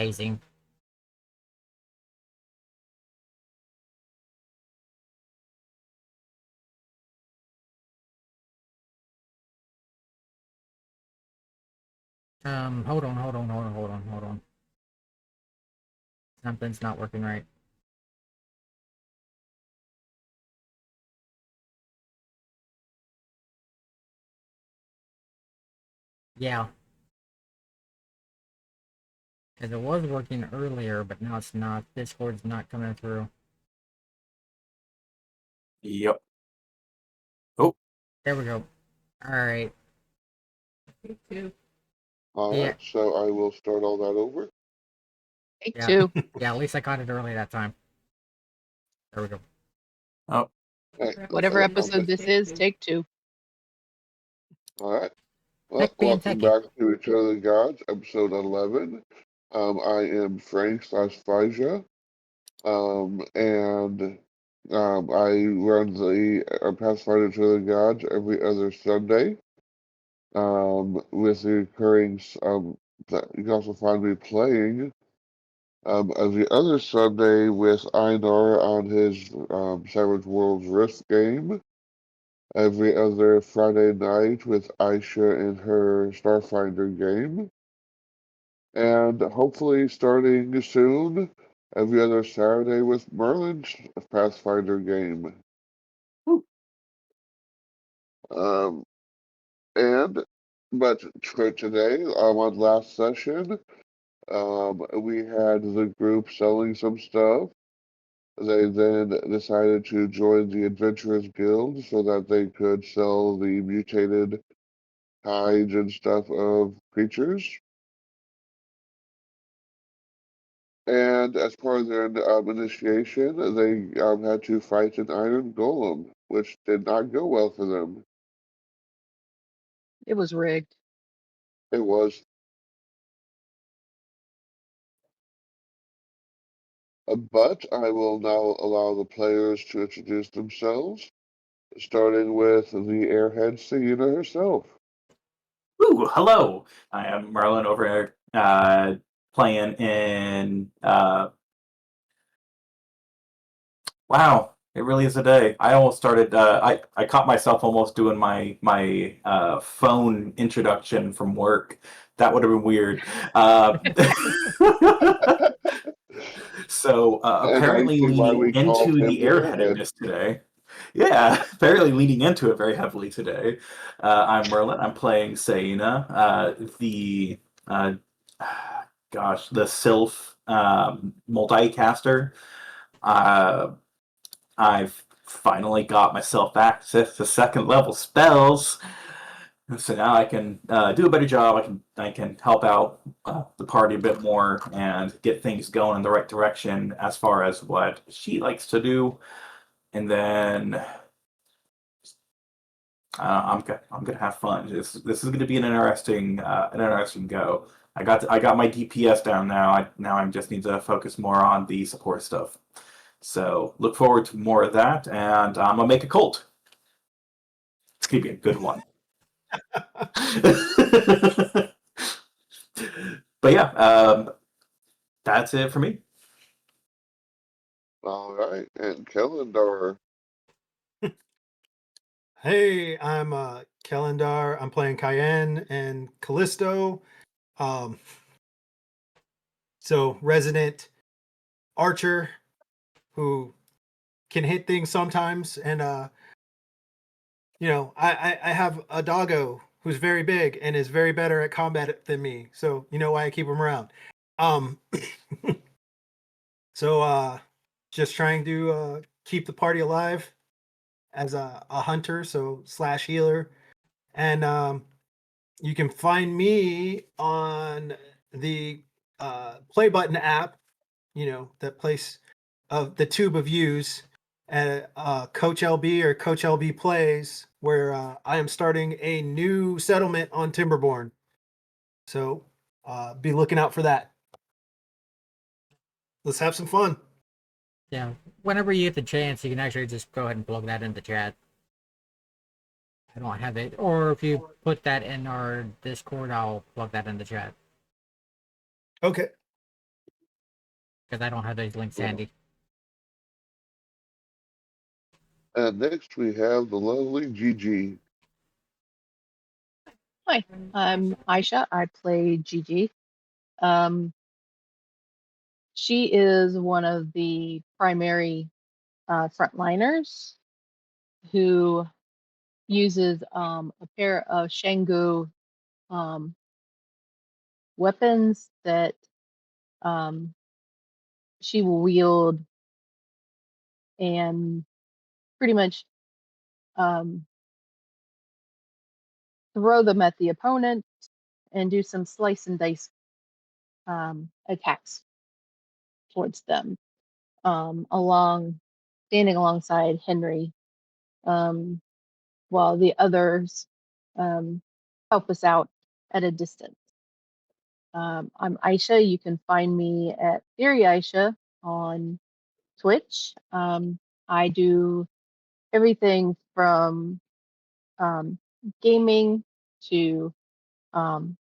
hazing. Hold on. Something's not working right. Yeah. Because it was working earlier, but now it's not. Discord's not coming through. Yep. Oh. There we go. Alright. Me too. Alright, so I will start all that over. Take two. Yeah, at least I caught it early that time. There we go. Oh. Whatever episode this is, take two. Alright. Well, welcome back to Each Other the Gods, episode 11. I am Frank / Faija. And I run the Pathfinder Each Other the Gods every other Sunday. With the recurring, that you can also find me playing every other Sunday with Einar on his Savage Worlds Rift game. Every other Friday night with Aisha in her Starfinder game. And hopefully starting soon, every other Saturday with Merlin's Pathfinder game. But for today, on last session, we had the group selling some stuff. They then decided to join the Adventurers Guild so that they could sell the mutated hides and stuff of creatures. And as part of their initiation, they had to fight an iron golem, which did not go well for them. It was rigged. It was. But I will now allow the players to introduce themselves, starting with the airhead Selena herself. Ooh, hello. I am Merlin over here, playing in wow, it really is a day. I almost started I caught myself almost doing my phone introduction from work. That would have been weird. So apparently leading into the airheadedness today. Yeah, apparently leading into it very heavily today. I'm Merlin. I'm playing Saina, the Sylph multicaster. I've finally got myself access to second level spells, so now I can do a better job. I can help out the party a bit more and get things going in the right direction as far as what she likes to do. And then I'm gonna have fun. This is gonna be an interesting go. I got my DPS down now. Now I just need to focus more on the support stuff. So look forward to more of that, and I'm gonna make a cult. It's gonna be a good one. But yeah, that's it for me. All right, and Kellendar. Hey, I'm Kellendar. I'm playing Cayenne and Callisto. So resident archer who can hit things sometimes, and I have a doggo who's very big and is very better at combat than me. So you know why I keep him around. So just trying to keep the party alive as a hunter, so / healer. And you can find me on the play button app, that place of the tube of views at Coach LB or Coach LB Plays, where I am starting a new settlement on Timberborn. So be looking out for that. Let's have some fun. Yeah, whenever you get the chance, you can actually just go ahead and plug that in the chat. I don't have it. Or if you put that in our Discord, I'll plug that in the chat. Okay. because I don't have those links handy. And next we have the lovely Gigi. Hi, I'm Aisha. I play Gigi. She is one of the primary frontliners who uses a pair of Shangu um, weapons that um, she will wield and pretty much um, throw them at the opponent and do some slice and dice attacks towards them, standing alongside Henry, um, while the others help us out at a distance. I'm Aisha. You can find me at Theory Aisha on Twitch. I do everything from gaming to um,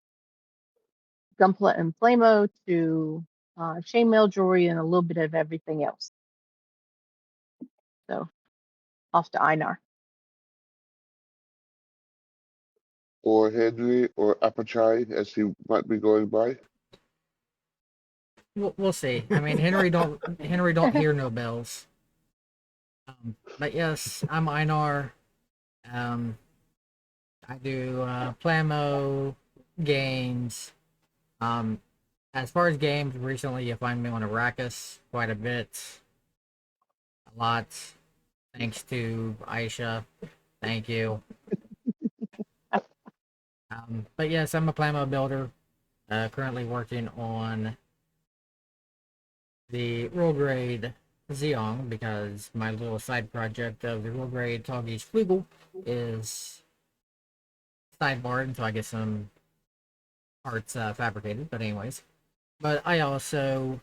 Gunpla and Flamo to chainmail jewelry and a little bit of everything else. So off to Einar. Or Henry, or Apachai, as he might be going by. We'll see. I mean, Henry don't hear no bells. But yes, I'm Einar. I do Plamo games. As far as games, recently you find me on Arrakis quite a bit. A lot. Thanks to Aisha. Thank you. But yes, I'm a Plamo builder. Currently working on the role grade Zeong because my little side project of the role grade Toggy's Flugel is sidebarred until I get some parts fabricated. But anyways, but I also,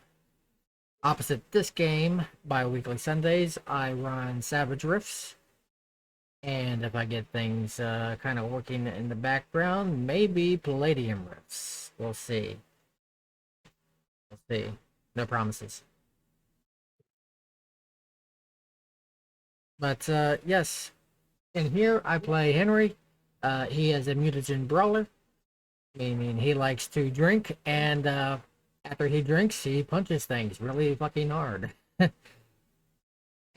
opposite this game, bi-weekly Sundays, I run Savage Rifts. And if I get things kind of working in the background, maybe Palladium Rifts. We'll see. We'll see. No promises. But yes, in here I play Henry. He is a mutagen brawler, meaning he likes to drink, and after he drinks, he punches things really fucking hard.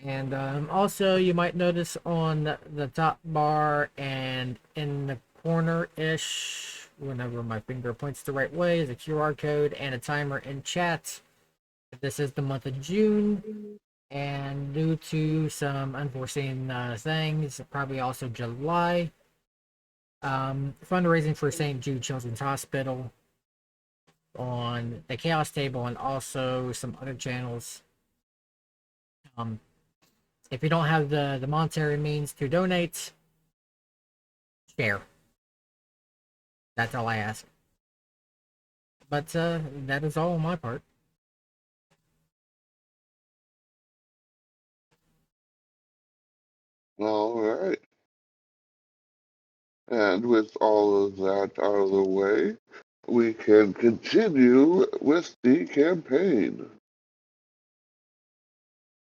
And also, you might notice on the top bar and in the corner-ish, whenever my finger points the right way, is a QR code and a timer in chat. This is the month of June, and due to some unforeseen things, probably also July, fundraising for St. Jude Children's Hospital on the Chaos Table and also some other channels. If you don't have the monetary means to donate, share. That's all I ask. But that is all on my part. All right. And with all of that out of the way, we can continue with the campaign.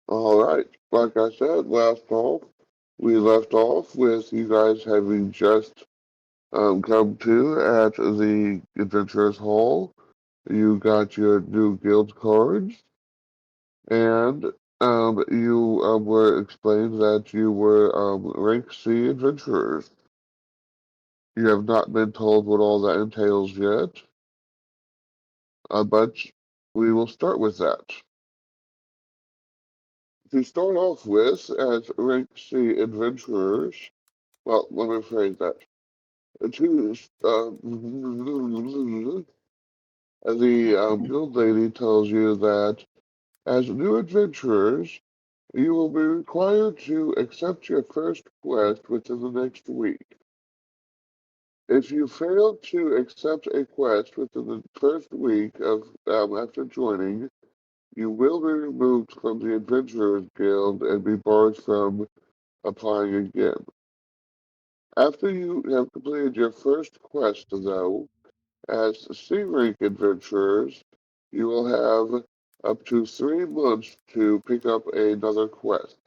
All right. Like I said, we left off with you guys having just come to at the Adventurers Hall. You got your new guild cards, and you were explained that you were rank C adventurers. You have not been told what all that entails yet, but we will start with that. To start off with, as rank C adventurers, well, let me phrase that. The guild lady tells you that as new adventurers, you will be required to accept your first quest within the next week. If you fail to accept a quest within the first week of after joining, you will be removed from the Adventurers Guild and be barred from applying again. After you have completed your first quest, though, as C-rank adventurers, you will have up to 3 months to pick up another quest.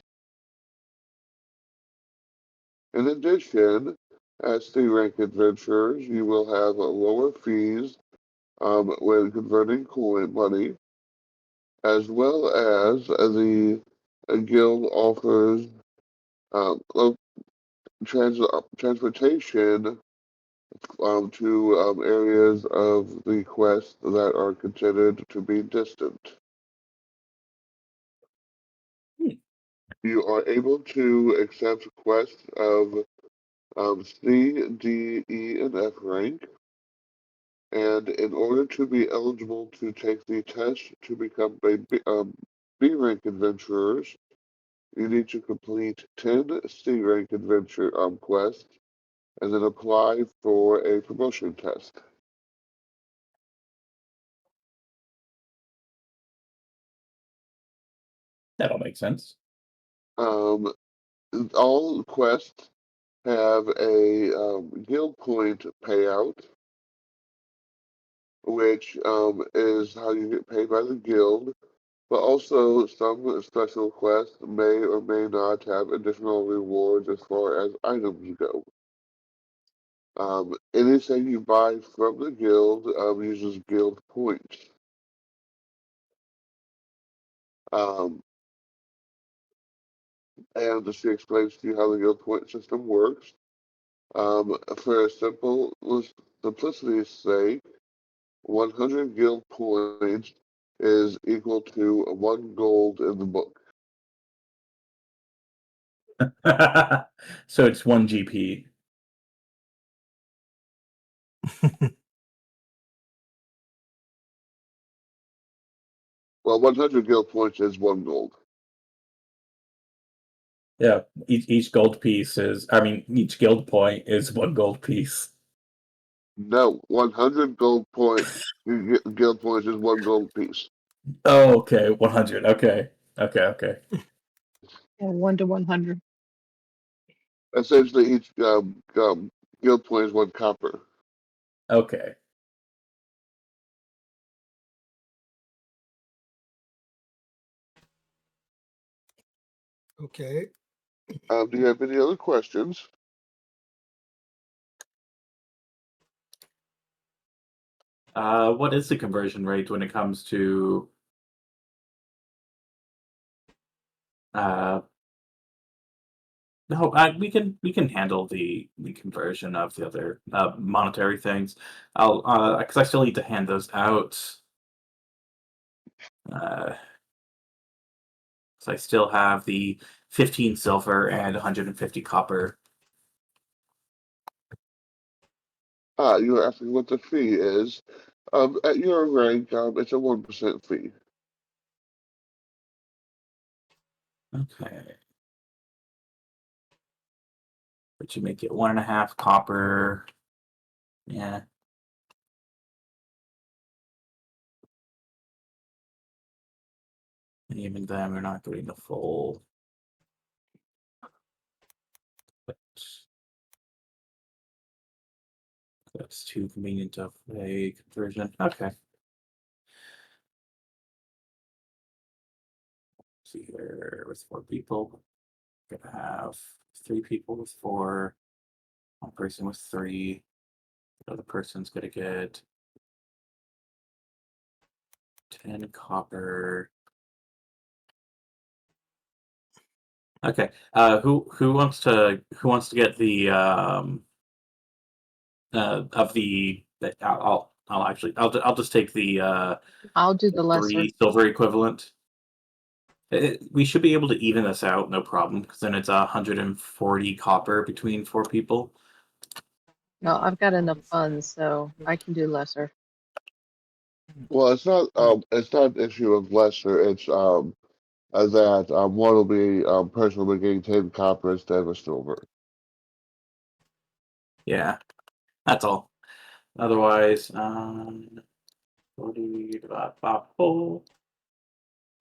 In addition, as the rank adventurers, you will have lower fees when converting coin money, as well as the guild offers transportation to areas of the quest that are considered to be distant. You are able to accept quests of C, D, E, and F rank, and in order to be eligible to take the test to become a B rank adventurers, you need to complete 10 C rank adventure quests and then apply for a promotion test. That'll make sense. All quests have a guild point payout, which is how you get paid by the guild. But also, some special quests may or may not have additional rewards as far as items go. Anything you buy from the guild uses guild points. And she explains to you how the guild point system works. For simplicity's sake, 100 guild points is equal to 1 gold in the book. So it's 1 GP. Well, 100 guild points is 1 gold. Yeah, each gold piece is, I mean, each guild point is 1 gold piece. No, 100 guild points is 1 gold piece. Oh, okay, 100. Okay. Yeah, 1 to 100. Essentially, each guild point is 1 copper. Okay. Okay. Do you have any other questions? What is the conversion rate when it comes to no, we can handle the conversion of the other monetary things. I'll because I still need to hand those out. So I still have the 15 silver and 150 copper. You're asking what the fee is. At your rank, it's a 1% fee. Okay. But you make it 1.5 copper. Yeah. And even then, we're not getting the full. But that's too convenient of a conversion. Okay. See here with 4 people. We're gonna have 3 people with 4, 1 person with 3. The other person's gonna get 10 copper. Okay. Who wants to get the of the I'll just take the I'll do the lesser. 3 silver equivalent. We should be able to even this out, no problem, because then it's 140 copper between 4 people. Mm-hmm. No, I've got enough funds, so I can do lesser. Well, it's not an issue of lesser. It's that one will be person will be getting 10 copper instead of a silver. Yeah, that's all. Otherwise, 40 divided by 4.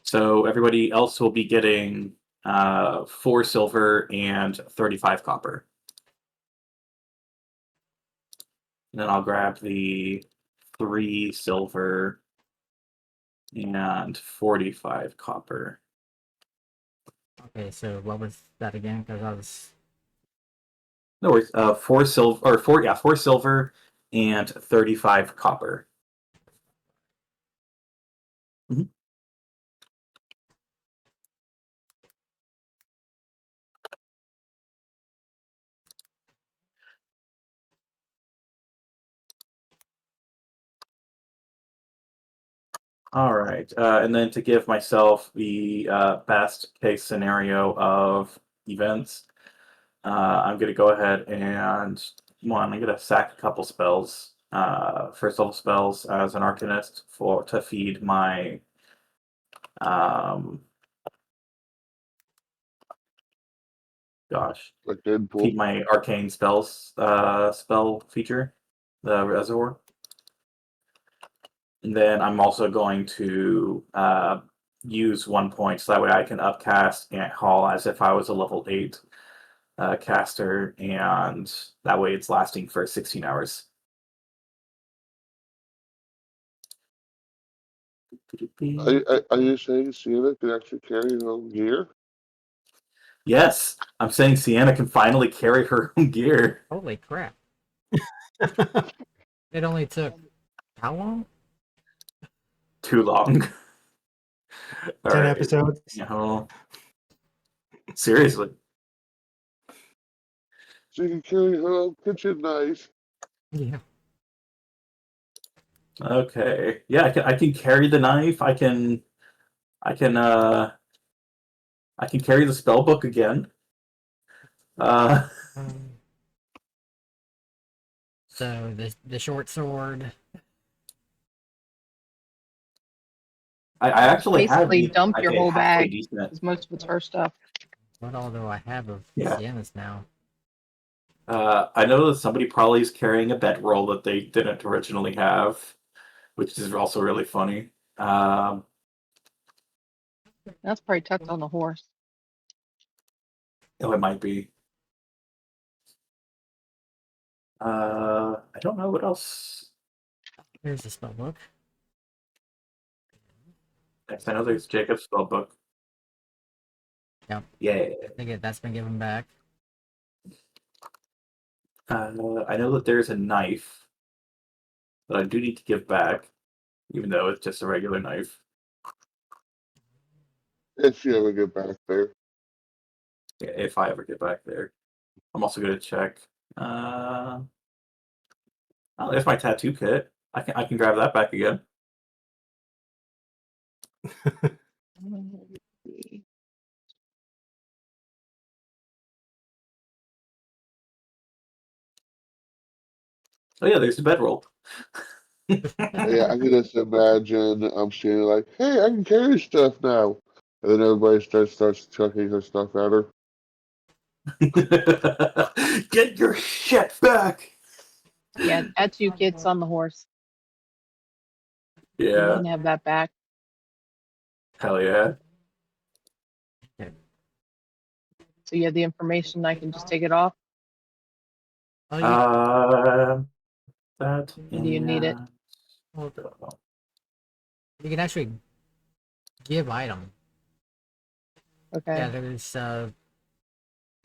So everybody else will be getting 4 silver and 35 copper. And then I'll grab the 3 silver and 45 copper. Okay, so what was that again? Because I was. No worries. 4 silver, or 4 silver and 35 copper. Mhm. All right, and then to give myself the best case scenario of events, I'm going to go ahead and I'm going to sack a couple spells, first level spells as an Arcanist to feed my Like Deadpool. feed my arcane spells spell feature, the reservoir. And then I'm also going to use 1 point so that way I can upcast Ant Hall as if I was a level 8 caster, and that way it's lasting for 16 hours. Are you saying Sienna can actually carry her own gear? Yes, I'm saying Sienna can finally carry her own gear. Holy crap. It only took how long? Too long. 10 episodes. No. Seriously. She can carry her own kitchen knife. Yeah. Okay. Yeah, I can carry the knife. I can carry the spell book again. So the short sword. I actually have Basically, dump like your a whole halfway bag decent. because most of it's her stuff. What all do I have of Yeah. Sienna's now? I know that somebody probably is carrying a bedroll that they didn't originally have, which is also really funny. That's probably tucked on the horse. It might be. I don't know what else. Here's the spell book. Next, I know there's Jacob's spell book. Yep. Yeah. I think that's been given back. I know that there's a knife that I do need to give back, even though it's just a regular knife. If you ever get back there. Yeah, if I ever get back there. I'm also going to check. Oh, there's my tattoo kit. I can grab that back again. Oh yeah, there's the bedroll. Yeah, I can just imagine Sienna like, hey, I can carry stuff now. And then everybody starts chucking her stuff at her. Get your shit back! Yeah, tattoo kit's on the horse. You Yeah, can have that back. hell yeah. So you have the information. I can just take it off. Oh, That. Or do you need it? you can actually give item. Okay. Yeah, there's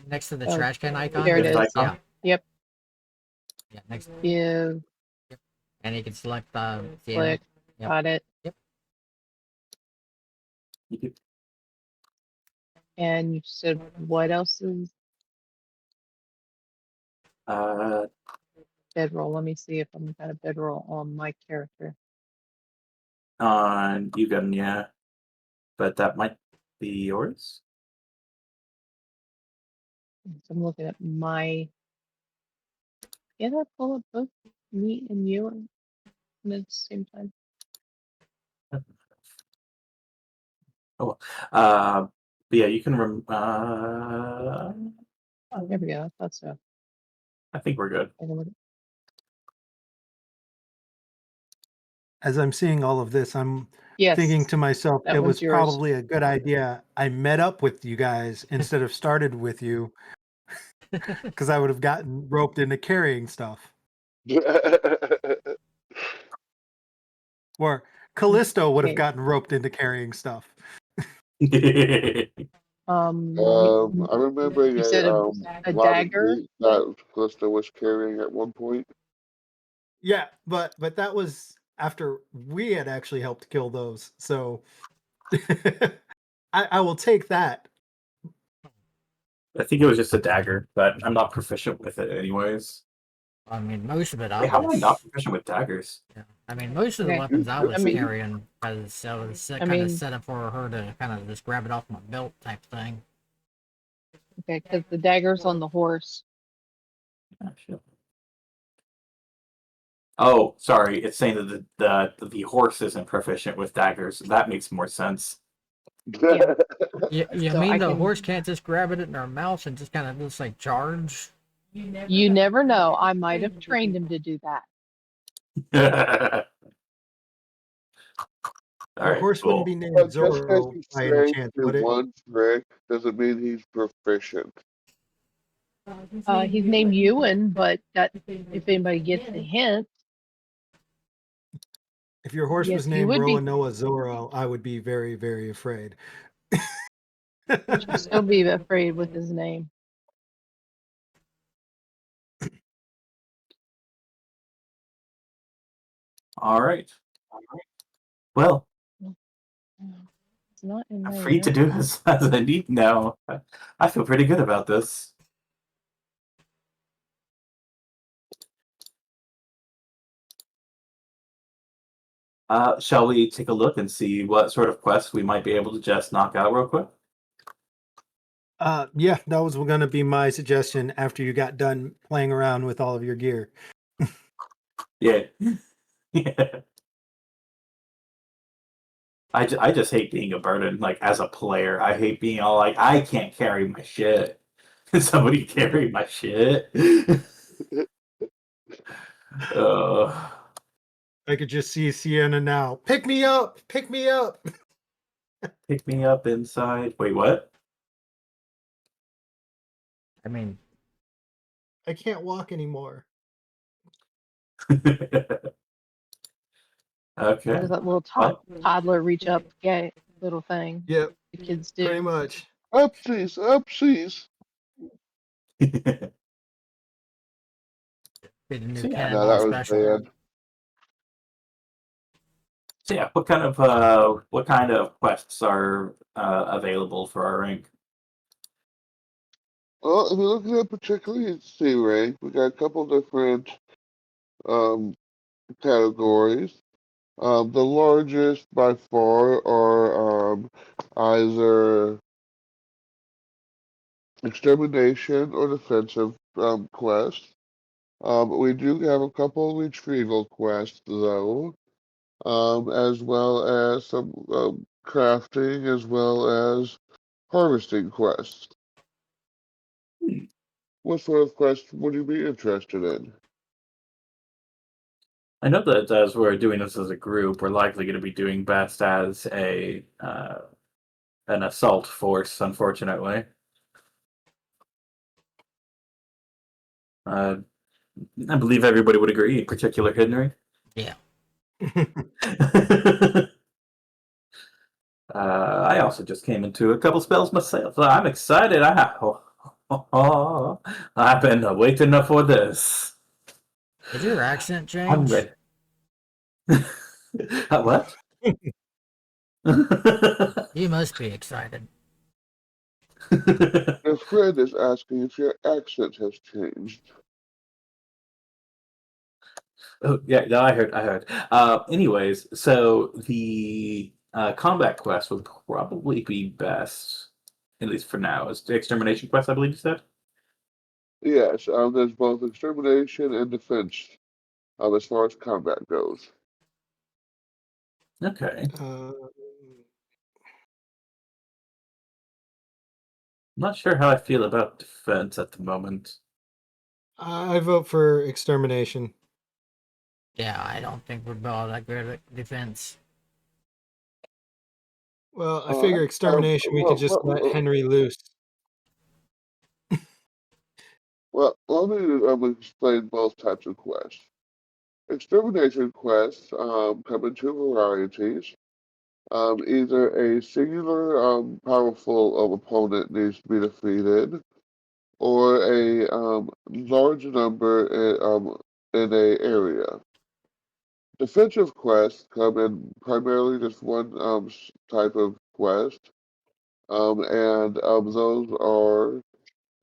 next to the Oh, trash can icon. there it Gift is. icon? Yeah. Yep. Yeah, next. Give. And you can select Sienna. Click. Yep. Got it. Yep. And you said what else is bedroll? Let me see if I'm got a bedroll on my character. On Yugen, yeah. But that might be yours. So I'm looking at my. Can I pull up both me and you at the same time? Oh, but yeah, you can. There we go. I thought so. I think we're good. As I'm seeing all of this, I'm Yes. thinking to myself, that it one's was yours. probably a good idea I met up with you guys instead of started with you, because I would have gotten roped into carrying stuff. Or Callisto would have Okay. gotten roped into carrying stuff. I'm remembering You said a lot of dagger? meat that Callisto was carrying at one point. Yeah, but that was after we had actually helped kill those. So I will take that. I think it was just a dagger, but I'm not proficient with it anyways. I mean, most of it I Wait, how am I was. not proficient with daggers? Yeah. I mean, most of the Okay. weapons I You was should be. carrying, because I was I kind of mean- set up for her to kind of just grab it off my belt type thing. Okay, because the dagger's on the horse. Oh, sorry. It's saying that the horse isn't proficient with daggers. That makes more sense. Yeah. You So mean I the can- horse can't just grab it in her mouth and just kind of just like charge? You never know. I might have trained him to do that. All Your right, horse cool. wouldn't be named But just because Zorro he's by any trained chance, to would it? one trick doesn't mean he's proficient. He's named Ewan, but that if anybody gets the hint, If your horse yes, was you named would be. Roanoa Zorro, I would be very, very afraid. You'd still be afraid with his name. All right. Well, It's not in I'm my free to do notes. as I need now. I feel pretty good about this. Shall we take a look and see what sort of quests we might be able to just knock out real quick? Yeah, that was going to be my suggestion after you got done playing around with all of your gear. Yeah. Yeah. I just hate being a burden, like, as a player. I hate being all like, I can't carry my shit. Somebody carry my shit. I could just see Sienna now. Pick me up! Pick me up! Pick me up inside. Wait, what? I mean, I can't walk anymore. Okay. There's that little What? toddler reach up gay little thing Yep, the kids pretty do. much. Upsies, upsies. get a new So, yeah. No, cannonball that was special. bad. So yeah, what kind of quests are available for our rank? Well, if you're looking at particularly C rank, we got a couple different um, categories. The largest by far are either extermination or defensive quests. We do have a couple retrieval quests though, as well as some crafting, as well as harvesting quests. What sort of quest would you be interested in? I know that as we're doing this as a group, we're likely going to be doing best as an assault force, unfortunately. I believe everybody would agree, in particular Henry. Yeah. I also just came into a couple spells myself. So I'm excited. I've been waiting for this. Did your accent I'm change? ready. What? You must be excited. Your friend is asking if your accent has changed. Oh yeah, no, I heard. Anyways, so the combat quest would probably be best, at least for now. Is the extermination quest, I believe you said? Yes, there's both extermination and defense as far as combat goes. Okay. Uh, I'm not sure how I feel about defense at the moment. I vote for extermination. Yeah, I don't think we're all that good at defense. Well, I figure extermination, we could just let Henry loose. Well, let me explain both types of quests. Extermination quests come in two varieties. Either a singular powerful opponent needs to be defeated, or a large number in a area. Defensive quests come in primarily just one type of quest, and those are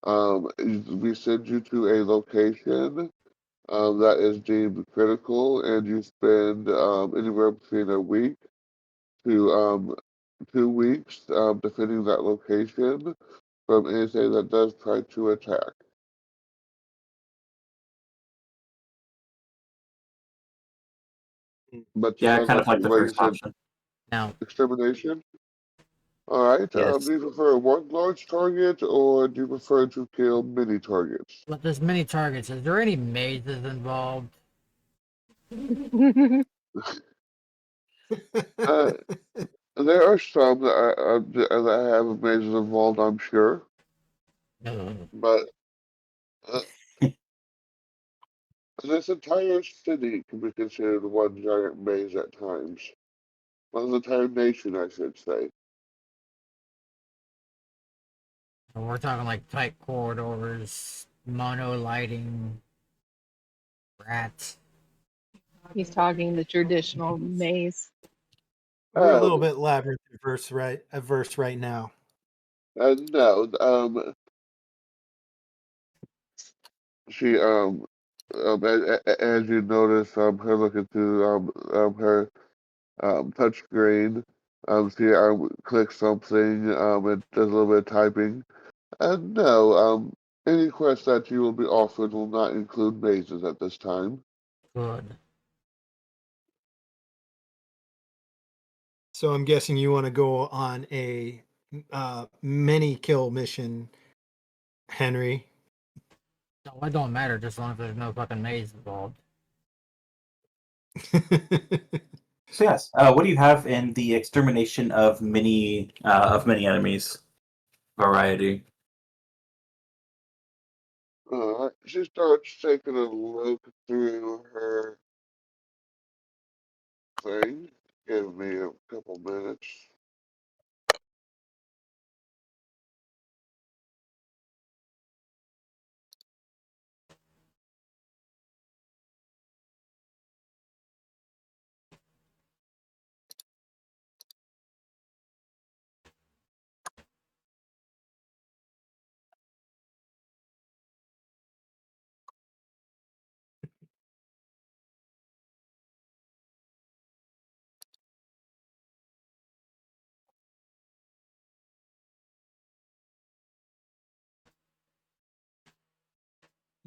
we send you to a location that is deemed critical, and you spend anywhere between a week to 2 weeks defending that location from anything that does try to attack. But Yeah, I like, kind of like the like you first said, option. Now, extermination. All right. Yes. Do you prefer one large target, or do you prefer to kill many targets? with this many targets, is there any mazes involved? Uh, there are some that have mazes involved, I'm sure, No. but uh, this entire city can be considered one giant maze at times. Well, the entire nation, I should say. We're talking like tight corridors, mono lighting, rats. He's talking the traditional maze. We're a little Um, bit labyrinth averse right now. no, she, as you notice, her looking through, her, touch screen, she, clicks something, it does a little bit of typing. And no, any quest that you will be offered will not include mazes at this time. Good. So I'm guessing you want to go on a many kill mission, Henry. No, it don't matter just as long as there's no fucking maze involved. So yes, what do you have in the extermination of many enemies variety? She starts taking a look through her thing. Give me a couple minutes.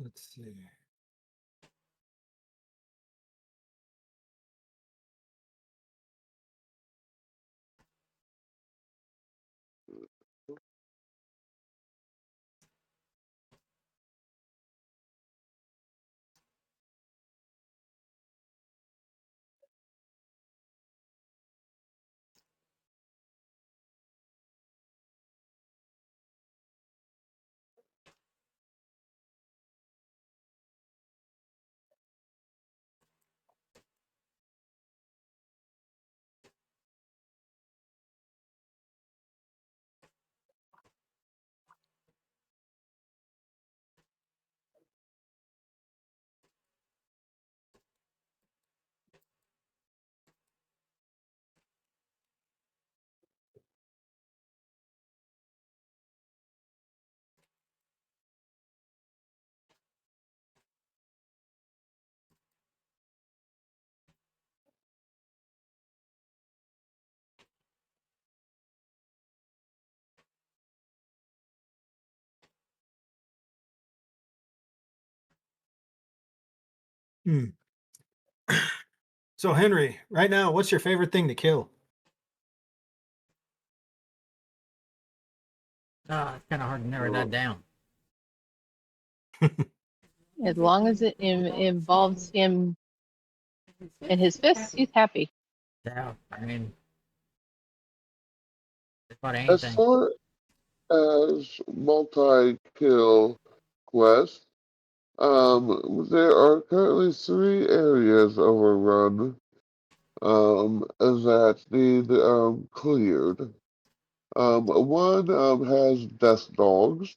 Let's see. Hmm. So Henry, right now, what's your favorite thing to kill? It's kind of hard to narrow that down. As long as it involves him and his fists, he's happy. Yeah, I mean, just about As anything. far as multi-kill quests, There are currently 3 areas overrun that need cleared. One has death dogs.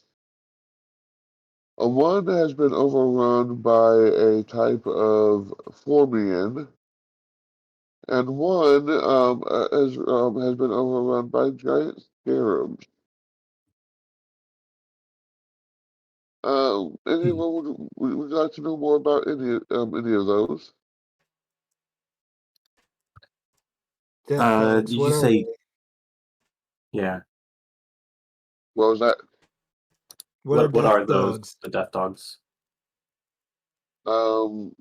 One has been overrun by a type of Formian, and one has been overrun by giant scarabs. Anyone would you like to know more about any of those? Death dogs. Did What you are say? they? Yeah. What was that? What are What death are those? dogs? The death dogs. Um,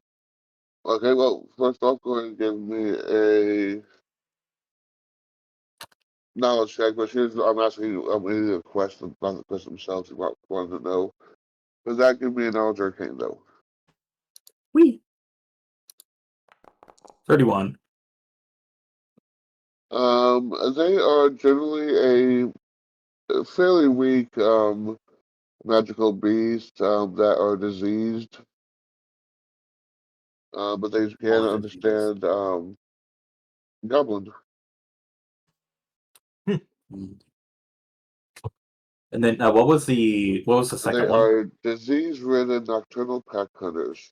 okay, well, first off, go ahead and give me a knowledge check, but here's, I'm asking you, any of the questions, not the questions themselves, you might want to know. Does that give me a knowledge arcane, though? Wee. 31. They are generally a fairly weak, magical beast, that are diseased. But they can All diseases. understand, goblin. Mm. And then what was the They second one? are disease-ridden nocturnal pack hunters.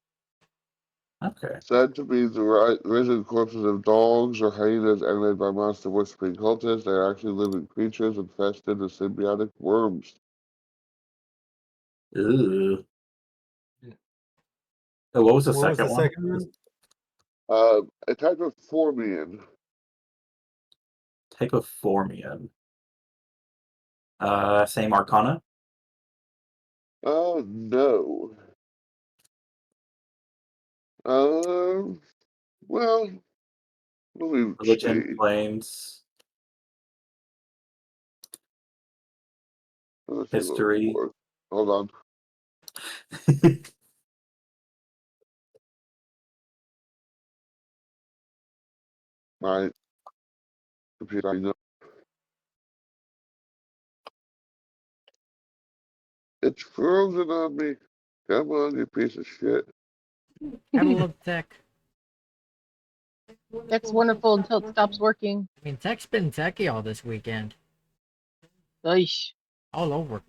Okay. Said to be the risen corpses of dogs or hyenas animated by monster worshipping cultists, they are actually living creatures infested with symbiotic worms. Ooh. What was the What was second the one? second one? A type of Formian. Type of Formian. Same Arcana. Oh, no. Well, let me Religion, see. flames, Let's see a little history. more. Hold on. My computer. It's frozen on me. Come on, you piece of shit. Gotta love tech. That's wonderful until it stops working. I mean, tech's been techy all this weekend. Eesh. All over.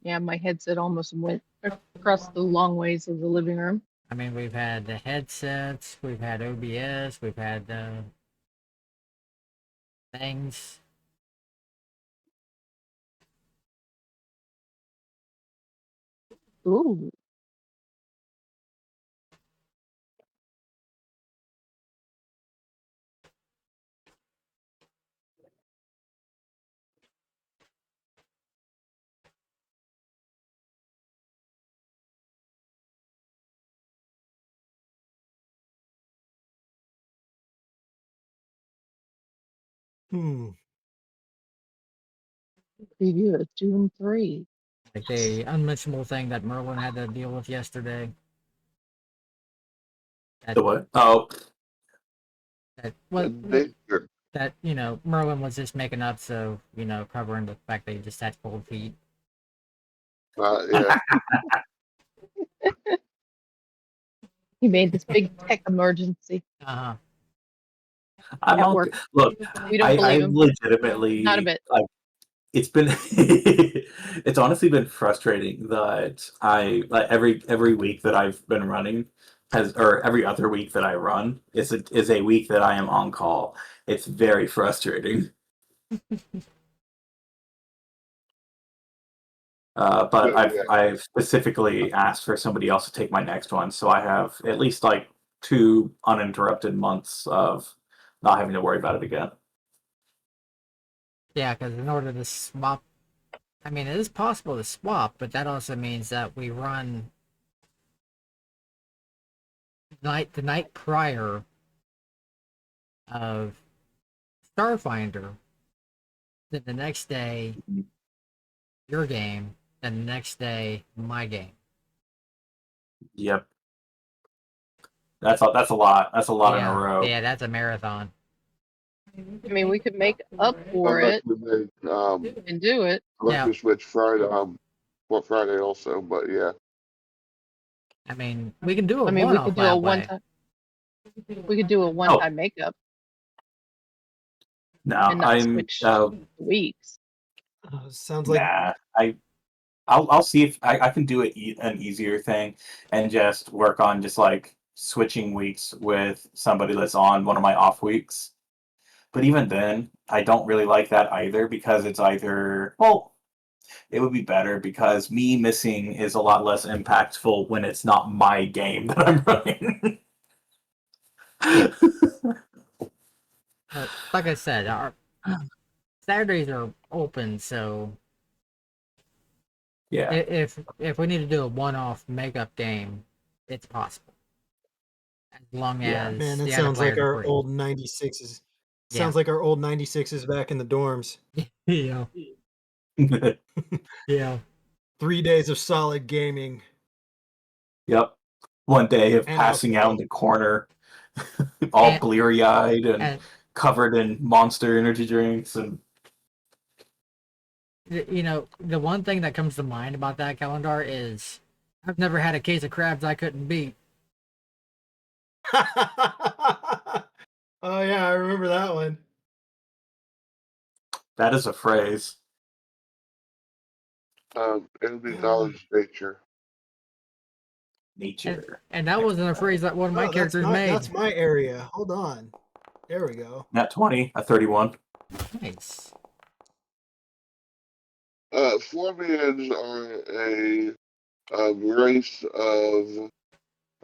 Yeah, my headset almost went across the long ways of the living room. I mean, we've had the headsets, we've had OBS, we've had things. Ooh. Hmm. Preview of Doom 3. Like the unmentionable thing that Merlin had to deal with yesterday. That The what? Oh, that what Nature. that Merlin was just making up, so covering the fact that he just had cold feet. Yeah. He made this big tech emergency Uh-huh. I'm at all work. look. We don't I believe him. Not a legitimately bit. like. It's been it's honestly been frustrating that I like every week that I've been running or every other week that I run is a week that I am on call. It's very frustrating. But Yeah. I've specifically asked for somebody else to take my next one, so I have at least like 2 uninterrupted months of not having to worry about it again. Yeah, because in order to swap, I mean, it is possible to swap, but that also means that we run the night prior of Starfinder, then the next day your game, then the next day my game. Yep, that's a lot. That's a lot in a Yeah, row. yeah, that's a marathon. I mean, we could make up for Unless it we make and do it. unless Yeah. we switch Friday Friday also, but yeah. I mean, we can do a I mean, we one-off could do a that way. one-time. We could do a Oh, one-time makeup no, and not I'm switch weeks. Sounds like nah. I'll see if I can do an easier thing and just work on just like switching weeks with somebody that's on one of my off weeks. But even then, I don't really like that either because it's either well, it would be better because me missing is a lot less impactful when it's not my game that I'm running. Yeah. Like I said, our Saturdays are open, so Yeah. if we need to do a one-off makeup game, it's possible. As long Yeah. as man, it the other sounds like players our agree. old 96s. Yeah. Sounds like our old 96s back in the dorms. Yeah. Yeah. 3 days of solid gaming Yep. One day of and passing out in alcohol. the corner, all And, bleary-eyed and and covered in Monster energy drinks, and you know, the one thing that comes to mind about that calendar is I've never had a case of crabs I couldn't beat. Oh yeah, I remember that one. that is a phrase. Enemy knowledge nature. Nature. And that wasn't a phrase that one of my Oh, characters made. that's my area. Hold on. There we go. Nat 20, a 31. Nice. Formians are a race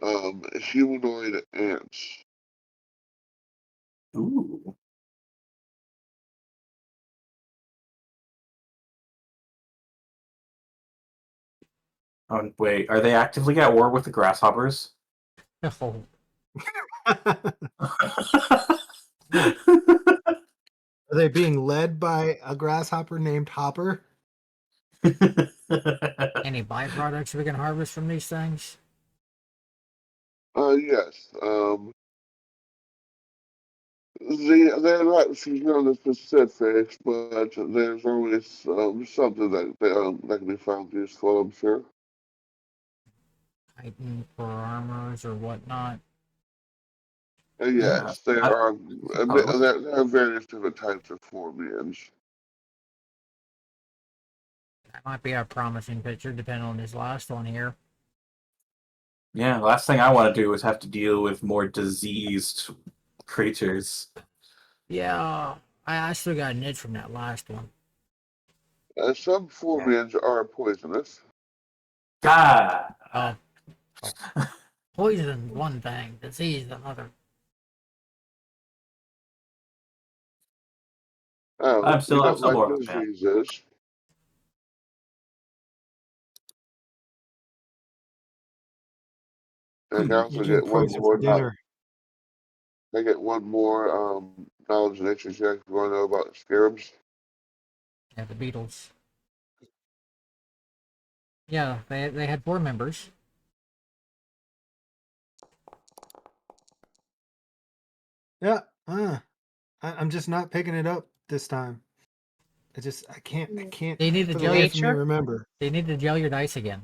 of humanoid ants. Ooh. Oh, wait, are they actively at war with the grasshoppers? Oh, Are they being led by a grasshopper named Hopper? any byproducts we can harvest from these things? Yes. They're not shown the specifics, but there's always something that can be found useful, I'm sure. Titan for armors or whatnot. Yeah. Yes, there I, are oh, there are various different types of Formians. That might be a promising picture, depending on this last one here. yeah, last thing I want to do is have to deal with more diseased creatures. Yeah, I still got an itch from that last one. Some Formians are poisonous. God. Oh, poison one thing, disease another. Oh, you I'm don't still like more of a fan. diseases. I can also Eating get one poison for more. dinner. I get one more knowledge and nature check. You want to know about scarabs? Yeah, the Beatles. Yeah, they had 4 members. Yeah. I'm just not picking it up this time. I can't They need to for the gel. life of me Nature? remember. They need to gel your dice again.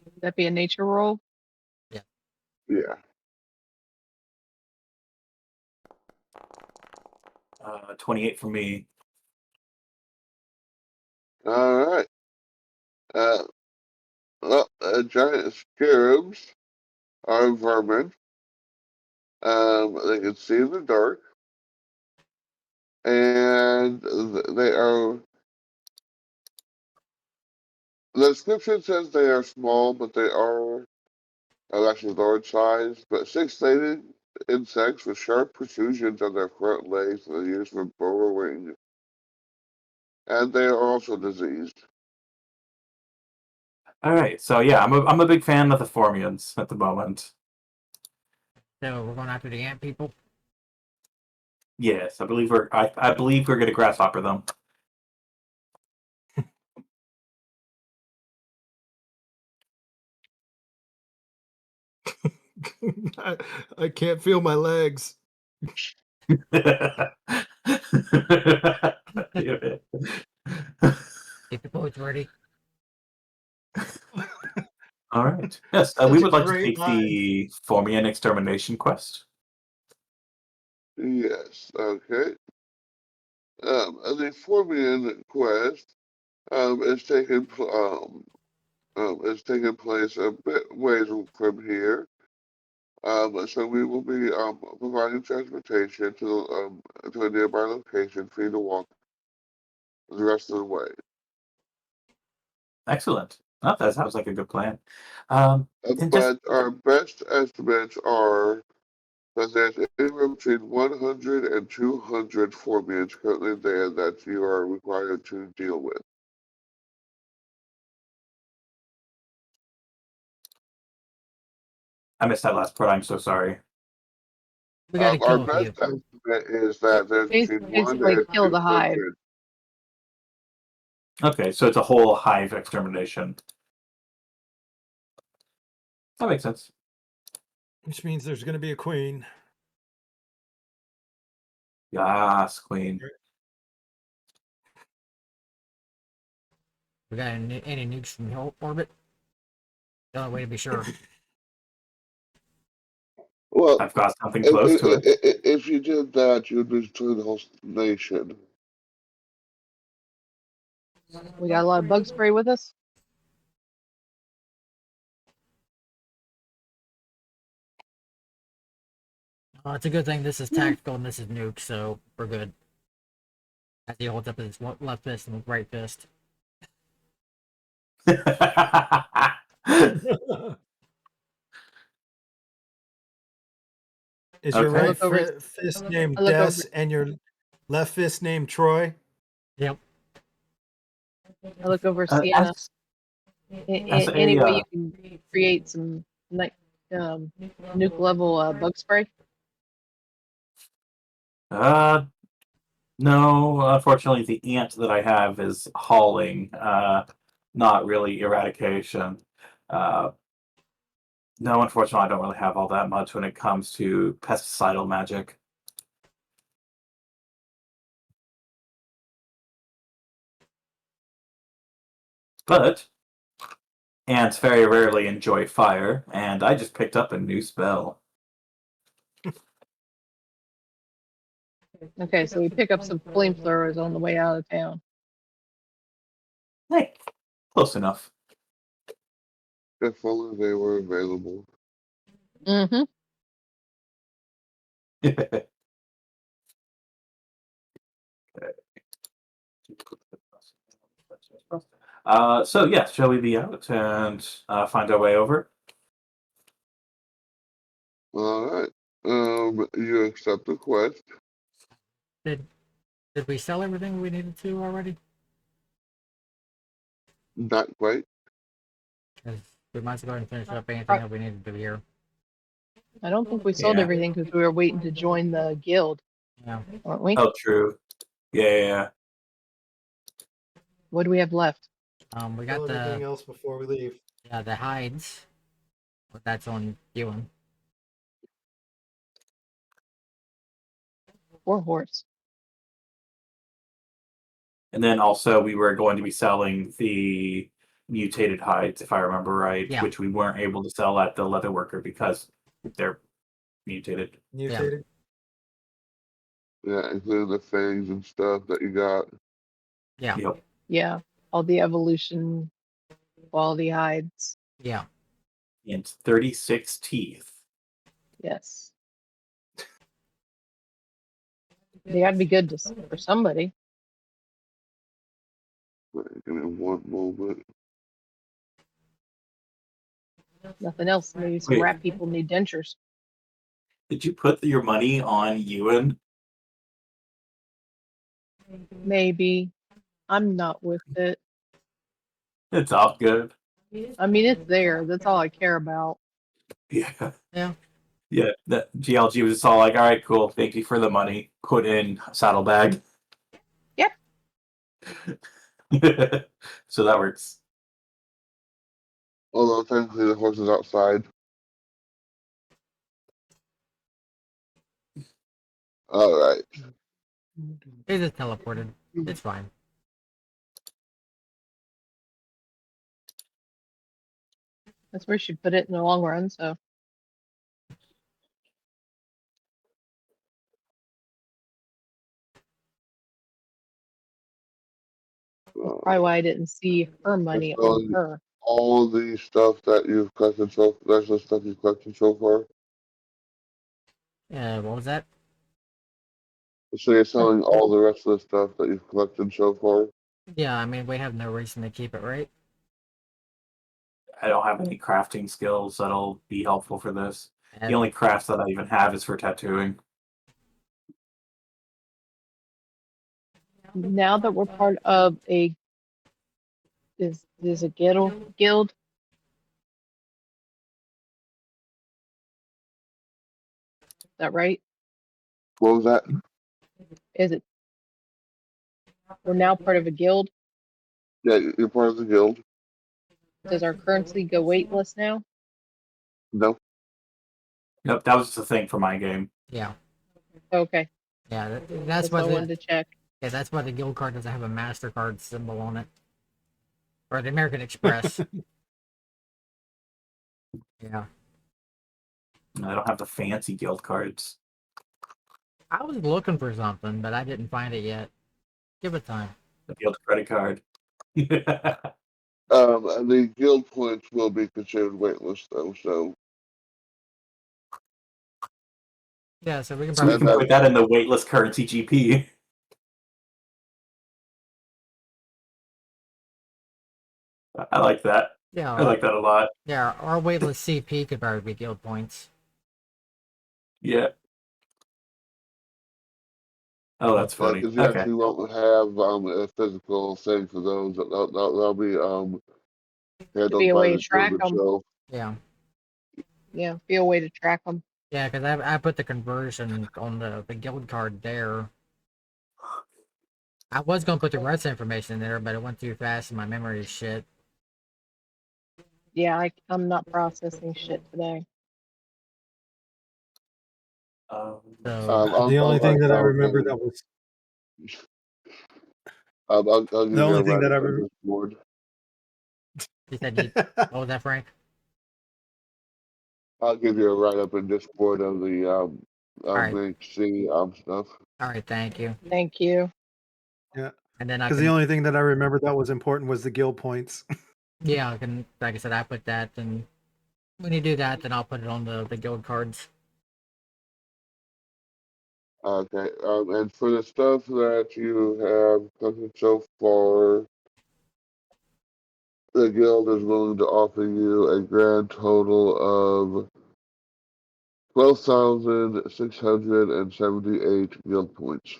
Would that be a nature roll? Yeah. 28 for me. All right. Giant scarabs are vermin. They can see in the dark, and they are. The description says they are small, but they are actually large size. But six-legged insects with sharp protrusions on their front legs that are used for burrowing, and they are also diseased. All right, so yeah, I'm a big fan of the Formians at the moment. So we're going after the ant people. Yes, I believe we're going to grasshopper them. I can't feel my legs. Get the boats ready. All right. Yes, Such we a would like to great take line. the Formian extermination quest. Yes, okay. The Formian quest is taking place a bit ways from here. So we will be providing transportation to a nearby location for you to walk the rest of the way. Excellent. Oh, that sounds like a good plan. And just But our best estimates are that there's anywhere between 100 and 200 Formians currently there that you are required to deal with. I missed that last part. I'm so sorry. We gotta Our kill a few. best estimate is that there's between 1 Basically, and kill the hive. 200. Okay, so it's a whole hive extermination. That makes sense. Which means there's going to be a queen. Yes, queen. We got any nukes from orbit? The only way to be sure. Well, I've got something close to it. if you did that, you'd destroy the whole nation. We got a lot of bug spray with us. It's a good thing this is tactical and this is nuke, so we're good. As he holds up his left fist and right fist. Is Okay. your right Look over- fist named I look Des over- and your left fist named Troy? Yep. I look over Sienna. as Any a, way you can create some nuke level bug spray? No, unfortunately, the ant that I have is hauling, not really eradication. No, unfortunately, I don't really have all that much when it comes to pesticidal magic. But ants very rarely enjoy fire, and I just picked up a new spell. Okay, so we pick up some flamethrowers on the way out of town. Hey, close enough. If only they were available. Mm-hmm. So yes, shall we be out and find our way over? All right. You accept the quest. Did we sell everything we needed to already? Not quite. Because we might as well go ahead and finish up anything that we needed to here. I don't think we sold Yeah. everything because we were waiting to join the guild, Yeah. weren't we? Oh, true. Yeah. What do we have left? We Kill got everything the else before we leave. hides. But that's on Ewan. Or horse. And then also we were going to be selling the mutated hides, if I remember right, Yeah. which we weren't able to sell at the leatherworker because they're mutated. Mutated. Yeah, including the fangs and stuff that you got. Yeah. Yep. Yeah, all the evolution, quality hides. Yeah. And 36 teeth. Yes. They got to be good for somebody. Wait, give me one moment. Nothing else. Maybe some Wait. rat people need dentures. Did you put your money on Ewan? Maybe. I'm not with it. It's all good. I mean, it's there. That's all I care about. Yeah. Yeah. Yeah. That GLG was just all like, all right, cool. Thank you for the money. Put in saddlebag. Yep. So that works. Although technically the horse is outside. All right. They just teleported. It's fine. That's where you should put it in the long run. So Uh, probably why I didn't see her money on selling her. all the stuff that you've collected so that's the stuff you've collected so far. What was that? So you're selling all the rest of the stuff that you've collected so far. Yeah, I mean, we have no reason to keep it, right? I don't have any crafting skills that'll be helpful for this. The And only crafts that I even have is for tattooing. Now that we're part of a is a guild. Is that right? What was that? Is it? We're now part of a guild. Yeah, you're part of the guild. Does our currency go weightless now? No. Nope, that was just a thing for my game. yeah, Okay, yeah, that's that's what what I wanted to check. yeah, that's why the guild card doesn't have a MasterCard symbol on it, or the American Express. Yeah, I don't have the fancy guild cards. I was looking for something, but I didn't find it yet. Give it time. The guild credit card. And the guild points will be considered weightless though. So Yeah, so we can So we probably. can put that in the weightless currency GP. I like that. Yeah, I like that a lot. yeah, our weightless CP could probably be guild points. Yeah. Oh, that's funny. because you Okay. actually won't have a physical thing for those. That'll be Be handled a by way the to track guild 'em. itself. Yeah, Yeah, be a way to track them. yeah, because I put the conversion on the guild card there. I was gonna put the rest information in there, but it went too fast and my memory is shit. Yeah, I'm not processing shit today. So The only thing that I remember give that was I'll give the you only a thing that I write-up on remember. Discord. you said you. What was that, Frank? I'll give you a write-up in Discord of the Alright. MHC stuff. All right, thank you. Thank you. Yeah, And then I because can. the only thing that I remember that was important was the guild points. Yeah, I can. Like I said, I put that, and when you do that, then I'll put it on the guild cards. Okay, and for the stuff that you have collected so far, the guild is willing to offer you a grand total of 12,678 guild points.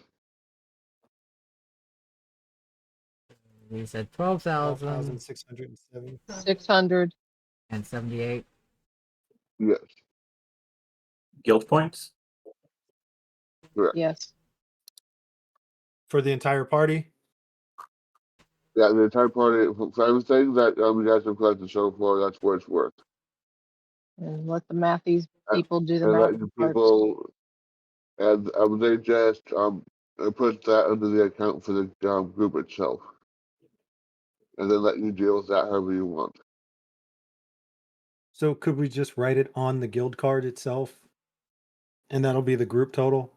We said 12,078. 12,607 600. Yes, Guild points? correct. Yes. for the entire party. Yeah, the entire party, for everything that you guys have collected so far, that's what it's worth. And let the mathies people do the And math let the part. people, and they just put that under the account for the group itself. And then let you deal with that however you want. So could we just write it on the guild card itself, and that'll be the group total?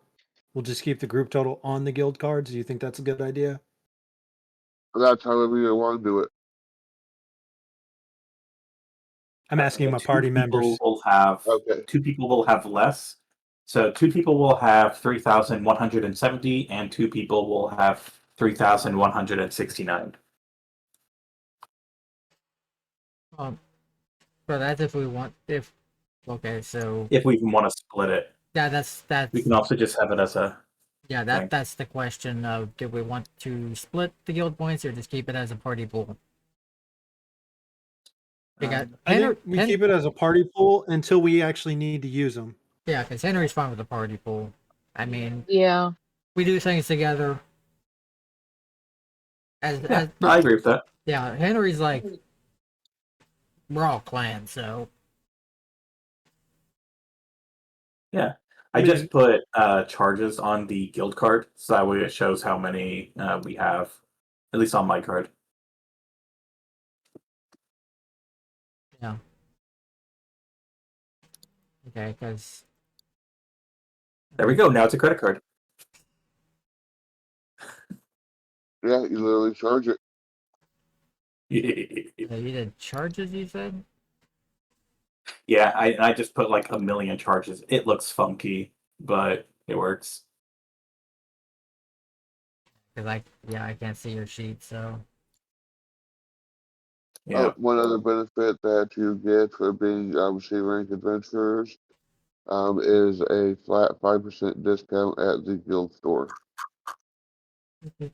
We'll just keep the group total on the guild cards. Do you think that's a good idea? That's however you want to do it. I'm asking my Two party people members. will have Okay. 2 people will have less. So 2 people will have 3,170, and 2 people will have 3,169. So that's if we want. If okay, so If we even want to split it, yeah, that's we can also just have it as a. yeah, thing. that's the question of do we want to split the guild points or just keep it as a party pool? Because I think we keep it as a party pool until we actually need to use them. Yeah, because Henry's fine with the party pool. I mean, Yeah. we do things together. Yeah, I agree with that. Yeah, Henry's like we're all clan, so Yeah. I mean, just put charges on the guild card, so that way it shows how many we have, at least on my card. Yeah. Okay, because There we go. Now it's a credit card. Yeah, you literally charge it. you did charges. You said. Yeah, I just put like 1,000,000 charges. It looks funky, but it works. Because I can't see your sheet, so Yeah. One other benefit that you get for being C-rank adventurers is a flat 5% discount at the guild store.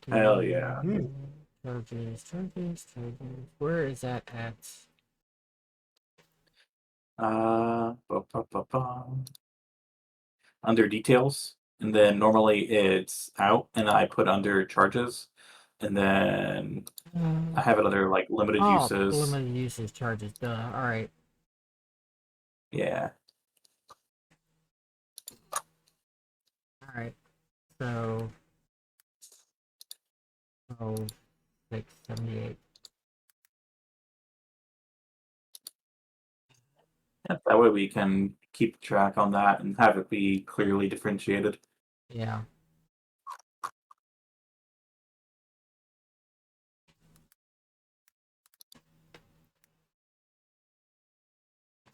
Hell yeah. Charges. Where is that at? Under details, and then normally it's out, and I put under charges, and then I have it under like limited Oh, uses. limited uses charges. Duh. All right. Yeah. All right. So, 678. Yeah, that way we can keep track on that and have it be clearly differentiated. Yeah.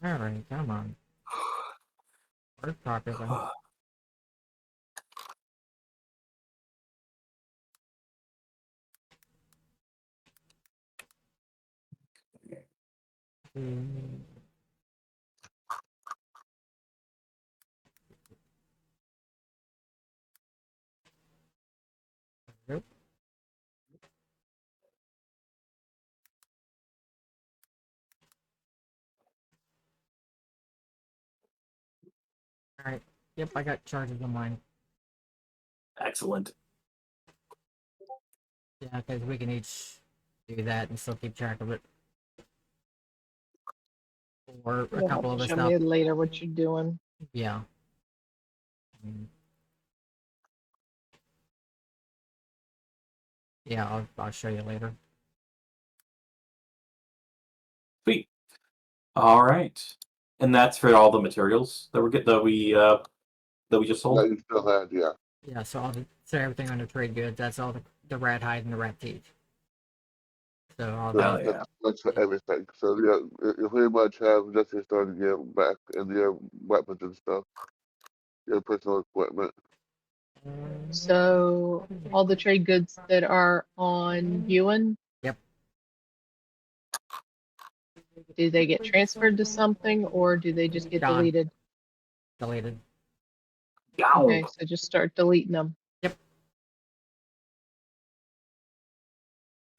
All right. Come on. Work properly. Nope. All right. Yep, I got charges on mine. Excellent. Yeah, because we can each do that and still keep track of it. Or a You'll have couple to of us show now. me later what you're doing. Yeah. Mm. Yeah, I'll show you later. Sweet. All right. And that's for all the materials that we just That sold. you still had, yeah. Yeah, so everything under trade goods. That's all the rat hide and the rat teeth. So all Hell that. yeah. That's for everything. So yeah, you pretty much have just your starting gear back and your weapons and stuff, your personal equipment. So all the trade goods that are on Ewan, Yep. do they get transferred to something or do they just get Gone. deleted? Deleted. Okay, so just start deleting them. Yep.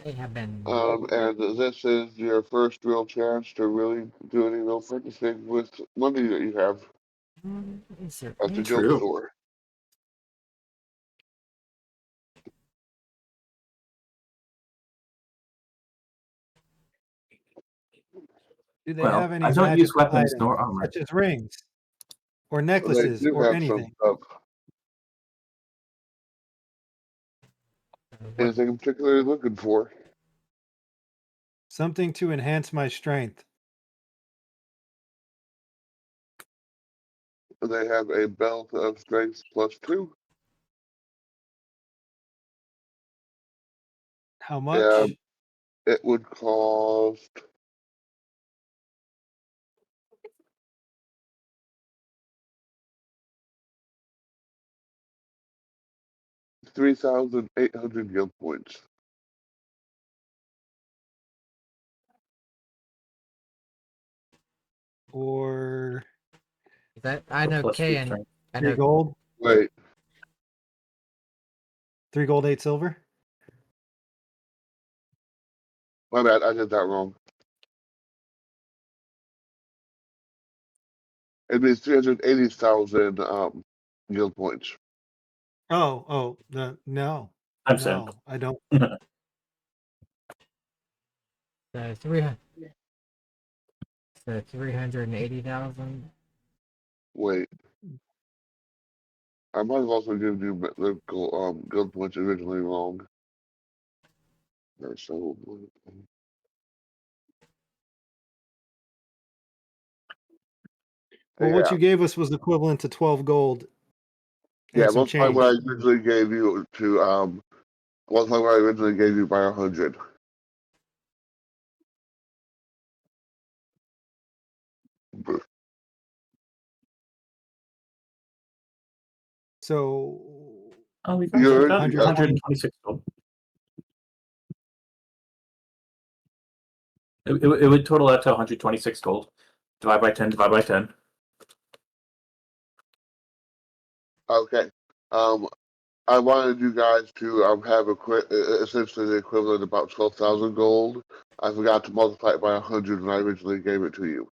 They have been. And this is your first real chance to really do any real purchasing with money that you have at the guild True. store. do they Well, have any I don't use magical weapons items, nor armor. such as rings or They necklaces do or have anything? some stuff. What, Anything in particular you're looking for? Something to enhance my strength. They have a belt of strength +2. How much? Yeah, it would cost $3,800 guild points. Or that I know Plus K two and strength. I 3 know gold? Wait, 3 gold, 8 silver? my bad, I did that wrong. It'd be 380,000 guild points. No, I'm saying. no, I don't. so 380,000. Wait, I might have also given you the guild points originally wrong. So, Well, what yeah. you gave us was equivalent to 12 gold. Yeah, And some most like change. what I originally gave you to most like what I originally gave you by 100. So Oh, we got You're 126 gold. It would total out to 126 gold. Divide by 10, divide by 10. okay. I wanted you guys to have essentially the equivalent of about 12,000 gold. I forgot to multiply it by 100 when I originally gave it to you.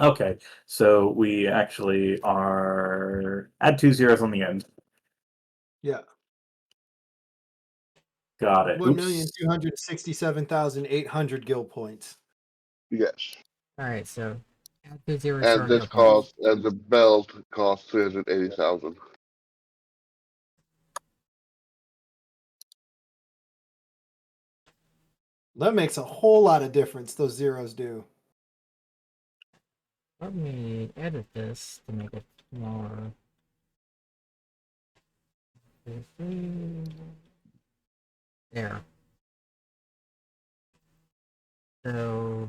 Okay, so we actually are add 2 zeros on the end. yeah, Got it. Oops. 1,267,800 guild points. Yes. Alright, so add 2 zeros to And our this guild points. and the belt costs 380,000. That makes a whole lot of difference. Those zeros do. Let me edit this to make it more. There. So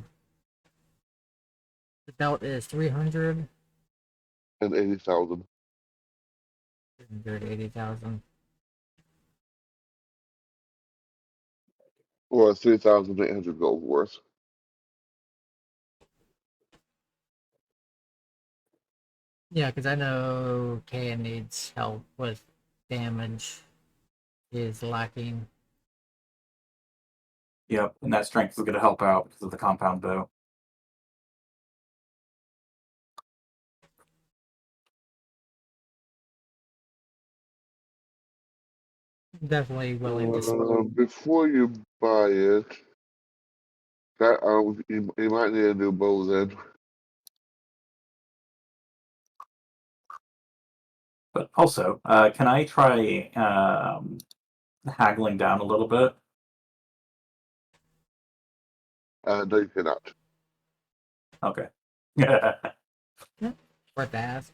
the belt is 300. And 80,000. 380,000. Or 3,800 gold worth. Yeah, because I know Kaya needs help with damage. He is lacking. Yep, and that strength is going to help out because of the compound bow. Definitely willing to. Before you buy it, that you might need a new bow then. But also, can I try haggling down a little bit? No, you cannot. Okay. Worth the ask.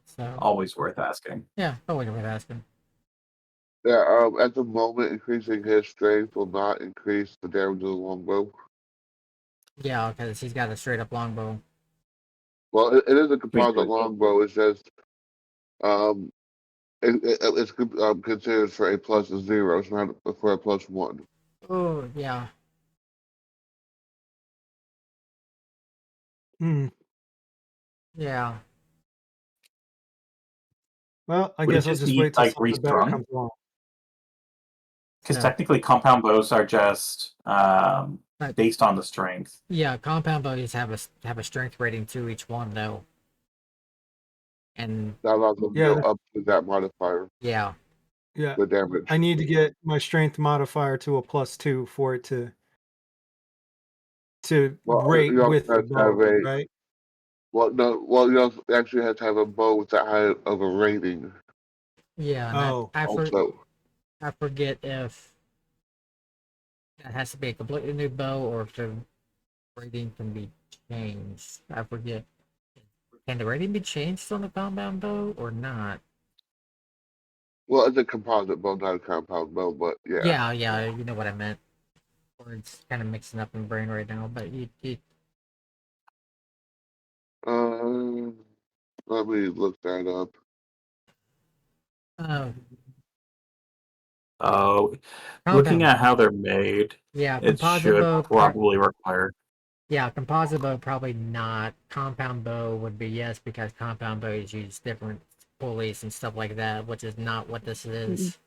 So Always worth asking. yeah, always worth asking. Yeah, at the moment, increasing his strength will not increase the damage of the longbow. Yeah, because he's got a straight up longbow. Well, it is a composite good. longbow. It's just it's considered for a plus a zero. It's not for a plus one. Oh yeah. Hmm. Yeah. Well, I Would it guess I'll just just be wait till like something better restrung? comes along. Because So, technically, compound bows are just but based on the strength. yeah, compound bows have a strength rating to each one though, and That allows them to Yeah, go up to that modifier, yeah, yeah. the damage. I need to get my strength modifier to a +2 for it to Well, rate you also with the have to have bow, a right? you also actually have to have a bow with that high of a rating. yeah, and Oh, Also, I forget if that has to be a completely new bow or if the rating can be changed. I forget. Can the rating be changed on the compound bow or not? well, it's a composite bow, not a compound bow, but yeah. Yeah, yeah, you know what I meant. Or it's kind of mixing up in my brain right now, but you Let me look that up. uh, Oh, looking compound. at how they're made, Yeah, it composite should bow. probably require. Yeah, composite bow probably not. Compound bow would be yes because compound bows use different pulleys and stuff like that, which is not what this is.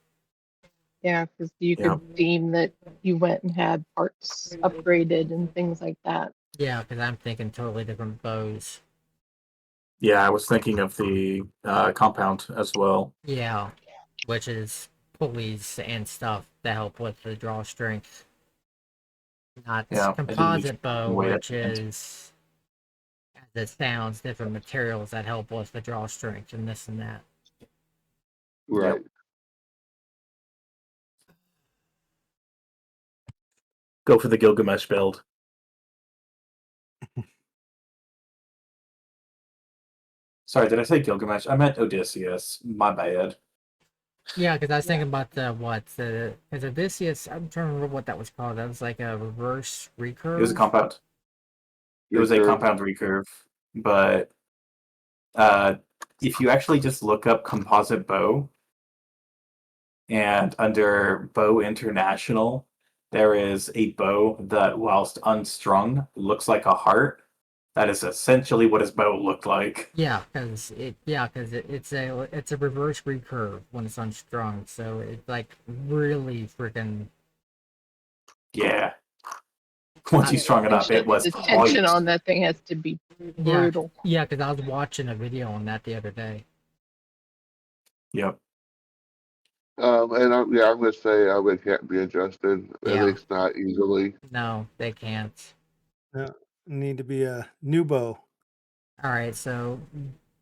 Yeah, because you Yep. could deem that you went and had parts upgraded and things like that. Yeah, because I'm thinking totally different bows. Yeah, I was thinking of the compound as well. Yeah, which is pulleys and stuff that help with the draw strength. not Yeah, I didn't need composite bow, weight at which the end. is, as it sounds, different materials that help with the draw strength and this and that. Right. Go for the Gilgamesh build. Sorry, did I say Gilgamesh? I meant Odysseus. My bad. Yeah, because I was thinking about because Odysseus, I'm trying to remember what that was called. That was like a reverse recurve. It was a compound. It was a Recurve. compound recurve, but if you actually just look up composite bow, and under Bow International, there is a bow that, whilst unstrung, looks like a heart. That is essentially what his bow looked like. Yeah, because it's a reverse recurve when it's unstrung, so it's like really freaking. Yeah. Once you strung it up, it was The tension quite. on that thing has to be Yeah, brutal. yeah, because I was watching a video on that the other day. Yep. And I'm gonna say it can't be adjusted, at Yeah. least not easily. No, they can't. Yeah, need to be a new bow. All right, so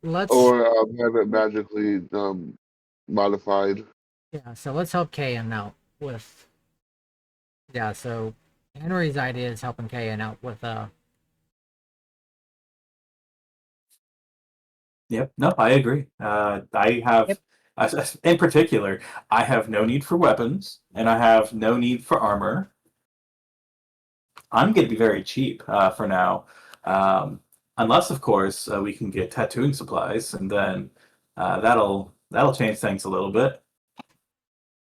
let's Or have it magically modified. so let's help Kayan out with so Henry's idea is helping Kayan out with Yep. No, I agree. I have, in particular, I have no need for weapons, and I have no need for armor. I'm going to be very cheap for now, unless, of course, we can get tattooing supplies, and then that'll change things a little bit.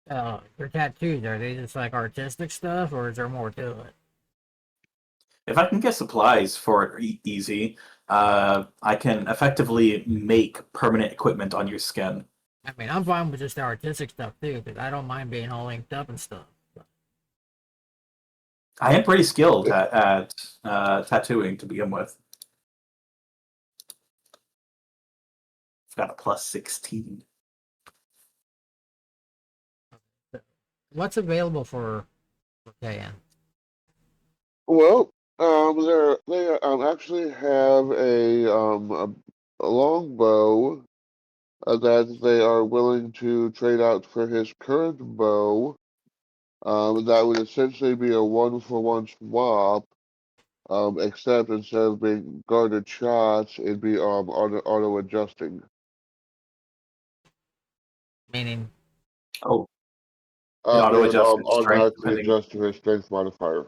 your tattoos. Are they just like artistic stuff, or is there more to it? If I can get supplies for it easy, I can effectively make permanent equipment on your skin. I mean, I'm fine with just the artistic stuff too, because I don't mind being all inked up and stuff. I am pretty skilled at tattooing to begin with. I've got a plus 16. What's available for Kayan? Well, they actually have a longbow that they are willing to trade out for his current bow. That would essentially be a 1-for-1 swap. Except instead of being guarded shots, it'd be auto adjusting. Meaning, Oh, it auto It would adjusts its strength automatically depending. adjust to his strength modifier.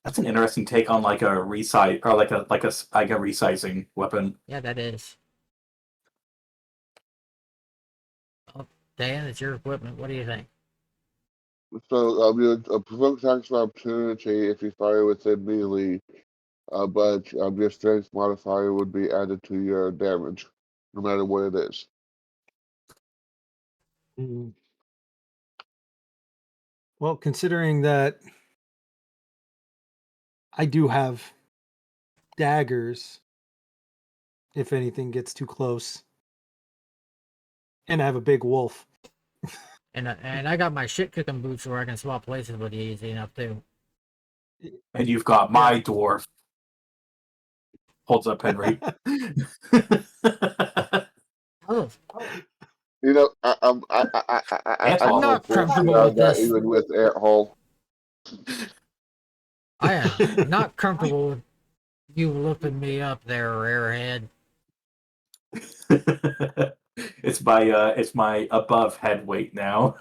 That's an interesting take on like a resize or like a resizing weapon. yeah, that is. Oh, Dan, it's your equipment. What do you think? So you would provoke attacks of opportunity if you fire within melee, but your strength modifier would be added to your damage, no matter what it is. Mm. Well, considering that I do have daggers, if anything gets too close, and I have a big wolf. And I got my shit cooking boots where I can swap places with you easy enough too. And you've got my dwarf. Holds up Henry. Oh, You know, Ant I Hall. I'm not can't see comfortable with that this. even with Ant Hall. I am not comfortable with you lifting me up there, airhead. It's my above head weight now.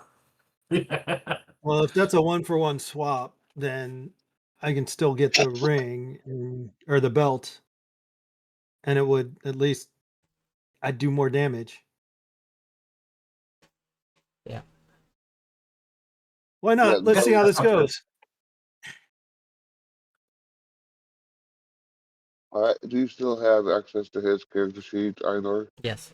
Well, if that's a 1-for-1 swap, then I can still get the ring or the belt, and it would at least I'd do more damage. Yeah. Why not? Yeah, Let's see how that's this not good. goes. Do you still have access to his character sheet, Einar? Yes.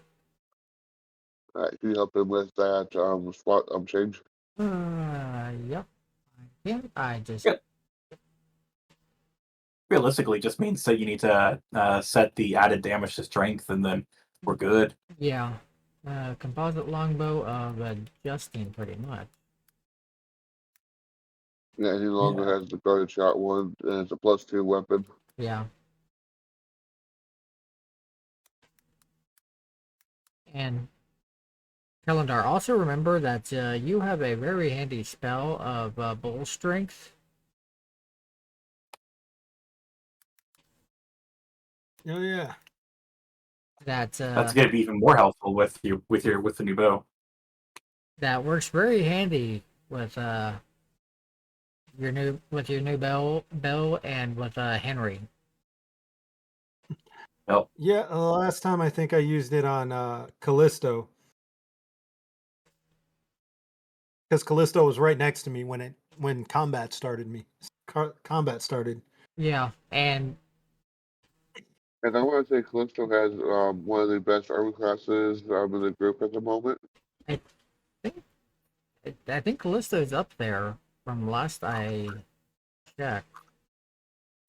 Can you help him with that swap change? Yep. I can. I just. Yeah. Realistically, just means that you need to set the added damage to strength, and then we're good. Yeah. Composite longbow of adjusting pretty much. Yeah, he no longer Yeah. has the guarded shot one, and it's a +2 weapon. Yeah. And Kalendar, also remember that you have a very handy spell of bull strength. Oh yeah. That That's going to be even more helpful with the new bow. that works very handy with your new bow and with Henry. Yep. Yeah, the last time I think I used it on Callisto. Because Callisto was right next to me when combat started combat started. Yeah, and And I want to say Callisto has one of the best armor classes in the group at the moment. I think I think Callisto's up there from last I checked.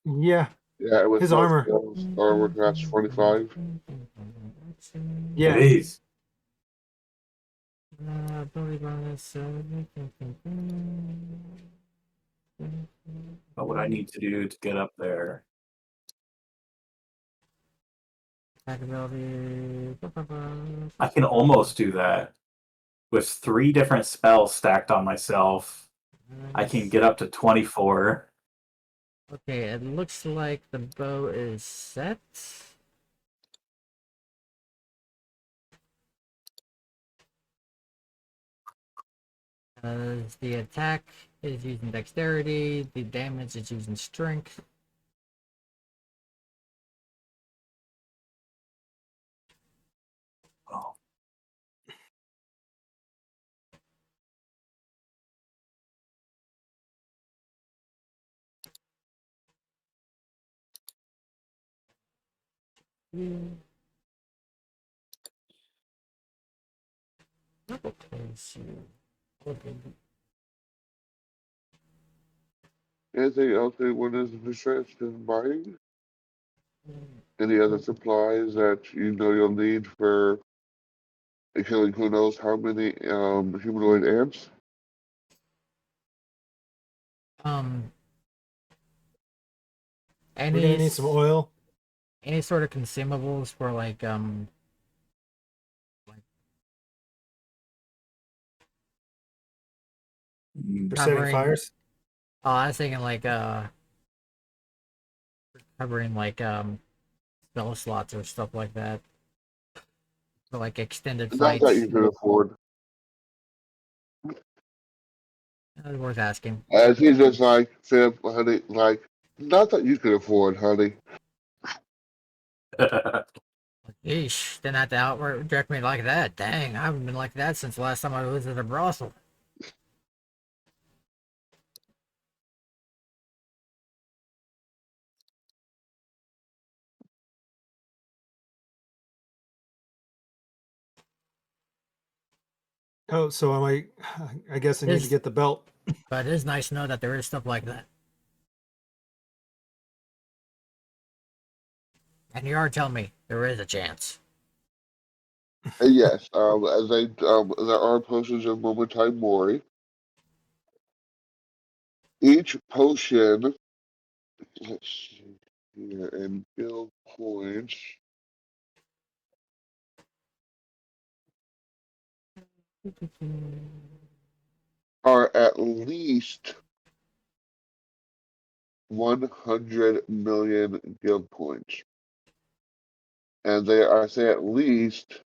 Yeah, Yeah, with his most armor. skills, armor class 25. Yeah. It is. Ability bonus. But what I need to do to get up there. Attack ability. I can almost do that. With 3 different spells stacked on myself, I can get up to 24. Okay, it looks like the bow is set. The attack is using dexterity, the damage is using strength. Oh. Anything else anyone is interested in buying? Any other supplies that you know you'll need for killing who knows how many humanoid ants? Um, We're gonna need some oil. any sort of consumables for like For setting covering. fires. Oh, I was thinking like covering like spell slots or stuff like that for like extended Not that you fights. can afford. That's worth asking. As he's just like, Philip, honey, like, not that you can afford, honey. Yeesh, didn't have to outright reject me like that. Dang, I haven't been like that since the last time I was at a brothel. Oh, so I guess I need to Is get the belt. But it is nice to know that there is stuff like that. And you are telling me there is a chance. And yes, as there are potions of Momentine Mori. Each potion, let's see here, and build points are at least 100 million guild points. And I say at least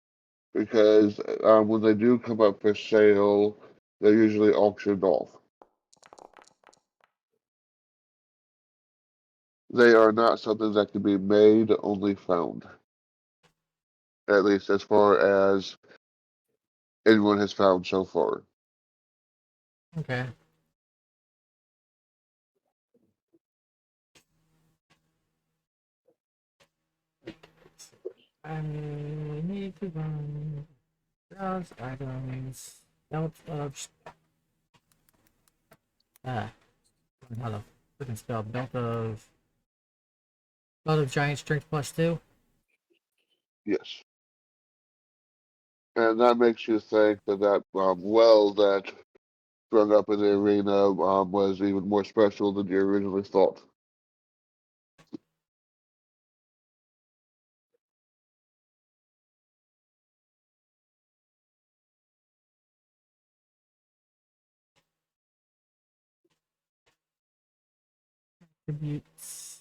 because when they do come up for sale, they're usually auctioned off. They are not something that can be made, only found. At least as far as anyone has found so far. Okay. I need to run. Browse items. Belt of. Ah. How the freaking spell? Belt of giant strength +2. Yes. And that makes you think that well that sprung up in the arena was even more special than you originally thought. Attributes.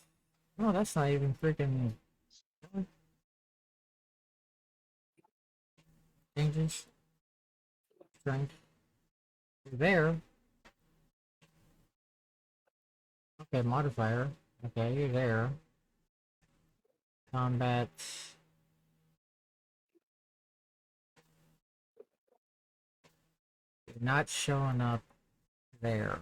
Oh, that's not even freaking changes. Strength. You're there. Okay, modifier. Okay, you're there. Combat. You're not showing up there.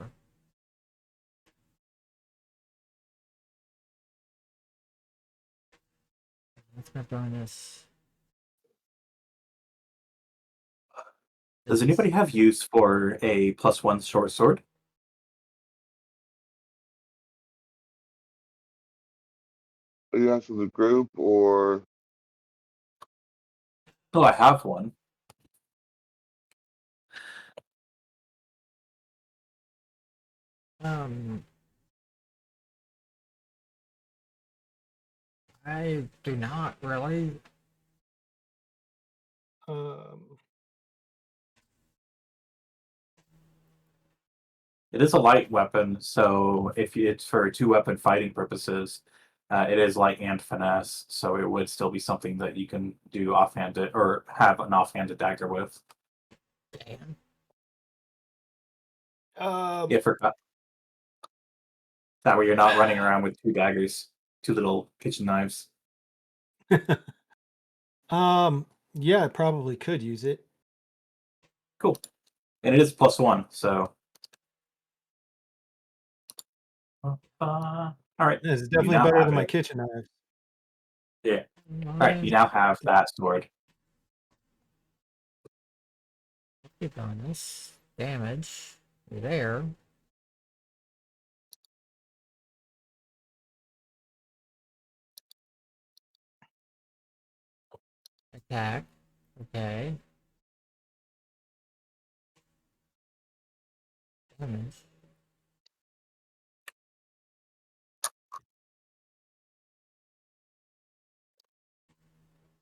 Let's not doing this. Does anybody have use for a +1 short sword? Are you asking the group or? Oh, I have one. I do not really. It is a light weapon, so if it's for 2-weapon fighting purposes, it is light and finesse, so it would still be something that you can do offhanded or have an offhanded dagger with. Damn. Yeah, for that way you're not running around with 2 daggers, 2 little kitchen knives. Yeah, I probably could use it. Cool. And it is +1, so. All right. It's You definitely now better have than my it. kitchen knife. Yeah. All right. You now have that sword. Keep on this. Damage. You're there. Attack. Okay. Damage.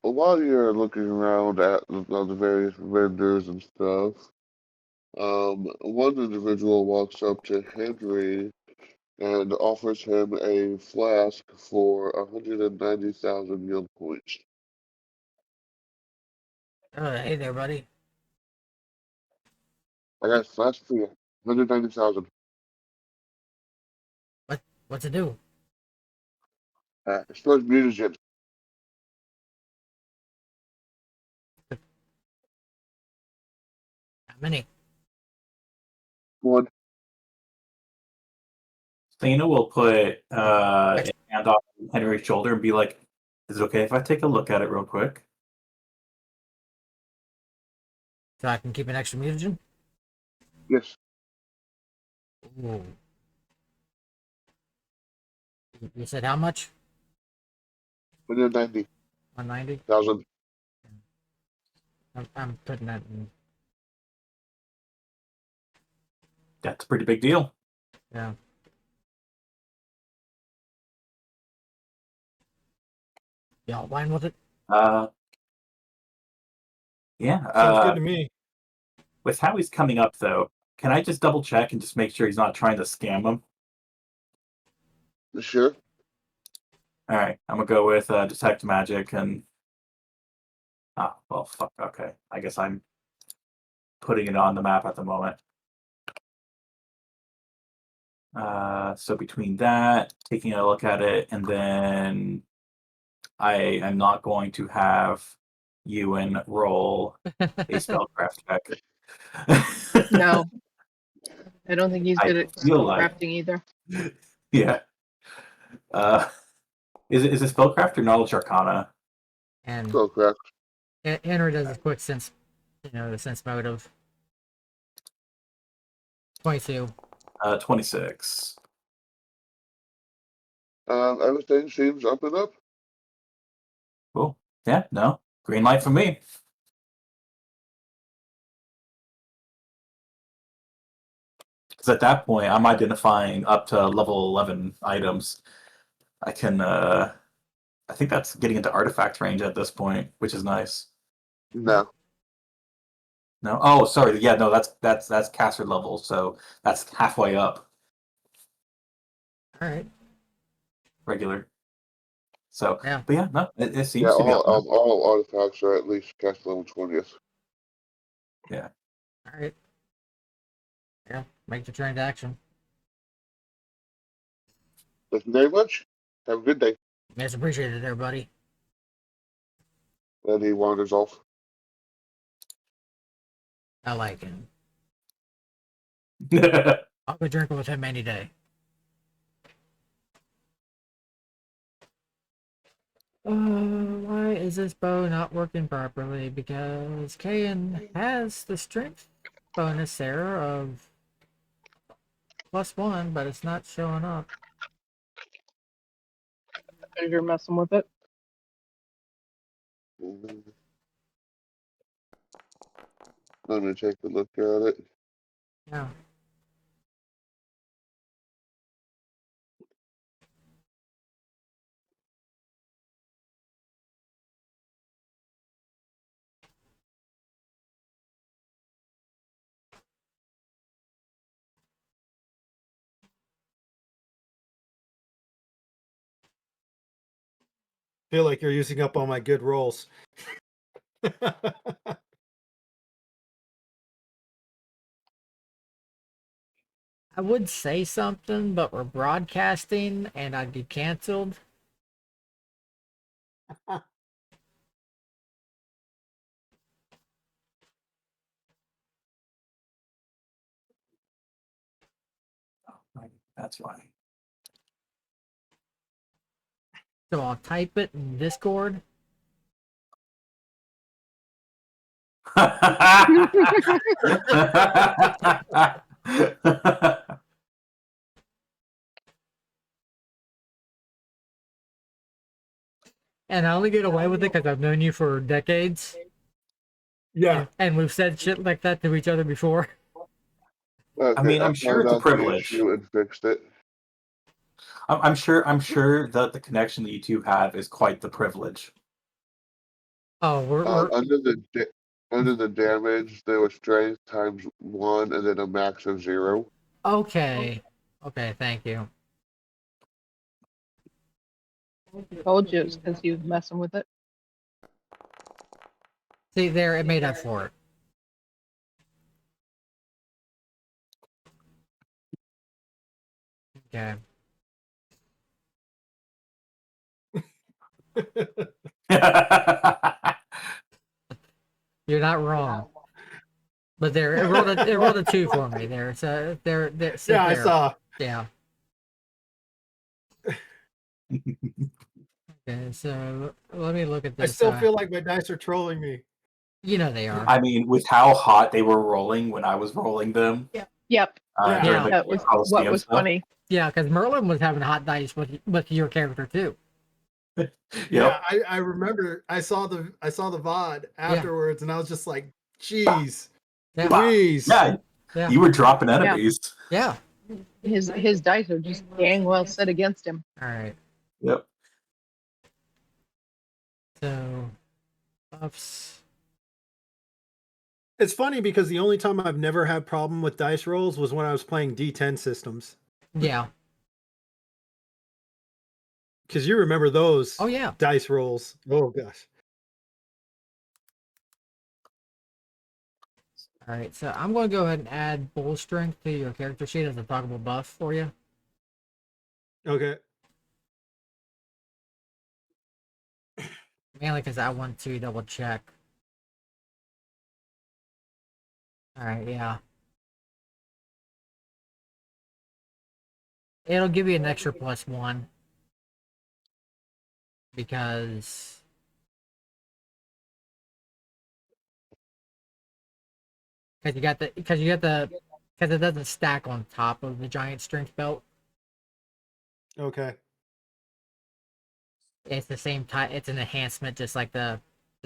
While you're looking around at the various vendors and stuff, one individual walks up to Henry and offers him a flask for 190,000 yen points. Hey there, buddy. I got a flask for you, 190,000. What's it do? It stores mutagen. How many? One. Selena will put a hand on Henry's shoulder and be like, "Is it okay if I take a look at it real quick?" So I can keep an extra mutagen? Yes. Ooh. You said how much? 190,000. 190? I'm putting that in. That's a pretty big deal. Yeah. Y'all fine with it? Yeah. Sounds good to me. With how he's coming up, though, can I just double check and just make sure he's not trying to scam him? Sure. All right, I'm gonna go with detect magic and. Well, fuck. Okay, I guess I'm putting it on the map at the moment. So between that, taking a look at it, and then I am not going to have Ewan roll a spellcraft check. No, I don't think he's I good at feel like, crafting either. yeah. Is it spellcraft or knowledge arcana? And So correct. Henry does a quick sense, the sense motive. 22. 26. Everything seems up and up. Cool. Yeah, no. Green light for me. Because at that point, I'm identifying up to level 11 items. I can. I think that's getting into artifact range at this point, which is nice. No. No, oh, sorry. Yeah, no, that's caster level, so that's halfway up All right. regular. So, Yeah. but yeah, no, it Yeah, seems to be. all artifacts are at least cast level 20th. Yeah. All right. Yeah. Make the transaction. Thank you very much. Have a good day. It's appreciated there, buddy. And he wanders off. I like him. I'll go drinking with him any day. Why is this bow not working properly? Because Kayan has the strength bonus there of +1, but it's not showing up. Because you're messing with it. Let me take a look at it. Yeah. Feel like you're using up all my good rolls. I would say something, but we're broadcasting and I'd be canceled. That's why. So I'll type it in Discord. And I only get away with it because I've known you for decades. Yeah. And we've said shit like that to each other before. Okay, I mean, I'm I sure found it's a out the privilege. issue and fixed it. I'm sure that the connection that you two have is quite the privilege. Oh, we're Under the damage, there was strength ×1 and then a max of 0. okay. Okay, thank you. Told you it's because he was messing with it. See there, it made up for it. Okay. You're not wrong. But there, it rolled a 2 for me there. So there, sit Yeah, I there. saw. Yeah. Okay, so let me look at I this. still feel like my dice are trolling me. You know they are. I mean, with how hot they were rolling when I was rolling them Yep. Yeah. during the That was Coliseum what was stuff. funny. Yeah, because Merlin was having hot dice with your character too. Yep. Yeah, I remember I saw the VOD afterwards and I was just like, geez. Yeah. Please. Yeah, Yeah. you were dropping enemies. Yeah. His dice are just dang well set against him. All right. Yep. So, buffs. It's funny because the only time I've never had problem with dice rolls was when I was playing D10 systems. Yeah. Because you remember those Oh yeah. dice rolls. Oh gosh. All right. So I'm going to go ahead and add bull strength to your character sheet as a toggleable buff for you. Okay. Mainly because I want to double check. All right. Yeah. It'll give you an extra +1 because you got the because it doesn't stack on top of the giant strength belt. Okay. It's the same type. It's an enhancement, just like the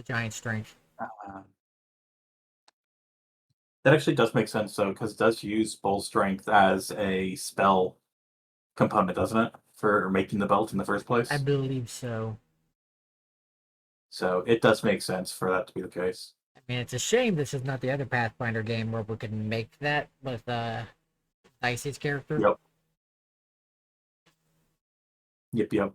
giant strength. That actually does make sense, though, because it does use Bull Strength as a spell component, doesn't it? For making the belt in the first place. I believe so. So it does make sense for that to be the case. I mean, it's a shame this is not the other Pathfinder game where we can make that with Dicey's character. Yep. Yep.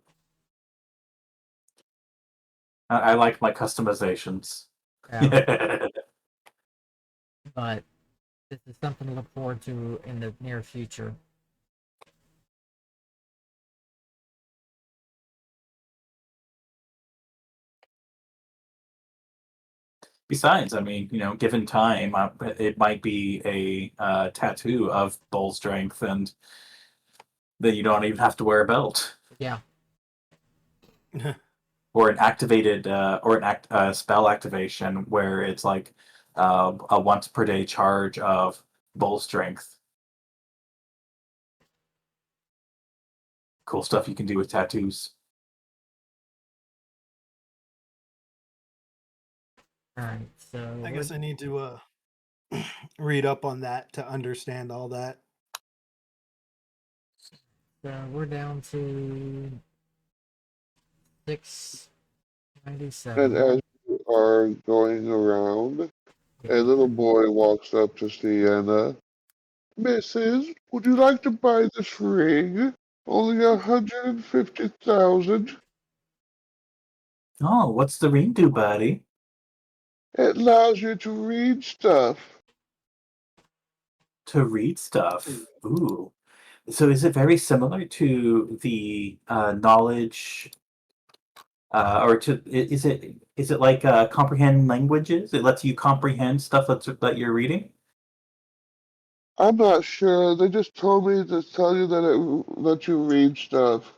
I like my customizations. Yeah. But this is something to look forward to in the near future. Besides, I mean, given time, it might be a tattoo of Bull Strength, and then you don't even have to wear a belt. Yeah. Or an activated, spell activation where it's like a once per day charge of Bull Strength. Cool stuff you can do with tattoos. Alright, so I guess I need to read up on that to understand all that. we're down to And 697. as you are going around, a little boy walks up to Sienna. Mrs., would you like to buy this ring? Only 150,000. Oh, what's the ring do, buddy? It allows you to read stuff. To read stuff. Ooh. So is it very similar to the knowledge, or is it like comprehend languages? It lets you comprehend stuff that you're reading. I'm not sure. They just told me to tell you that it lets you read stuff.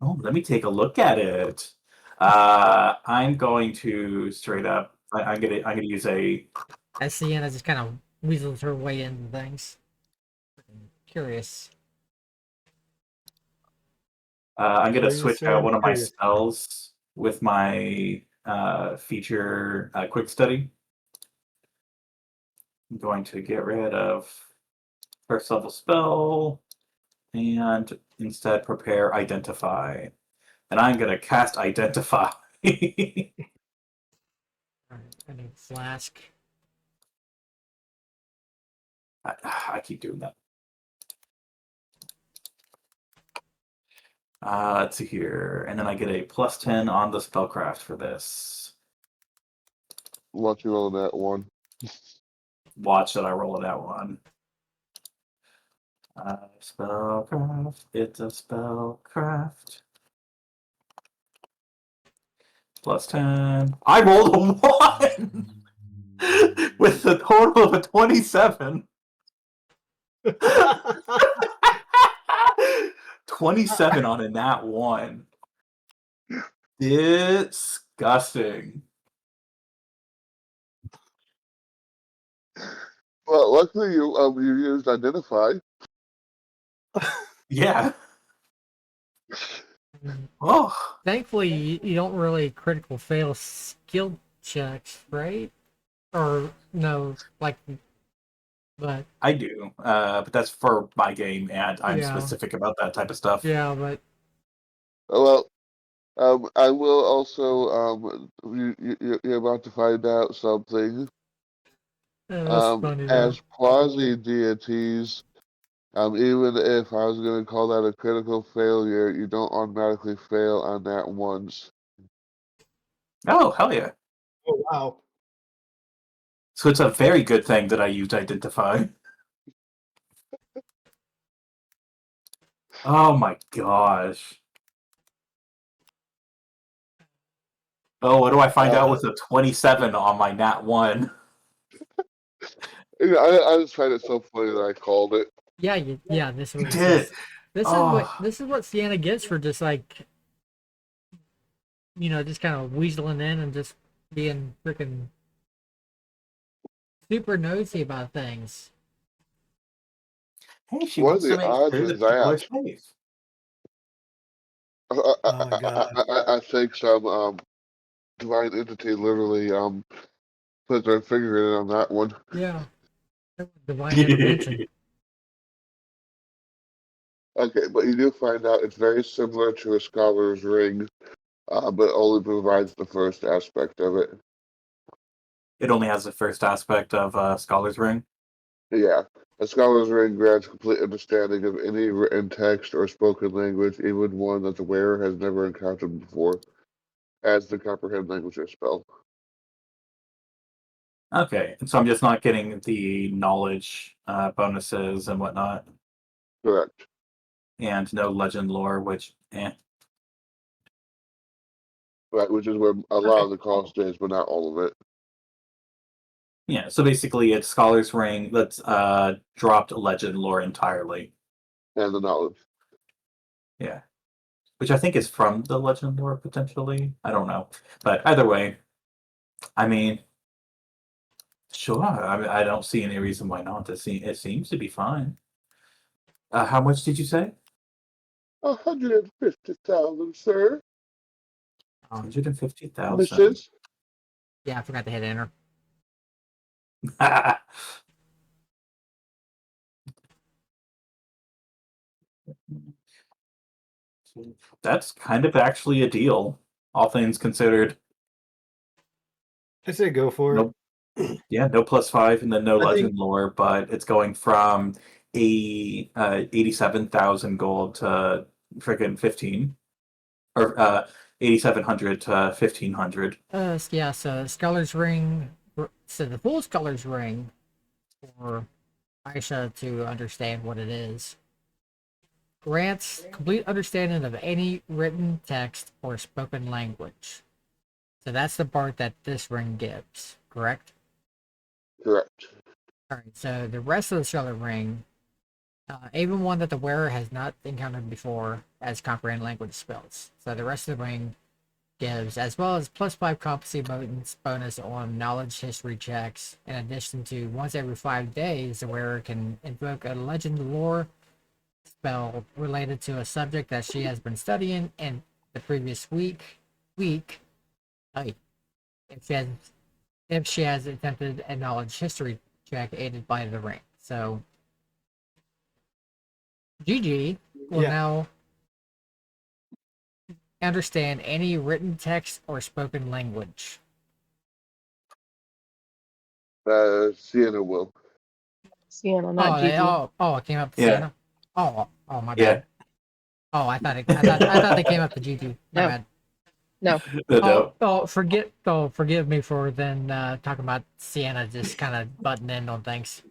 Oh, let me take a look at it. I'm going to straight up. I'm gonna use a. As Sienna just kind of weasels her way into things. Curious. I'm gonna Curious switch out and one of my curious. spells with my feature quick study. I'm going to get rid of first level spell and instead prepare identify. And I'm gonna cast identify. Alright, I need flask. I keep doing that. Let's see here. And then I get a +10 on the spellcraft for this. Watch you roll that one. Watch that I roll it out one. Spellcraft. It's a spellcraft. +10. I rolled a 1! With a total of a 27. 27 on a nat 1. Disgusting. Well, luckily you used identify. Yeah. Mm, Oh. Thankfully, you don't really critical fail skill checks, right? Or no, like, but I do, but that's for my game, and I'm Yeah. specific about that type of stuff. yeah, but Well, I will also you're about to find out something. that's funny though. As quasi deities, even if I was going to call that a critical failure, you don't automatically fail on that once. Oh, hell yeah. Oh wow. So it's a very good thing that I used identify. Oh my gosh. Oh, what do I find out with a 27 on my nat 1? I just find it so funny that I called it. Yeah, yeah. This You was did. this is what Sienna gets for just like just kind of weaseling in and just being freaking super nosy about things. Hey, she What are wants to the make odds sure of that people are that? safe. Oh god. I think some divine entity literally put their finger in it on that one. Yeah. Divine intervention. Okay, but you do find out it's very similar to a scholar's ring, but only provides the first aspect of it. It only has the first aspect of Scholar's Ring. Yeah, a scholar's ring grants complete understanding of any written text or spoken language, even one that the wearer has never encountered before, as the comprehend languages spell. Okay, so I'm just not getting the knowledge bonuses and whatnot, Correct. and no legend lore, which Right, which is where a lot Okay. of the cost is, but not all of it. Yeah, so basically it's Scholar's Ring that's dropped legend lore entirely. And the knowledge. Yeah. Which I think is from the legend lore potentially. I don't know. But either way, I mean, sure. I don't see any reason why not. It seems to be fine. How much did you say? 150,000, sir. 150,000. Mrs. Yeah, I forgot to hit enter. That's kind of actually a deal, all things considered. I say go for Nope. Yeah, no +5 and then no I think- legend lore, but it's going from 87,000 gold to freaking 15, or 8,700 to 1,500. Yeah, so Scholar's Ring, so the full Scholar's Ring, for Aisha to understand what it is, grants complete understanding of any written text or spoken language. So that's the part that this ring gives, correct? Correct. Alright, so the rest of the Scholar Ring, even one that the wearer has not encountered before, as comprehend language spells. So the rest of the ring gives, as well as +5 competency bonus on knowledge history checks, in addition to once every 5 days, the wearer can invoke a legend lore spell related to a subject that she has been studying in the previous week. Hey, if she has attempted a knowledge history check aided by the ring. So GG will now understand any written text or spoken language. Sienna will. Sienna, not Gigi. It came up to Yeah. Sienna. Oh, my Yeah. bad. Oh, I thought they came up to GG. My No. bad. No. Forgive me for then talking about Sienna just kind of butting in on things.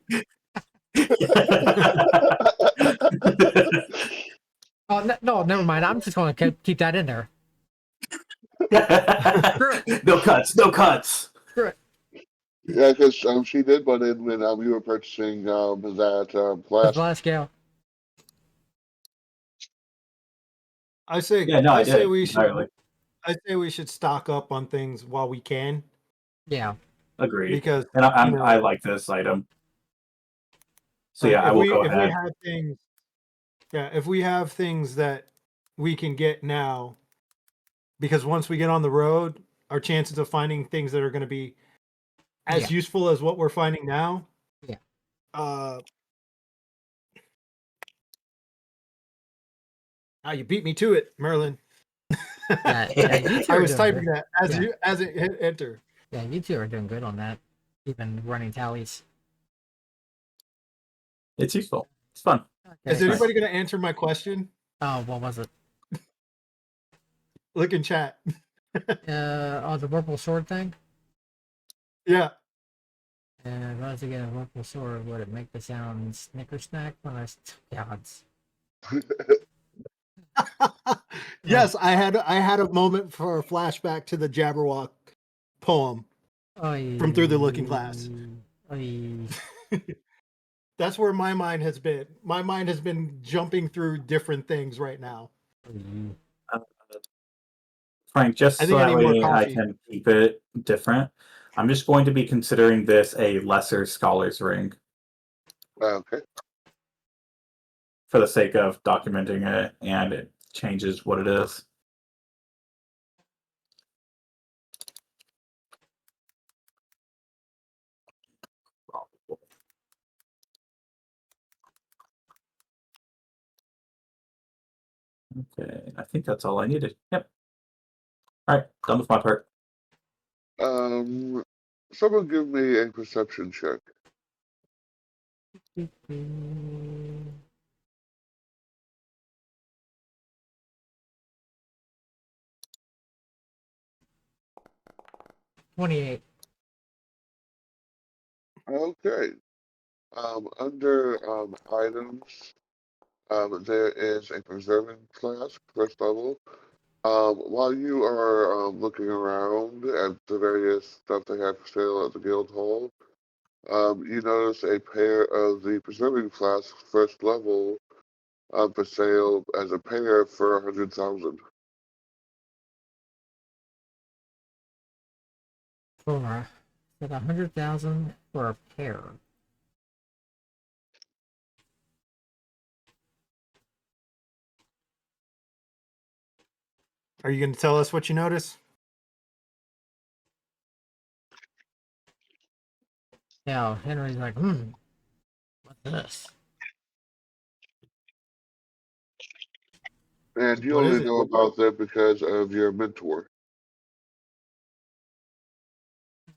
Oh no, never mind. I'm just going to keep that in there. No cuts, no cuts. Screw it. Yeah, because she did butt in when we were purchasing that With last. glass scale. I say, Yeah, no, I say did we should. entirely. I say we should stock up on things while we can, Yeah. Agreed. because And I know, like this item. So like, yeah, I will go if we ahead. have things, if we have things that we can get now, because once we get on the road, our chances of finding things that are going to be as useful as what we're finding now. Yeah. You beat me to it, Merlin. Yeah, you two I are was doing typing good. that as it hit enter. Yeah, you two are doing good on that. Even running tallies. It's useful. It's fun. Okay. Is anybody going to answer my question? Oh, what was it? Look in chat. The purple sword thing? Yeah. And once again, a purple sword, would it make the sound snicker snack when I gods? Yes, I had a moment for a flashback to the Jabberwock poem from Through the Looking Glass. That's where my mind has been. My mind has been jumping through different things right now. Frank, just I so think I that need more way I coffee. can keep it different, I'm just going to be considering this a lesser Scholar's Ring Okay. for the sake of documenting it, and it changes what it is. Okay, I think that's all I needed. Yep. All right, done with my part. Someone give me a perception check. 28. Okay. Under items, there is a preserving flask, first level. While you are looking around at the various stuff they have for sale at the guild hall, you notice a pair of the preserving flasks, first level, for sale as a pair for 100,000. For 100,000 for a pair. Are you going to tell us what you notice? Yeah, Henry's like, what's this? And you What is only it? know about them because of your mentor.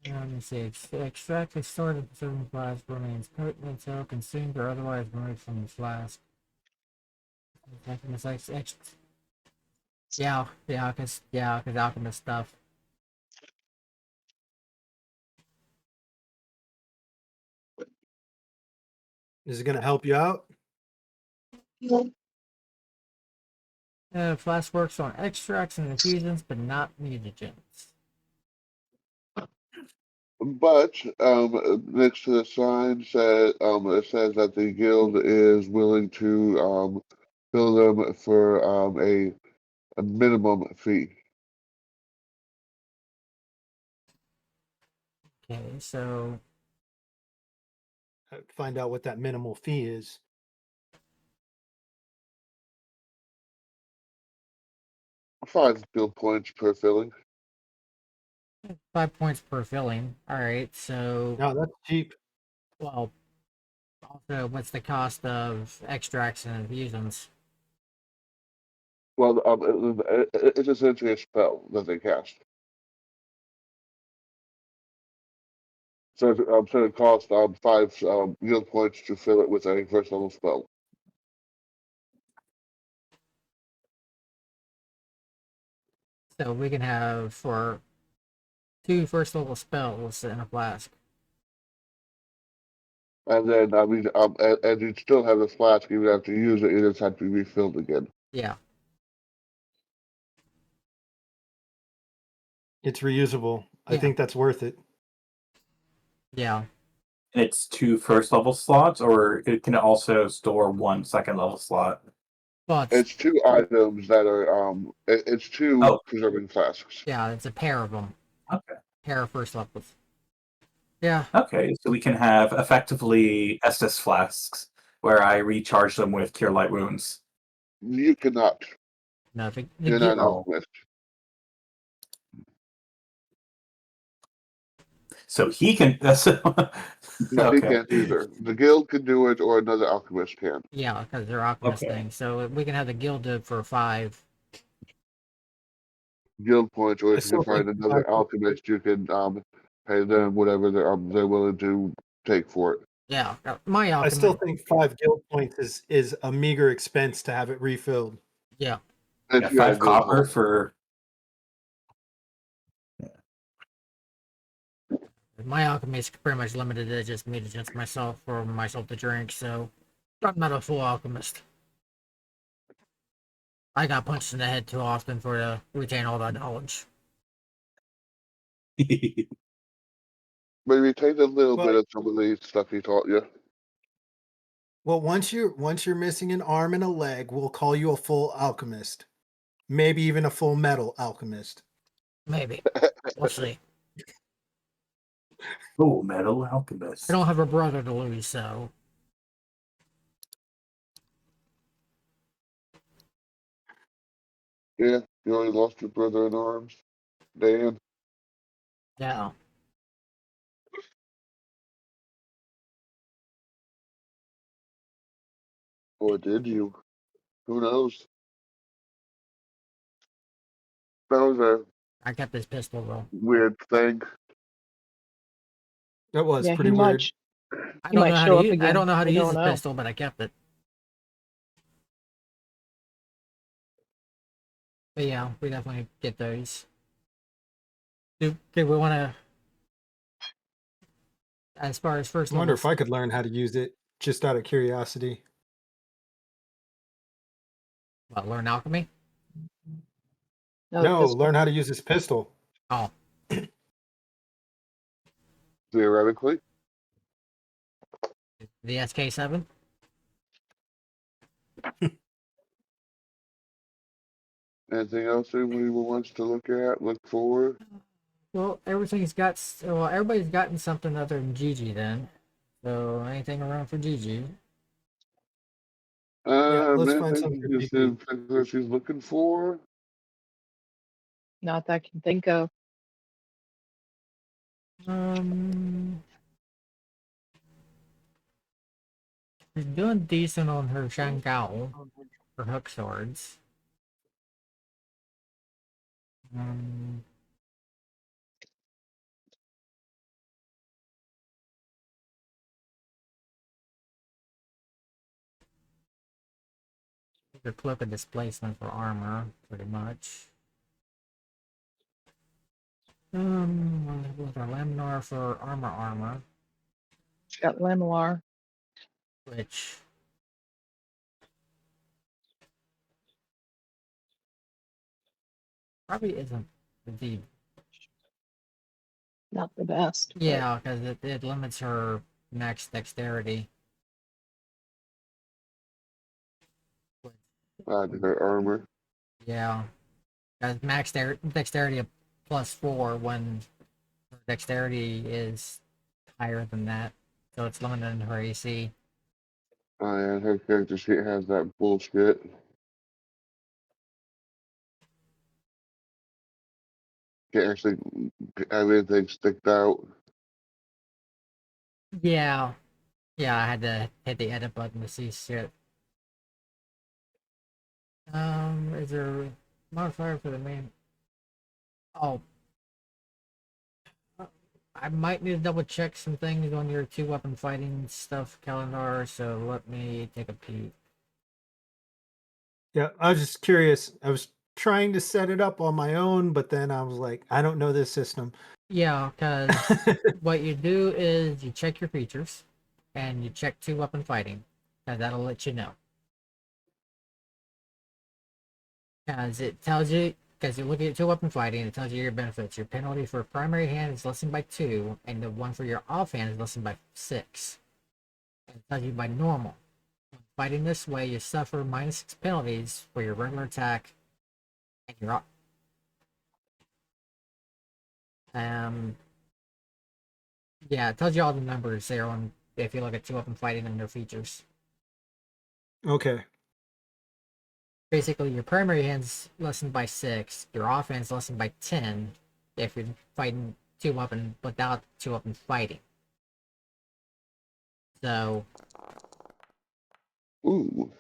Let me see. Extract a stored in certain flask remains potent until consumed or otherwise removed from the flask. Yeah, cause alchemist stuff. Is it going to help you out? Flask works on extracts and infusions, but not mutagens. But next to the sign said it says that the guild is willing to fill them for a minimum fee. Okay, so Find out what that minimal fee is. 5 guild points per filling. 5 points per filling. Alright, so, No, that's cheap. well, also, what's the cost of extracts and infusions? Well, it's essentially a spell that they cast. So it costs 5 guild points to fill it with a first level spell. So we can have for 2 first level spells in a flask. And then, and you'd still have the flask even after you use it, it just had to be refilled again. Yeah, It's reusable. I Yeah. think that's worth it. yeah. And it's 2 first level slots, or it can also store 1 second level slot. Well, It's 2 items that are, it's 2 Oh. preserving flasks. yeah, it's a pair of them. Okay. Pair of first levels. Yeah. Okay, so we can have effectively Estus flasks where I recharge them with Cure Light Wounds. You cannot. No, the You're not an Oh. alchemist. So he can. So, No, he okay. can't either. The guild can do it, or another alchemist can. Yeah, because they're alchemist Okay. things. So we can have the guild do it for 5. Guild points, or I if you can still think find another alchemist, you can pay them whatever they're willing to take for it. Yeah, my I still alchemist. think 5 guild points is a meager expense to have it refilled. Yeah, If Yeah, you're at 5 guild copper hall. for. my alchemist is pretty much limited to just mutagens myself for myself to drink. So I'm not a full alchemist. I got punched in the head too often for to retain all that knowledge. But you take a little But bit of some of the stuff he taught you. well, once you're missing an arm and a leg, we'll call you a full alchemist. Maybe even a full metal alchemist. Maybe. We'll see. Oh, Metal I Alchemist. don't have a brother to lose, so Yeah, you only lost your brother in arms, Dan. yeah. Or did you? Who knows? was a I kept this pistol though. weird thing. That was Yeah, pretty weird. I He don't might know how show to up use. I again. don't know how to We use don't this know. pistol, but I kept it. But yeah, we definitely get those. Do we want to? As far as first I wonder level, if I could learn how to use it just out of curiosity. what, learn alchemy? No, pistol. learn how to use this pistol. Oh, Theoretically. the SK7. Anything else anybody wants to look for? Well, everybody's gotten something other than Gigi then. So anything around for Gigi? Yeah, let's find something Anything for you GG. in particular she's looking for? Not that I can think of. She's doing decent on her Shangao, her hook swords. Um, her cloak of displacement for armor, pretty much. With her laminar for armor, She's got Lenoir. which probably isn't the Not the best. But yeah, because it limits her max dexterity. Add her armor. Yeah, because dexterity of +4 when her dexterity is higher than that, so it's limited in her AC. Oh yeah, her character sheet has that bullshit. Can't actually have anything sticked out. Yeah, yeah, I had to hit the edit button to see shit. Is there a modifier for the main? Oh, I might need to double check some things on your 2-weapon fighting stuff calendar, so let me take a peek. Yeah, I was just curious. I was trying to set it up on my own, but then I was like, I don't know this system. Yeah, because what you do is you check your features and you check 2-weapon fighting, and that'll let you know. Because it tells you, because you look at 2-weapon fighting, it tells you your benefits. Your penalty for primary hand is lessened by 2, and the one for your offhand is lessened by 6. And it tells you by normal. When fighting this way, you suffer -6 penalties for your regular attack and your yeah, it tells you all the numbers there on if you look at 2-weapon fighting and their features. Okay. Basically, your primary hand's lessened by 6, your offense lessened by 10 if you're fighting 2-weapon without 2-weapon fighting. So, Ooh.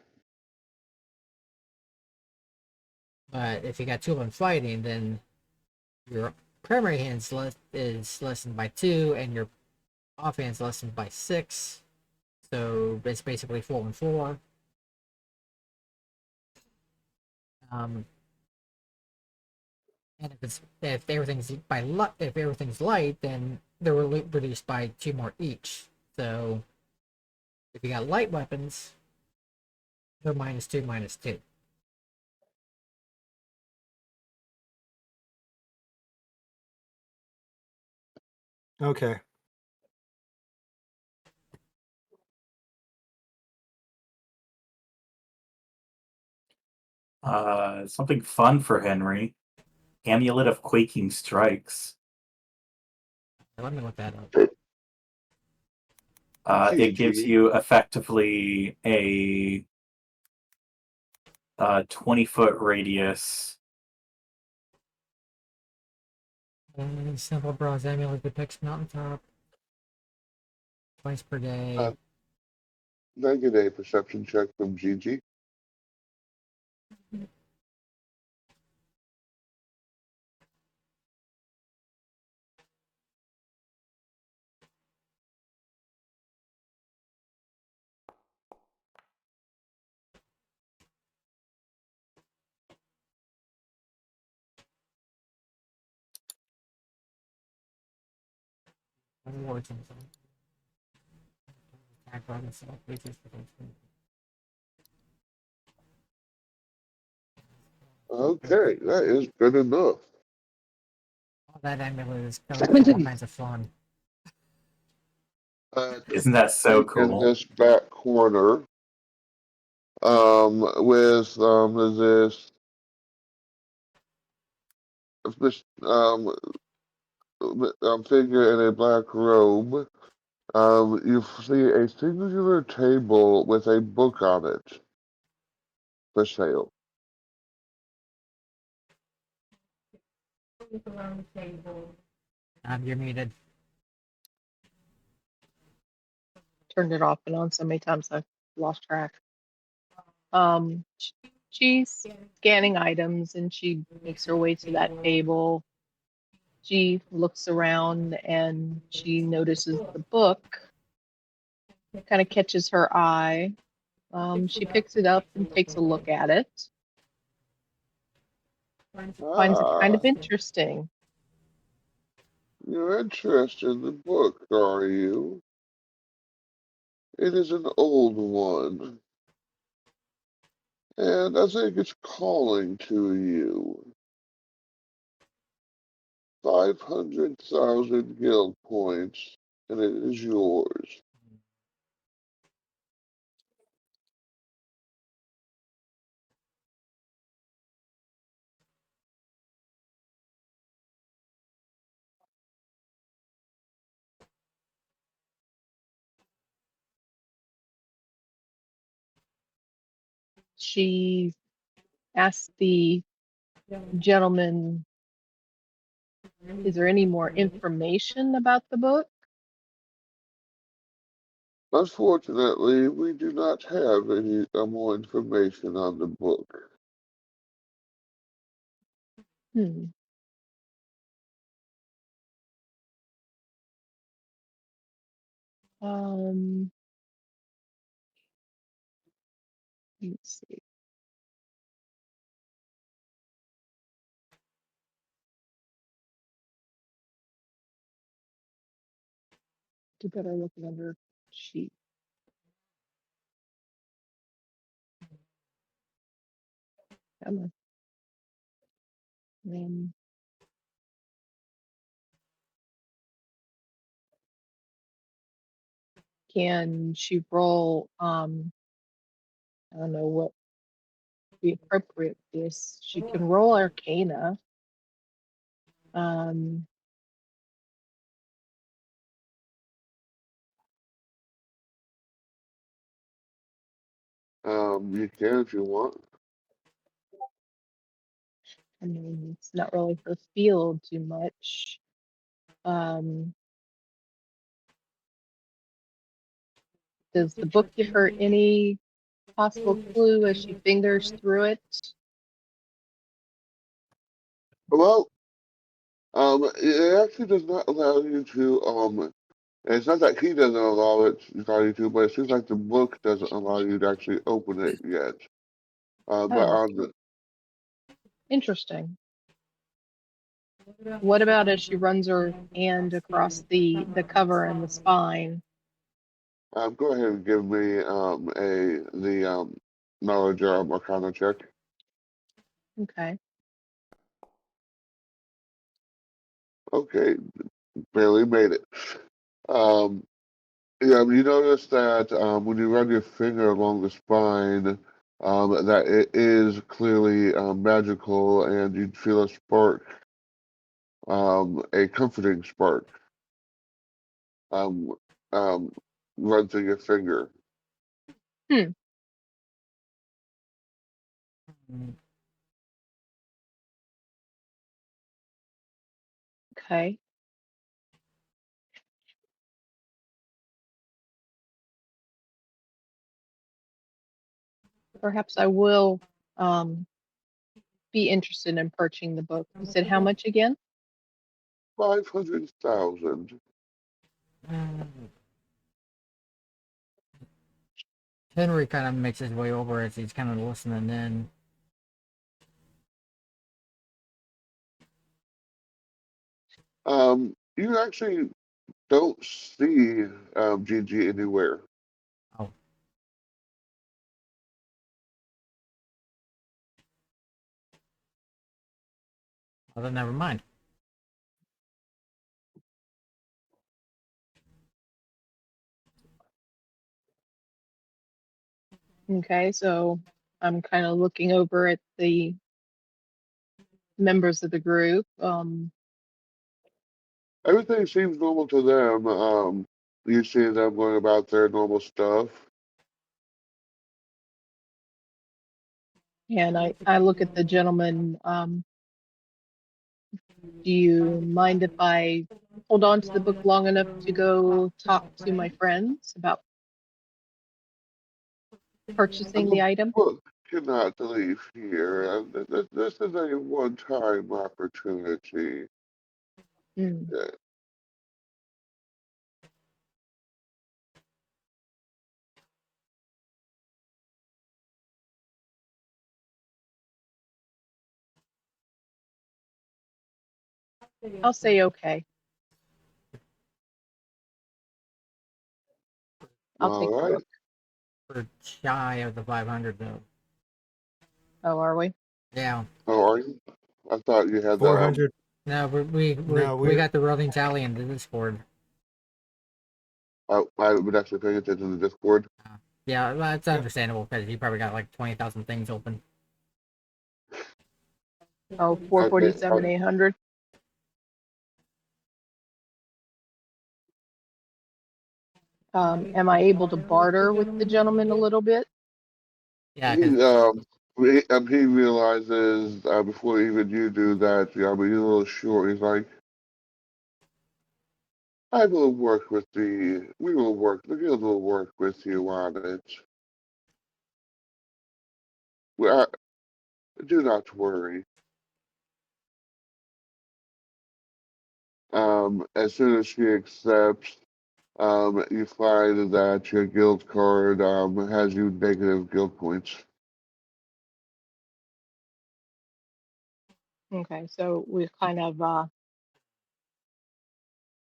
but if you got 2-weapon fighting, then your primary hand's is lessened by 2, and your offense lessened by 6. So it's basically 4 and 4. Um, and if everything's light, then they're reduced by 2 more each. So if you got light weapons, they're -2, -2. Okay. Something fun for Henry. Amulet of Quaking Strikes. Let me look that up. It gives you effectively a 20-foot radius. Simple bronze amulet depicts mountaintop twice per day. Can I get a perception check from Gigi? Awards and stuff. Attack on itself, which is Okay, that is good enough. all that amulet is coming with all kinds of fun. Isn't that so In cool? this back corner, with this figure in a black robe. You see a singular table with a book on it for sale. You're muted. Turned it off and on so many times I've lost track. She's scanning items and she makes her way to that table. She looks around and she notices the book. It kind of catches her eye. She picks it up and takes a look at it. Finds it kind of interesting. You're interested in the book, are you? It is an old one, and I think it's calling to you. 500,000 guild points, and it is yours. She asks the gentleman, is there any more information about the book? Unfortunately, we do not have any more information on the book. Hmm. Let's see. Do better looking under sheet. Come on. Can she roll? I don't know what would be appropriate for this. She can roll Arcana. You can if you want. I mean, it's not really her field too much. Does the book give her any possible clue as she fingers through it? Well, it actually does not allow you to, it's not that he doesn't allow you to, but it seems like the book doesn't allow you to actually open it yet. But Oh, on the, interesting. What about as she runs her hand across the cover and the spine? go ahead and give me the knowledge arcana check. Okay. Okay, barely made it. Yeah, you notice that when you run your finger along the spine, that it is clearly magical, and you'd feel a spark, a comforting spark, um, um, run through your finger. Okay. Perhaps I will be interested in purchasing the book. You said how much again? 500,000. Henry kind of makes his way over as he's kind of listening in. You actually don't see GG anywhere. Oh. Well, then never mind. Okay, so I'm kind of looking over at the members of the group. Everything seems normal to them. You see them going about their normal stuff. And I look at the gentleman. Do you mind if I hold on to the book long enough to go talk to my friends about purchasing the item? Book cannot leave here. This is a one-time opportunity. Hmm. Yeah. I'll say okay. I'll All take the right. book. We're shy of the 500 though. Oh, are we? Yeah. How are you? I thought you had 400. No, No, we got the rolling tally in the Discord. I've been actually paying attention to the Discord. Yeah, that's understandable because you probably got like 20,000 things open. Oh, Okay. 447, 800. Am I able to barter with the gentleman a little bit? Yeah, He because he realizes before even you do that, he's a little short. He's like, I will work with the guild will work with you on it. Well, do not worry. As soon as she accepts, you find that your guild card has you negative guild points. Okay, so we've kind of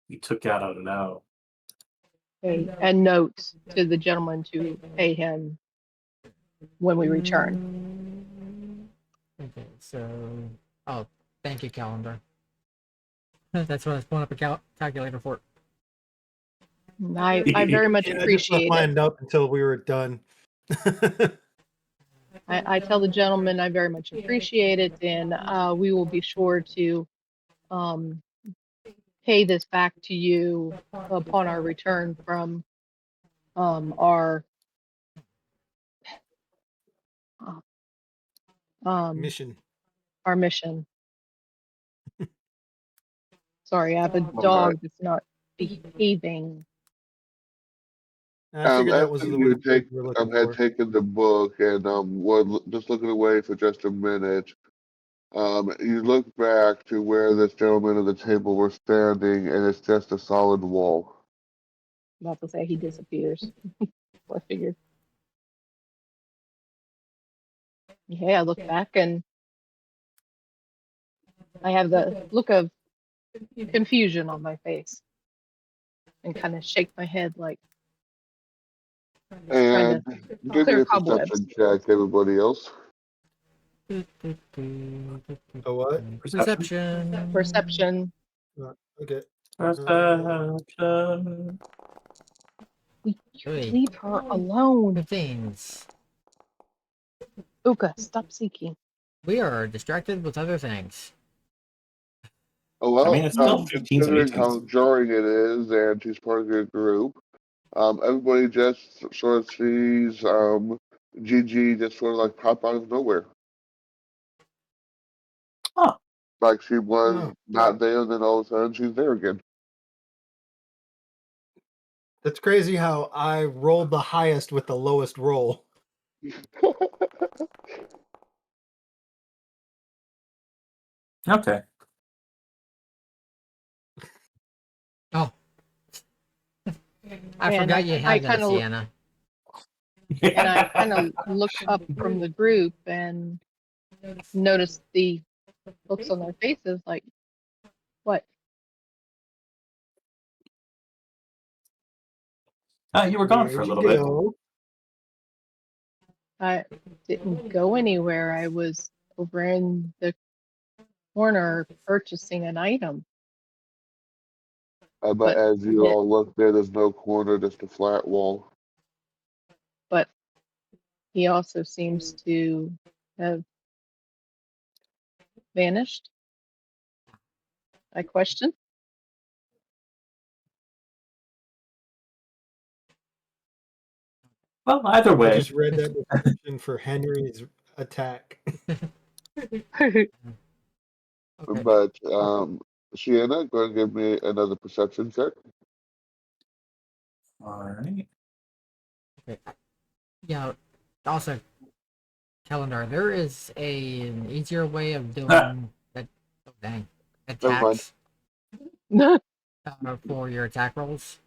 You took out a no. a note to the gentleman to pay him when we return. okay, so oh, thank you, calendar. That's what I was pulling up a calculator for. And I very much Yeah, I just left appreciate it. mine up until we were done. I tell the gentleman I very much appreciate it, and we will be sure to pay this back to you upon our return from our Mission. our mission. Sorry, I have a All right. dog that's not behaving. I figured that was After the you word take you were looking had for. taken the book and were just looking away for just a minute, you look back to where this gentleman at the table were standing, and it's just a solid wall. I'm about to say he disappears. I figured. Okay, I look back and I have the look of confusion on my face and kind of shake my head like trying to And give me clear a cobwebs. perception check, everybody else. A what? Perception. Perception. Okay. Perception. You Hey, leave her alone. 15s. Uka, stop seeking. We are distracted with other things. Oh, well, I mean, it's still 15s and considering how 18s. jarring it is, and she's part of your group, everybody just sort of sees Gigi just sort of like pop out of nowhere. Huh. Like she was Oh, not there, and then all of a sudden she's there again. that's crazy how I rolled the highest with the lowest roll. Okay. Oh, I And forgot you I had that, kind of Sienna. and I kind of look up from the group and notice the looks on their faces like, what? You were gone for a Where'd you little bit. go? I didn't go anywhere. I was over in the corner purchasing an item. But But as you all look there, there's no corner, just a flat wall. but he also seems to have vanished. I question. Well, either I way, just read that description for Henry's attack. Okay. But Sienna, go ahead and give me another perception check. all right. Okay. Yeah. Also, calendar. There is an easier way of doing that. Oh, dang. Never mind. Attacks for your attack rolls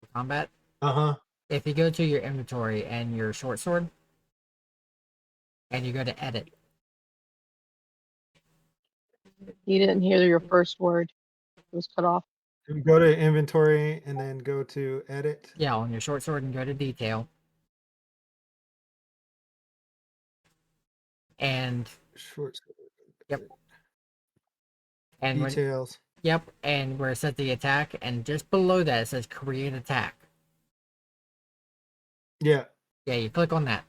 for combat. Uh-huh. If you go to your inventory and your short sword, and you go to edit, You didn't hear your first word. It was cut off. You go to inventory and then go to edit. yeah, on your short sword and go to detail, and Short Yep. and when details. yep, and where it says the attack, and just below that it says create attack. Yeah. Yeah, you click on that.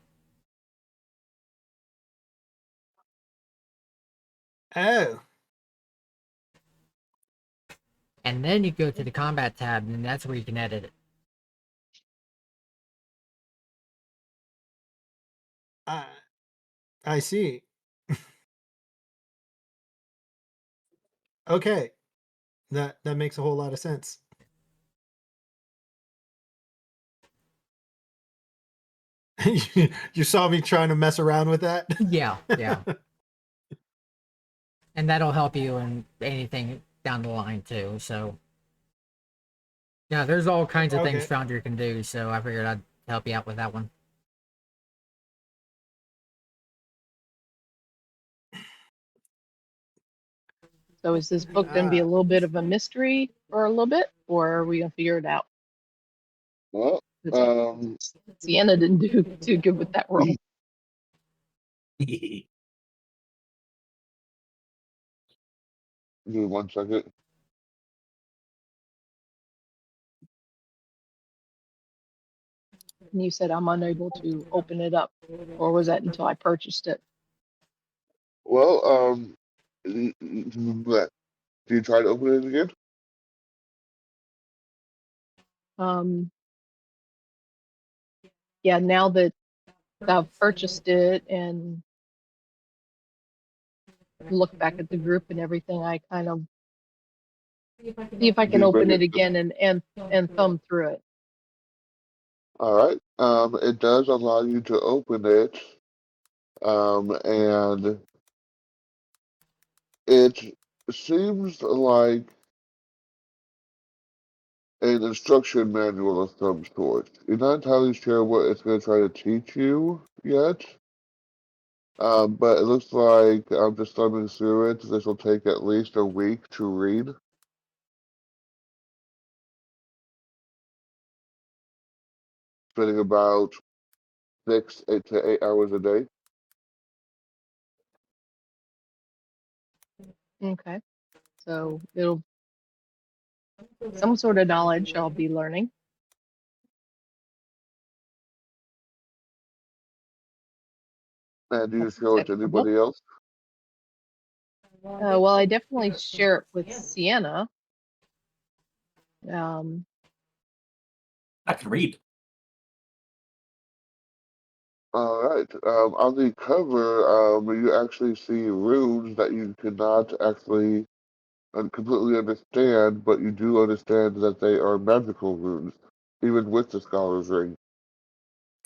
Oh. And then you go to the combat tab, and that's where you can edit it. I see. Okay. That makes a whole lot of sense. You saw me trying to mess around with that? Yeah, yeah. And that'll help you in anything down the line too. So yeah, there's all kinds of things Okay. Foundry can do, so I figured I'd help you out with that one. So is this book going to be a little bit of a mystery for a little bit, or are we going to figure it out? Well, 'Cause Sienna didn't do too good with that roll. give me 1 second. And you said I'm unable to open it up, or was that until I purchased it? Well, do you try to open it again? Yeah, now that I've purchased it and look back at the group and everything, I kind of see if I can You open bring it it. again and thumb through it. All right. It does allow you to open it. And it seems like an instruction manual of some sort. You're not entirely sure what it's going to try to teach you yet. But it looks like I'm just thumbing through it. This will take at least a week to read. Spending about 6 to 8 hours a day. Okay. So it'll some sort of knowledge I'll be learning. And do you show it to anybody else? Well, I definitely share it with Sienna. I can read. All right. On the cover, you actually see runes that you cannot actually completely understand, but you do understand that they are magical runes, even with the Scholar's Ring.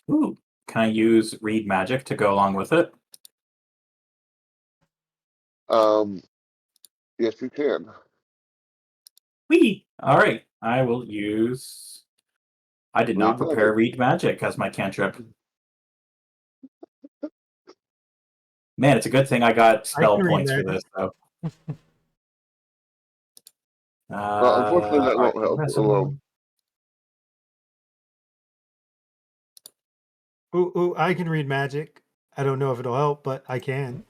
Ooh, can I use read magic to go along with it? Yes, you can. Whee! All right, I will use. I did not Read prepare magic. read magic as my cantrip. Man, it's a good thing I got I can spell read points for magic. this, though. Unfortunately, that won't help Arcane alone. Ooh, I can read magic. I don't know if it'll help, but I can.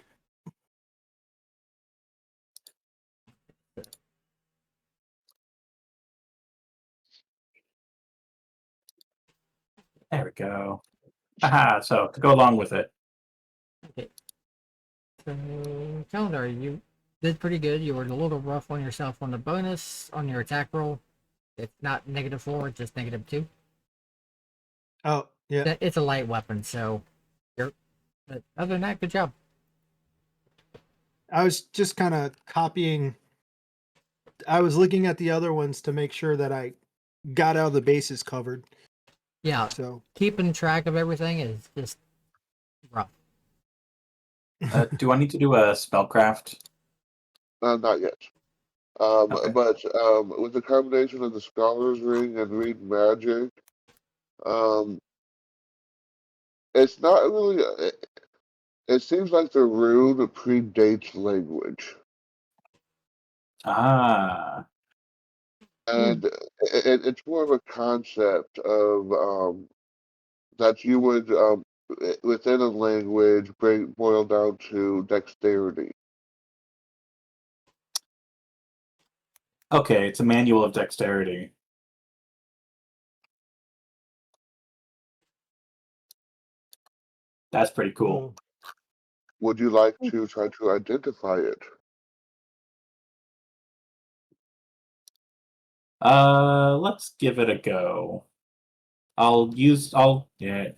There we go. Aha, so to go along with it. Okay. So, Calendar, you did pretty good. You were a little rough on yourself on the bonus on your attack roll. It's not -4, it's just -2. Oh, yeah. It's a light weapon, so you're. But other than that, good job. I was just kind of copying. I was looking at the other ones to make sure that I got all the bases covered. Yeah, So keeping track of everything is just rough. Do I need to do a spellcraft? Not yet. Okay. But with the combination of the Scholar's Ring and Read Magic, it's not really. It seems like the rune predates language, Ah, and it's more of a concept of that you would within a language boil down to dexterity. okay. It's a manual of dexterity. That's pretty cool. Would you like to try to identify it? Let's give it a go. Yeah.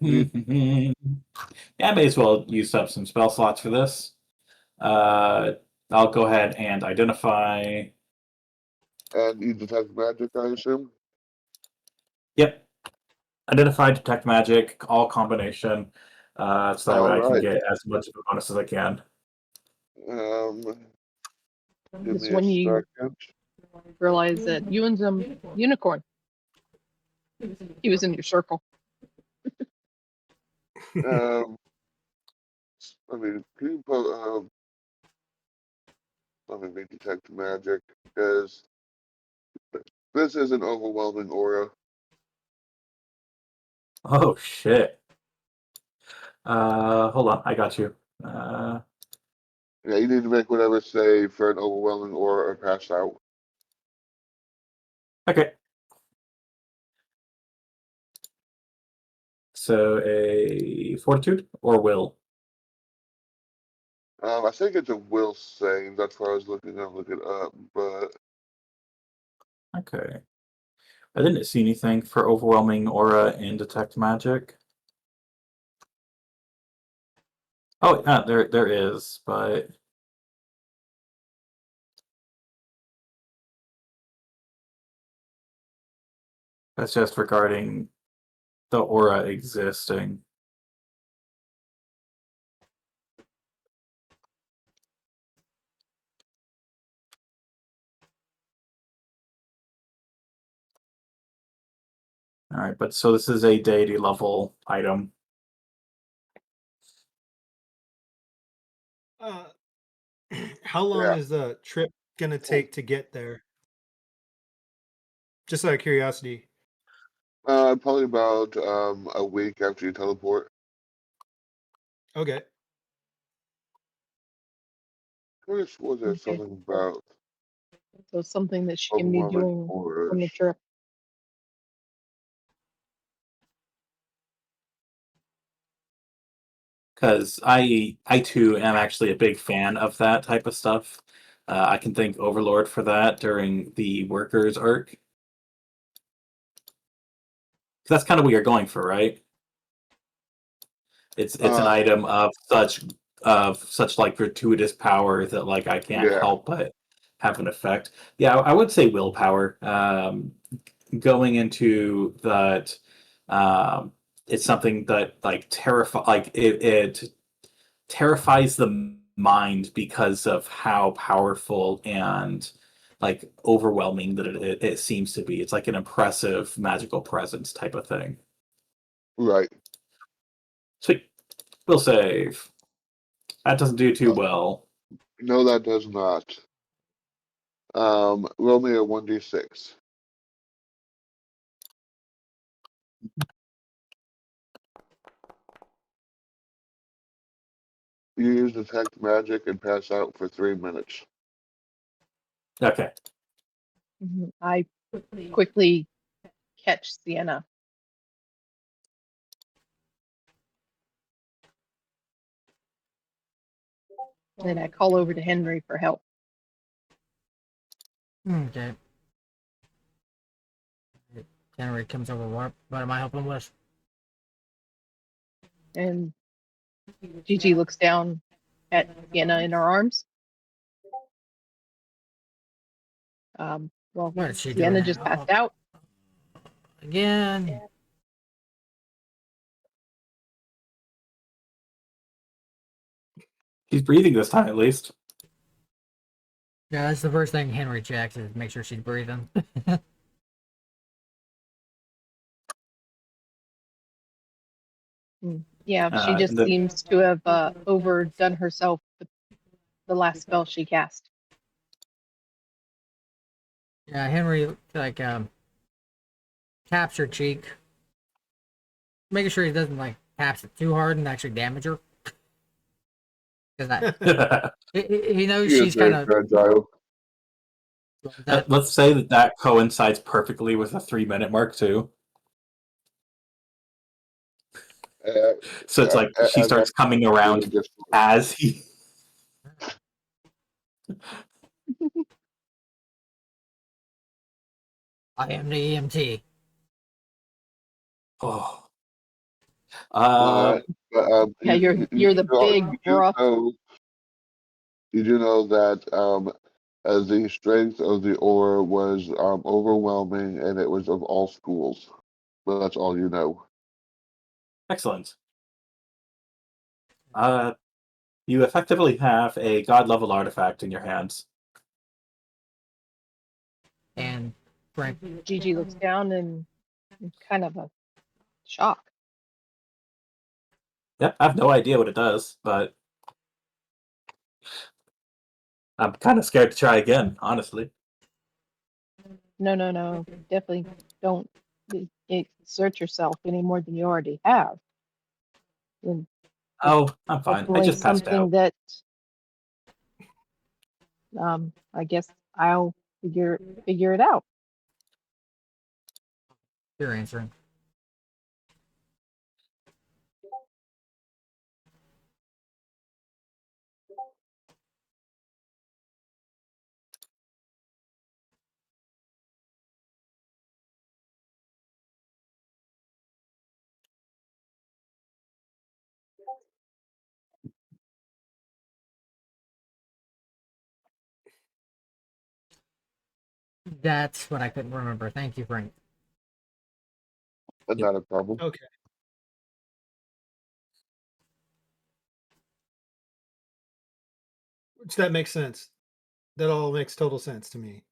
Yeah, I may as well use up some spell slots for this. I'll go ahead and identify. And you detect magic, I assume? Yep. Identify, detect magic, all combination. So that way All I can right. get as much of a bonus as I can. Give It's me a when you second. realize that Ewan's a unicorn. He was in your circle. Um, let me can you let me detect magic because this is an overwhelming aura. Oh shit. Hold on, I got you. Yeah, you need to make whatever save for an overwhelming aura or pass out. Okay. So a fortitude or will? I think it's a will save. That's why I was looking to look it up, but Okay. I didn't see anything for overwhelming aura and detect magic. Oh, yeah, there is, but that's just regarding the aura existing. All right, but so this is a deity level item. How long yeah, is the trip gonna take to get there? Just out of curiosity. probably about a week after you teleport. Okay. Was there Okay. something about So something that she can be overwhelming doing auras? on the trip. Because I too am actually a big fan of that type of stuff. I can thank Overlord for that during the workers arc. That's kind of what you're going for, right? It's an Uh, item of such like gratuitous power that like I can't yeah. help but have an effect. Yeah, I would say willpower. Going into that, it's something that like it terrifies the mind because of how powerful and like overwhelming that it seems to be. It's like an impressive magical presence type of thing. Right. Sweet. We'll save. That doesn't do too well. No, that does not. Roll me a 1d6. You use detect magic and pass out for 3 minutes. Okay. I quickly catch Sienna. Then I call over to Henry for help. Okay. Henry comes over. What am I helping with? And Gigi looks down at Sienna in her arms. Well, What is she Sienna doing just now? passed out. Again. She's breathing this time, at least. Yeah, that's the first thing Henry checks is make sure she's breathing. Yeah, she And just then seems to have overdone herself with the last spell she cast. Yeah, Henry like taps her cheek, making sure he doesn't like taps it too hard and actually damage her. Because he knows She is she's very kind of fragile. that. let's say that coincides perfectly with the 3-minute mark too. Uh, So it's like she as starts coming I around just as he. I am the EMT. Oh. uh, Yeah, you're the big rough. You do know that as the strength of the aura was overwhelming and it was of all schools. But that's all you know. Excellent. You effectively have a god level artifact in your hands. And Frank, Gigi looks down and kind of a shock. Yep, I have no idea what it does, but I'm kind of scared to try again, honestly. No. Definitely don't exert yourself any more than you already have. And Oh, I'm fine. I definitely just passed something out. that I guess I'll figure it out. you're answering. That's what I couldn't remember. Thank you, Frank. That's not a problem. Okay. Which that makes sense. That all makes total sense to me.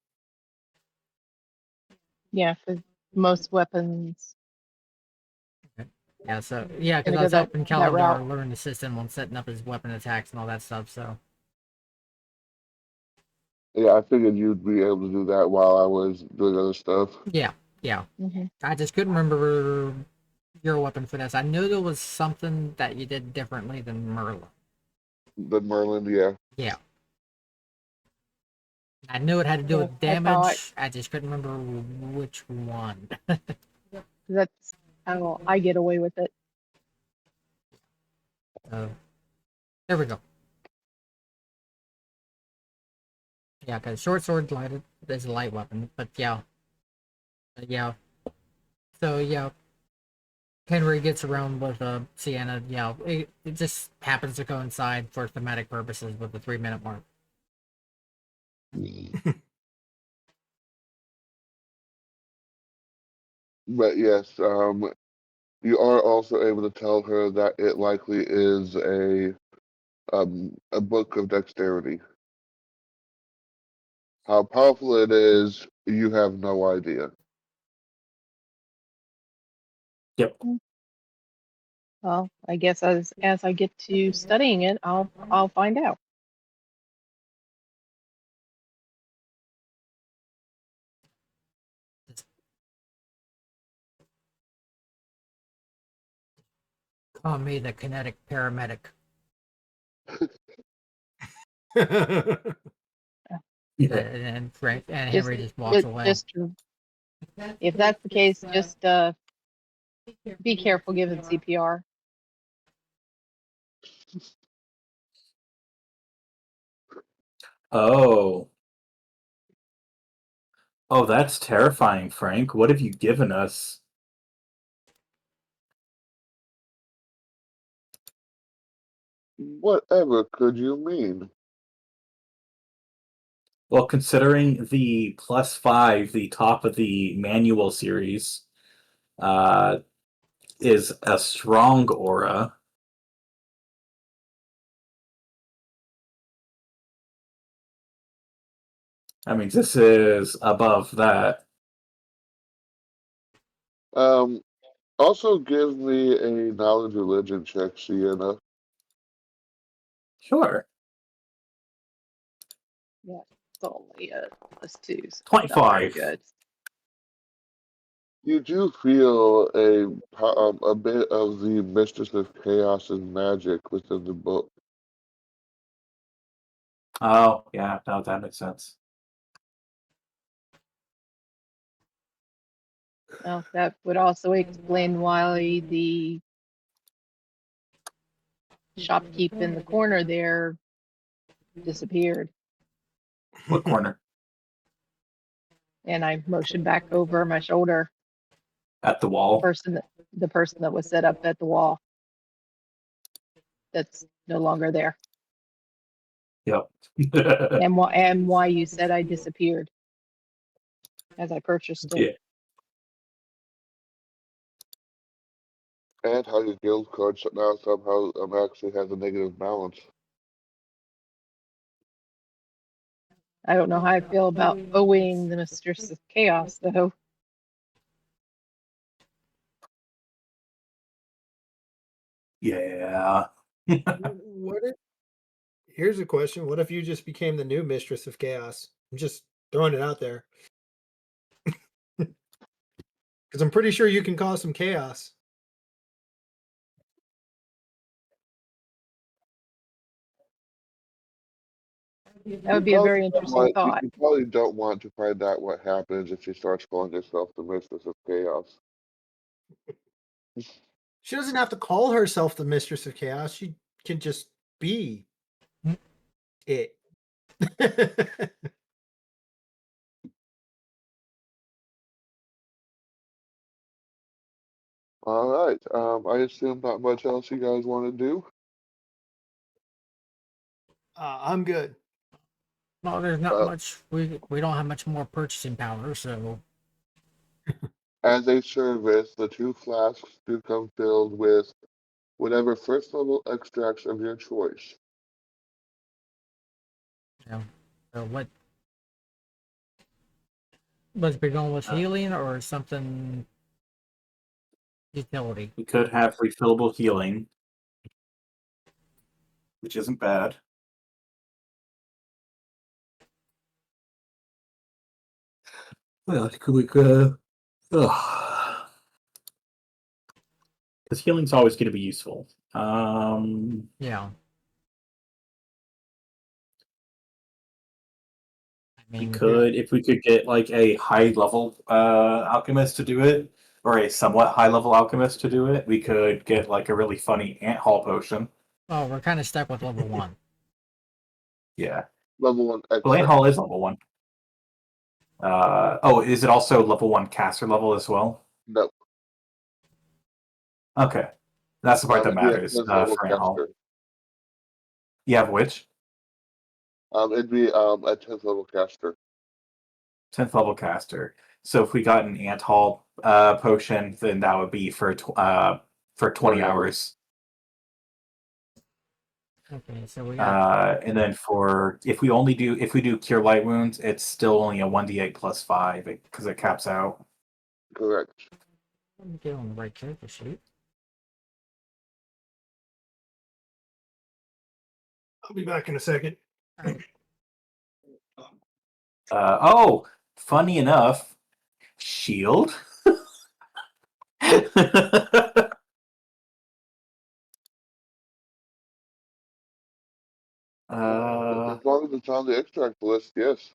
Yeah, because most weapons Yeah, so yeah, because gonna I go was helping that route. Kaladar learn the system on setting up his weapon attacks and all that stuff. So Yeah, I figured you'd be able to do that while I was doing other stuff. yeah. Mm-hmm. I just couldn't remember your weapon finesse. I knew there was something that you did differently than Merlin. But Merlin, yeah. Yeah. I knew it had to do Yeah, with damage. I just couldn't remember which one. that's how I get away with it. There we go. Yeah, because short sword lighted is a light weapon, but yeah. Yeah. So yeah, Henry gets around with Sienna. Yeah, it just happens to coincide for thematic purposes with the 3-minute mark. But yes, you are also able to tell her that it likely is a book of dexterity. How powerful it is, you have no idea. Yep. Well, I guess as I get to studying it, I'll find out. Call me the kinetic paramedic. And Frank and Just, Henry just walks away. if that's the case, just be careful giving CPR. Oh. Oh, that's terrifying, Frank. What have you given us? Whatever could you mean? Well, considering the +5, the top of the manual series, is a strong aura. I mean, this is above that. Also give me a knowledge religion check, Sienna. Sure. Yeah, it's only a +2, so not very 25. good. You do feel a bit of the Mistress of Chaos and magic within the book. Oh, yeah, no, that makes sense. Well, that would also explain why the shopkeep in the corner there disappeared. What corner? And I motioned back over my shoulder. At the wall? The person that was set up at the wall. That's no longer there. Yep. And why you said I disappeared as I purchased it. Yeah. And how your guild card now somehow actually has a negative balance. I don't know how I feel about owing the Mistress of Chaos, though. Yeah. Here's a question. What if you just became the new Mistress of Chaos? I'm just throwing it out there. Because I'm pretty sure you can cause some chaos. That would be a very interesting thought. You probably don't want to find out what happens if she starts calling herself the Mistress of Chaos. She doesn't have to call herself the Mistress of Chaos. She can just be it. All right. I assume not much else you guys want to do. I'm good. Well, there's not much. We don't have much more purchasing power, so As a service, the 2 flasks do come filled with whatever first level extracts of your choice. you know. So what? Let's be going with healing or something utility. We could have refillable healing, which isn't bad. Well, we could. Because healing's always going to be useful. Yeah. I mean, if we could get like a high level alchemist to do it, or a somewhat high level alchemist to do it, we could get like a really funny ant hall potion. Oh, we're kind of stuck with level 1. Yeah. Level 1 extract. Well, ant hall is level 1. Oh, is it also level 1 caster level as well? No. Okay. That's the part that matters Yeah, for ant hall. You have which? It'd be a 10th level caster. 10th level caster. So if we got an ant hall potion, then that would be for 20 hours. Okay, so we got. And then if we do cure light wounds, it's still only a 1d8 plus 5 because it caps out. Correct. Let me get on the right character sheet. I'll be back in a second. All right. Oh, funny enough, shield. Uh, As long as it's on the extract list, yes.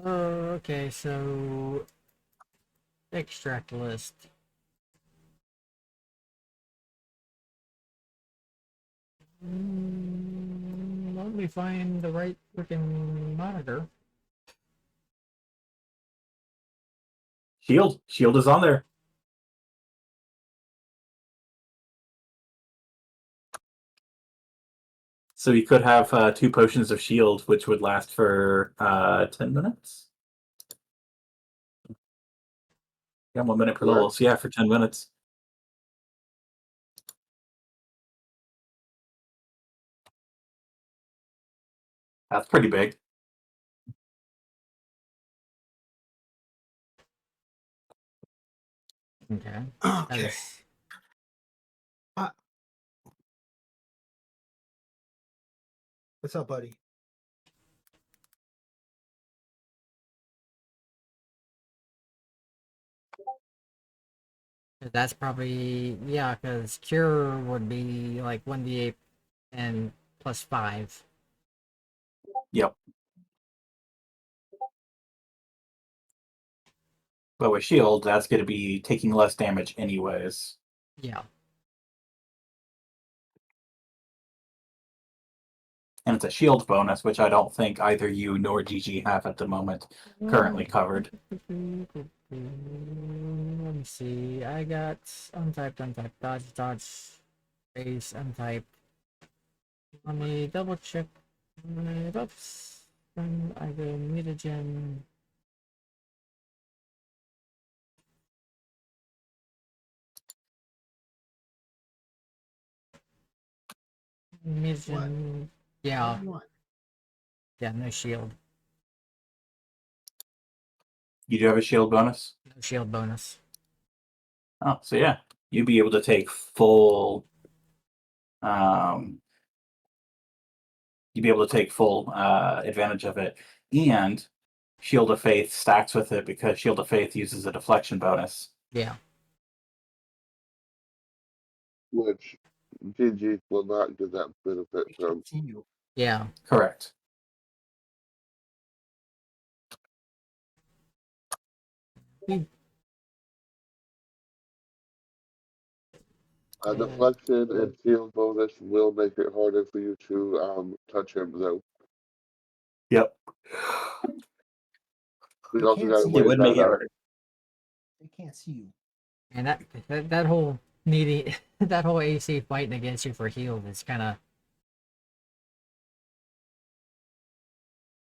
Oh, okay, so extract list. Let me find the right freaking monitor. Shield is on there. So you could have 2 potions of shield, which would last for 10 minutes. Yeah, 1 minute per Correct. level. So yeah, for 10 minutes. That's pretty big. Okay. Okay. As What's up, buddy? that's probably, yeah, because cure would be like 1d8 and plus 5. Yep. But with shield, that's going to be taking less damage anyways. Yeah. And it's a shield bonus, which I don't think either you nor GG have at the moment currently covered. Let me see. I got untyped, dodge, base, untyped. Let me double check my buffs. Then I go mutagen. Mutagen. Yeah, What do you want? yeah, no shield. You do have a shield bonus? No shield bonus. Oh, so yeah, you'd be able to take full. You'd be able to take full advantage of it, and Shield of Faith stacks with it because Shield of Faith uses a deflection bonus. Yeah. Which GG will not get that benefit I from. can't see you. Yeah. Correct. Hmm. Deflection and shield bonus will make it harder for you to touch him, though. Yep. We They also can't got to see It weigh would you. make that it out. harder. They can't see you. And that whole needing that whole AC fighting against you for heal is kind of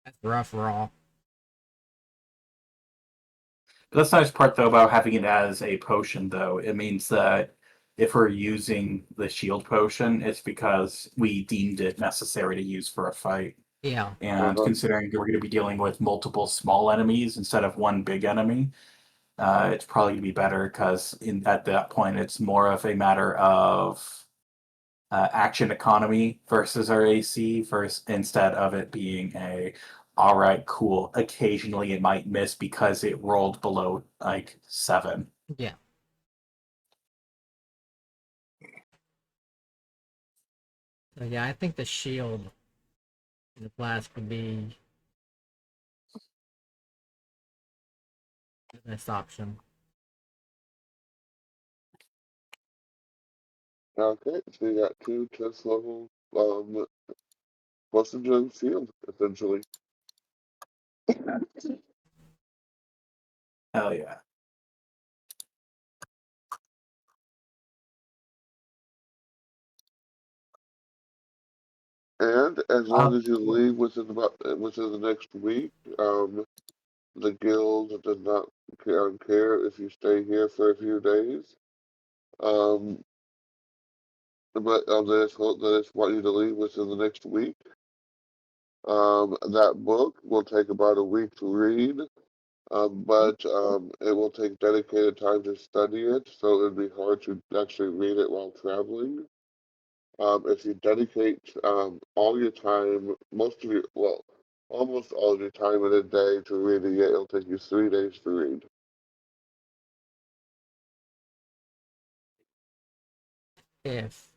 that's rough raw. That's the nice part, though, about having it as a potion, though. It means that if we're using the shield potion, it's because we deemed it necessary to use for a fight. Yeah. And considering we're going to be dealing with multiple small enemies instead of one big enemy, it's probably going to be better because at that point, it's more of a matter of action economy versus our AC, instead of it being a all right, cool. Occasionally, it might miss because it rolled below like 7. Yeah. So yeah, I think the shield in the flask would be the best option. Okay, so you got 2 test level plus a shield, essentially. Hell yeah. And as long as you Cool. leave within the next week, the guild does not care if you stay here for a few days. But they just want you to leave within the next week. That book will take about a week to read, but it will take dedicated time to study it, so it'd be hard to actually read it while traveling. If you dedicate all your time, almost all of your time in a day to reading it, it'll take you 3 days to read. If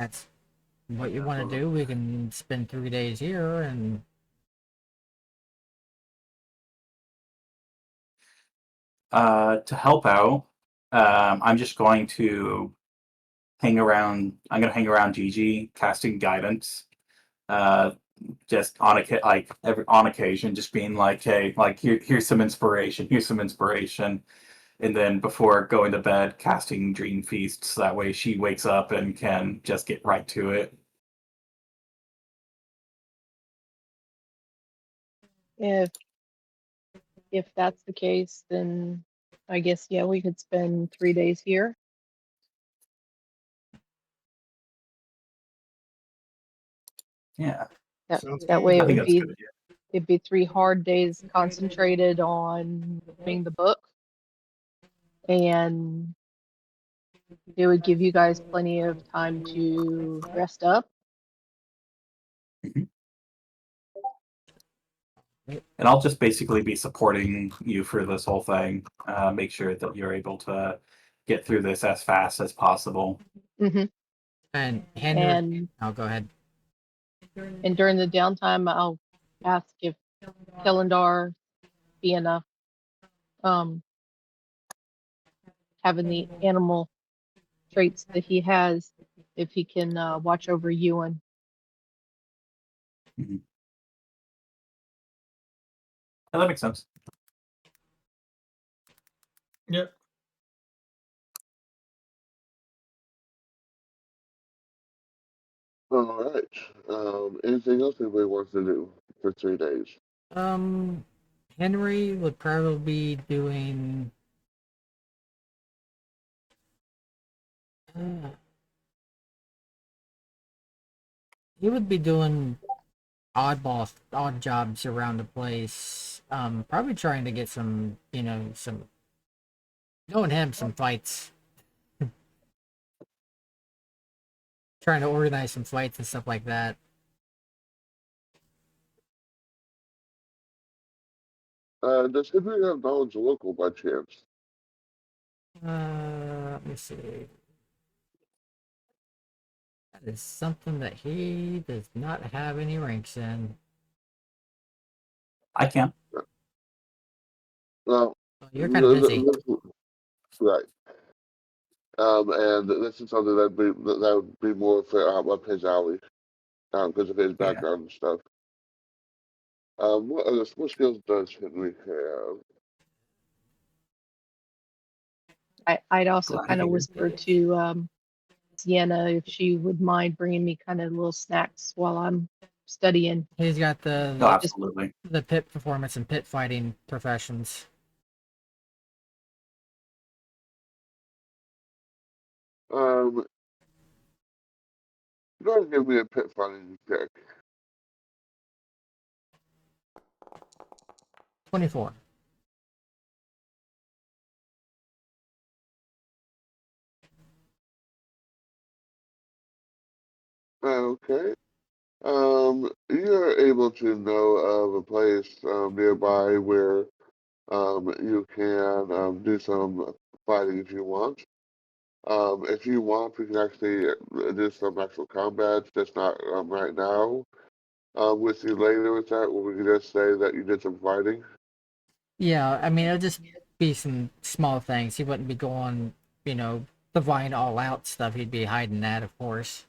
that's what you want to do, we can spend 3 days here and To help out, I'm just going to hang around. I'm going to hang around Gigi, casting guidance. Just on occasion, just being like, hey, like here's some inspiration. Here's some inspiration. And then before going to bed, casting dream feasts. That way, she wakes up and can just get right to it. If that's the case, then I guess yeah, we could spend 3 days here. Yeah, That way I it think would that's a be good idea. it'd be 3 hard days concentrated on reading the book, and it would give you guys plenty of time to rest up. And I'll just basically be supporting you for this whole thing. Make sure that you're able to get through this as fast as possible. Mm-hmm. and Henry. And I'll go ahead. and during the downtime, I'll ask if Kellendar, Vienna, having the animal traits that he has, if he can watch over Ewan. Mhm. Yeah, that makes sense. Yep. All right. Anything else anybody wants to do for 3 days? Henry would probably be doing. He would be doing odd jobs around the place. Probably trying to get some, some knowing him, some fights. Trying to organize some fights and stuff like that. Does Henry have knowledge of local by chance? Let me see. That is something that he does not have any ranks in. I can. Well, You're kind of busy. right. And this is something that would be more for up his alley, because of his background and stuff. What skills does Henry have? I'd also Glad to kind of hear. whisper to Sienna if she would mind bringing me kind of little snacks while I'm studying. He's got No, the absolutely. pit performance and pit fighting professions. Go ahead and give me a pit fighting check. 24. Okay. You're able to know of a place nearby where you can do some fighting if you want. If you want, we can actually do some actual combat, just not right now. With you later with that, or we can just say that you did some fighting. Yeah, I mean, it'll just be some small things. He wouldn't be going, the Vine all out stuff. He'd be hiding that, of course.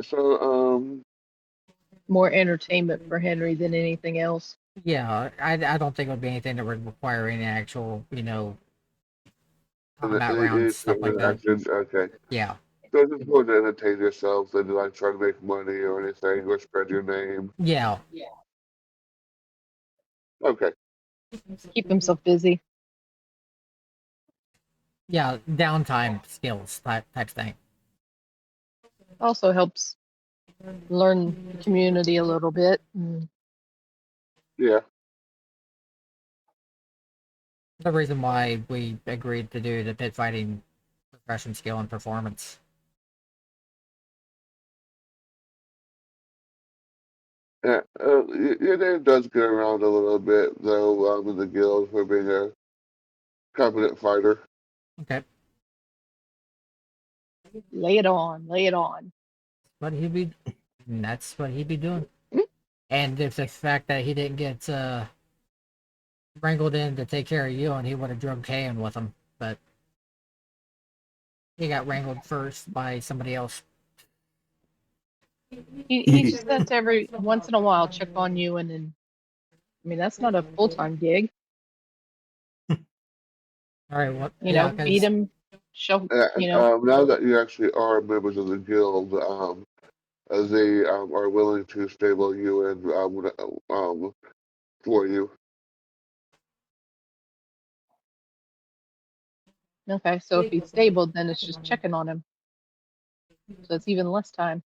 So, More entertainment for Henry than anything else. Yeah, I don't think it would be anything that would require any actual, combat rounds, stuff like that. okay. Yeah. So it's just more to entertain yourself than to like try to make money or anything or spread your name. Yeah. Okay. Keep himself busy. Yeah, downtime skills type thing. Also helps learn the community a little bit. Yeah. The reason why we agreed to do the pit fighting profession skill and performance. Yeah. Your name does get around a little bit though in the guild for being a competent fighter. Okay. Lay it on, lay it on. But that's what he'd be doing. Mm. And if the fact that he didn't get wrangled in to take care of you, and he would have drugged Kay in with him, but he got wrangled first by somebody else. He just has to every once in a while check on you, and then I mean that's not a full-time gig. All right, what? You Yeah, know, feed him, show. And You know, now that you actually are members of the guild, they are willing to stable you and for you. okay. So if he's stable, then it's just checking on him. So it's even less time.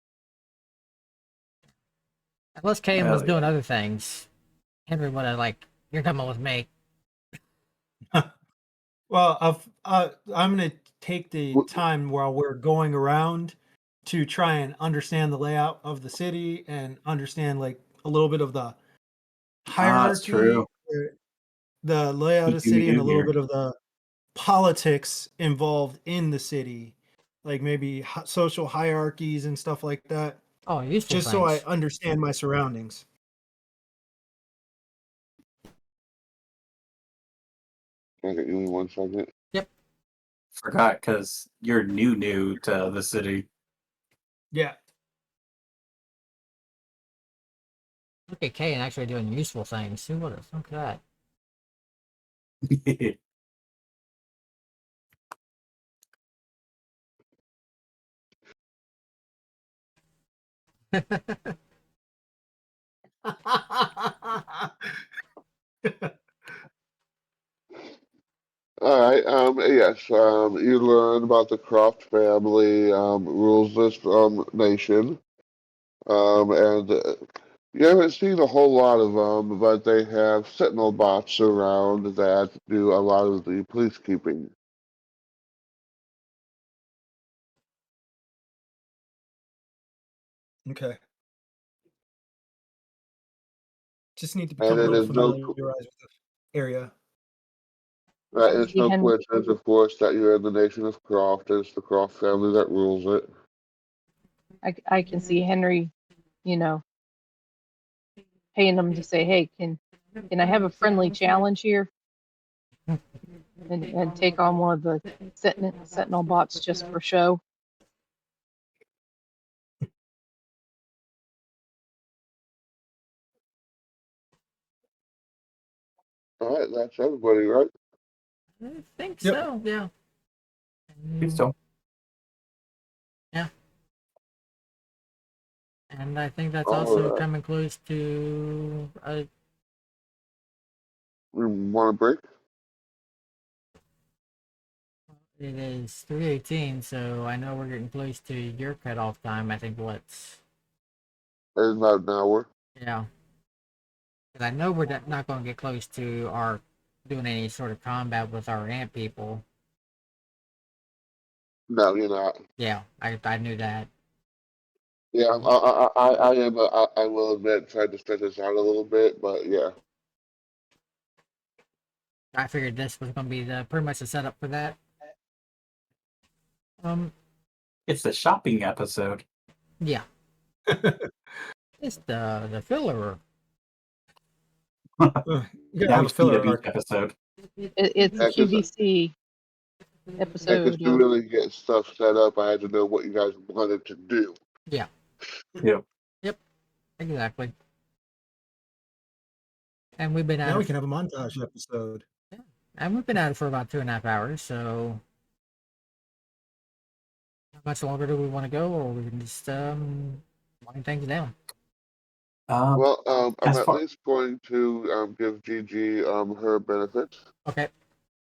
unless Kane was Hell doing other things, Henry would have like, "You're coming with me." Well, I'm going to take the time while we're going around to try and understand the layout of the city and understand like a little bit of the That's hierarchy, true. the layout of the Keeping me city, and new a little here. bit of the politics involved in the city, like maybe social hierarchies and stuff like that, Oh, useful just so I things. understand my surroundings. Okay, give me 1 second. Forgot because you're new to the city. Yeah. Look at Kane actually doing useful things. Who would have thunk that? All right. Yes. You learn about the Croft family, rules this nation. And you haven't seen a whole lot of them, but they have sentinel bots around that do a lot of the police keeping. Okay. Just need to And become a it little is no, familiarized with the area. it's See no Henry. coincidence, of course, that you're in the nation of Croft. It's the Croft family that rules it. I can see Henry. You know, paying him to say, hey, can I have a friendly challenge here and take on one of the sentinel bots just for show? All right, that's everybody, right? I think Yep. so. Yeah. Please don't. Yeah. And I think that's All also right. coming close to We want a break? it is 3:18, so I know we're getting close to your cutoff time. I think what's It's about an hour. yeah. Because I know we're not going to get close to our doing any sort of combat with our ant people. No, you're not. Yeah, I knew that. Yeah, I am. I will admit, tried to stretch this out a little bit, but yeah. I figured this was going to be the pretty much the setup for that. It's the shopping episode. Yeah, it's the filler. You gotta Now have we a see the filler beach arc. episode. It's Yeah, because QVC episode to of. really get stuff set up, I had to know what you guys wanted to do. Yeah. Yep. Yep. Exactly. And we've been at Now we it. can have a montage episode. And we've been at it for about 2.5 hours. So, how much longer do we want to go, or we can just wind things down? Well, I'm As at far least going to give Gigi her benefits. Okay.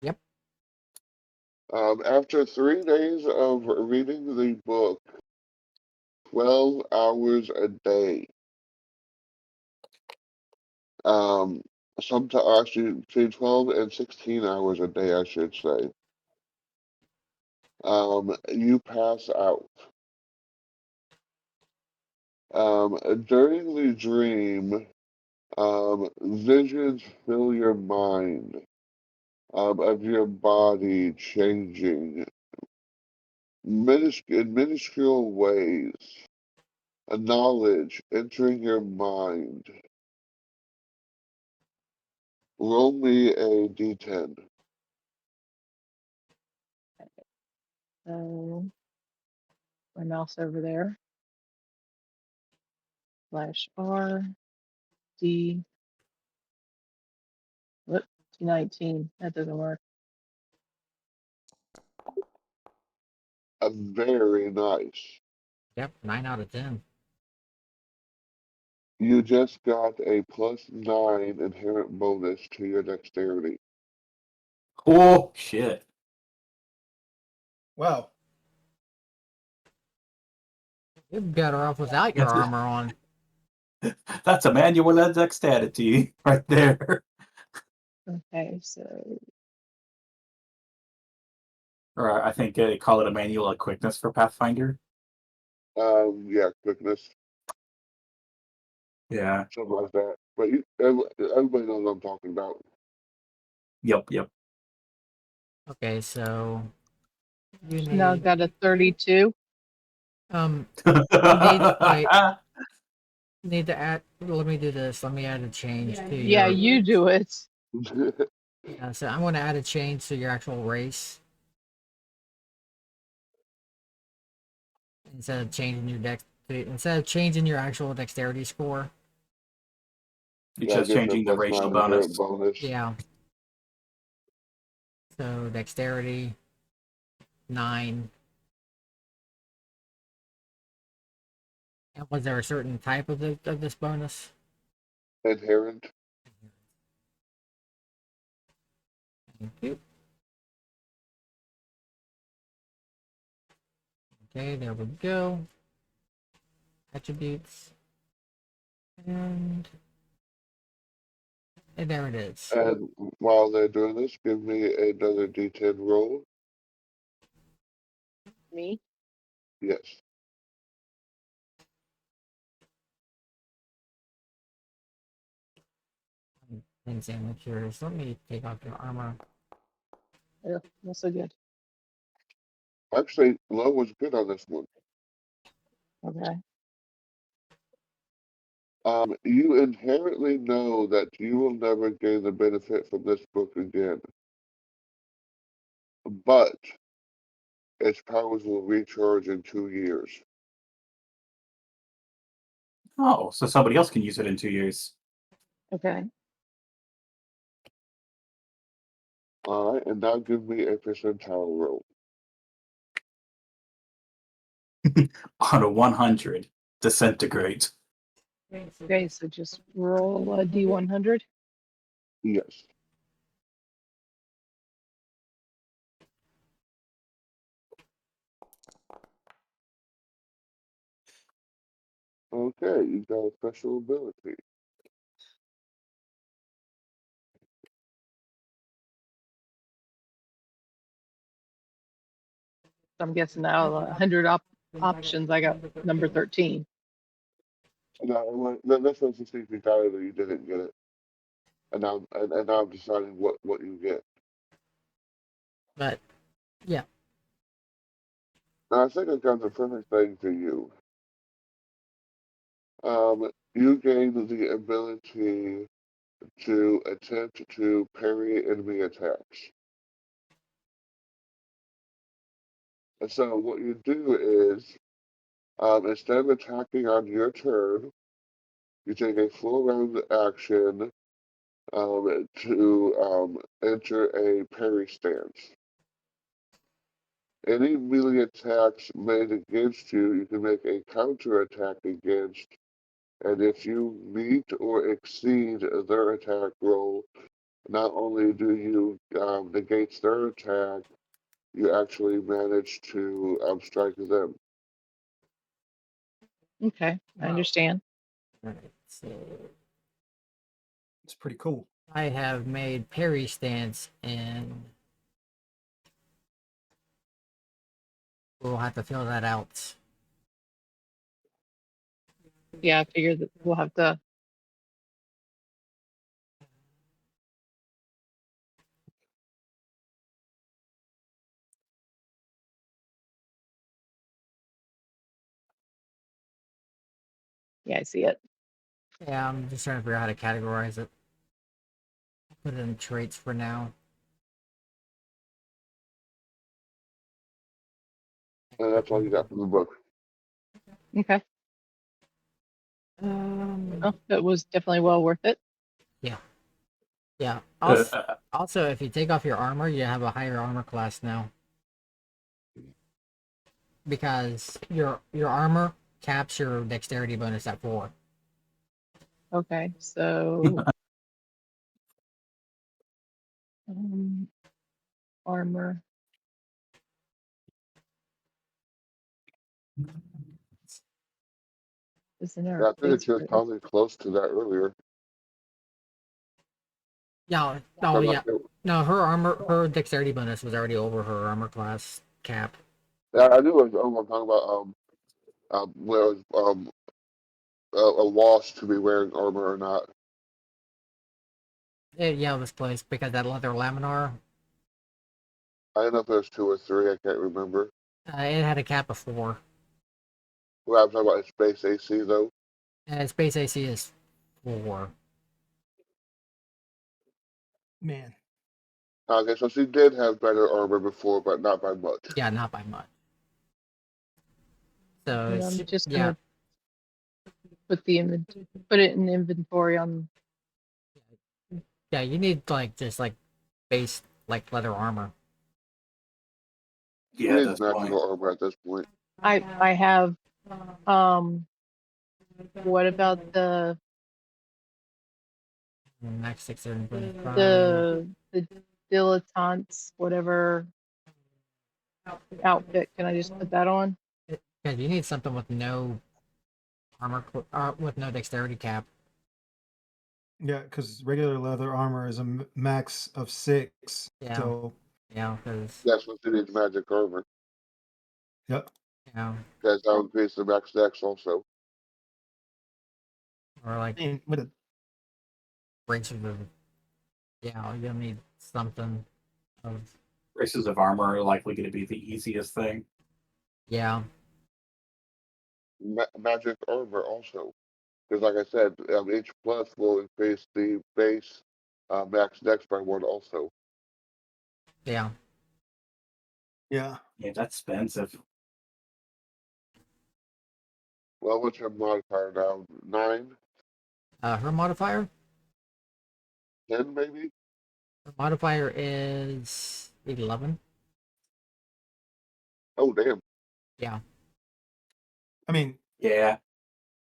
Yep. After 3 days of reading the book, 12 hours a day. Sometimes actually between 12 and 16 hours a day, I should say. You pass out. During the dream, visions fill your mind of your body changing in minuscule ways. A knowledge entering your mind. Roll me a d10. So my mouse over there. /R D. Whoop, 19. That doesn't work. A very nice. Yep, 9 out of 10. You just got a +9 inherent bonus to your dexterity. Oh shit! Wow. You're better off without your That's armor on. That's a manual dexterity right there. Okay, so Or I think they call it a manual of quickness for Pathfinder. Yeah, quickness, Yeah. something like that. But everybody knows what I'm talking about. Yep. Okay, so you now I've need got a 32. need to add. Let me do this. Let me add a change to Yeah, your. you do it. Yeah, so I'm going to add a change to your actual race instead of changing your actual dexterity score. It's Yeah, I just get the changing the +9 racial inherent bonus. bonus. Yeah. So dexterity 9. And was there a certain type of this bonus? Inherent. Thank you. Okay, there we go. Attributes. And there it is. And while they're doing this, give me another d10 roll. Me? Yes. Things I'm curious. Let me take off your armor. Yeah, not so good. Actually, low was good on this one. Okay. You inherently know that you will never gain the benefit from this book again, but its powers will recharge in 2 years. Oh, so somebody else can use it in 2 years. Okay. All right, and now give me a percentile roll. On a 100, disintegrate. Okay, so just roll a D100. Yes. Okay, you got a special ability. I'm guessing out of the 100 options, I got number 13. Now, this was the secret entirely that you didn't get it, and now I'm deciding what you get. But yeah. Now I think I've got the perfect thing for you. You gain the ability to attempt to parry enemy attacks. And so what you do is, instead of attacking on your turn, you take a full round action to enter a parry stance. Any melee attacks made against you, you can make a counter attack against, and if you meet or exceed their attack roll, not only do you negate their attack, you actually manage to strike them. Okay, I understand. All right. So It's pretty cool. I have made parry stance, and we'll have to fill that out. Yeah, I figured that we'll have to. Yeah, I see it. Yeah, I'm just trying to figure out how to categorize it. Put it in traits for now. And that's all you got from the book. Okay. Oh, that was definitely well worth it. Yeah. Also, if you take off your armor, you have a higher armor class now. Because your armor caps your dexterity bonus at 4. Okay, so armor. Isn't there Yeah, I a think place she was for it? probably close to that earlier. Yeah. But Oh, like, yeah. No, her dexterity bonus was already over her armor class cap. yeah, I knew it was, I'm talking about where it was a wash to be wearing armor or not. Yeah, this place because that leather laminar, I don't know if there's 2 or 3. I can't remember. it had a cap of 4. What I'm talking about is space AC though. And space AC is 4. Man. Okay, so she did have better armor before, but not by much. Yeah, not by much. So And I'm just yeah, gonna put it in inventory on. yeah. You need like just like base like leather armor. She Yeah, at needs this point. magical armor at this point. I have what about the Max 625. the dilettantes, whatever outfit? Can I just put that on? Yeah, you need something with no armor with no dexterity cap. Yeah, because regular leather armor is a max of 6. Yeah. So, Yeah, because That's what she needs magic armor. yep. yeah, Because that would increase the max dex also. or like And with a braces of yeah, you'll need something of Races of armor are likely going to be the easiest thing. yeah. Magic armor also. Because like I said, each plus will increase the base max dex by 1 also. Yeah. yeah. Yeah, that's expensive. Well, what's your modifier now? 9? Her modifier? 10 maybe? Her modifier is 11. Oh, damn. Yeah. I mean, Yeah.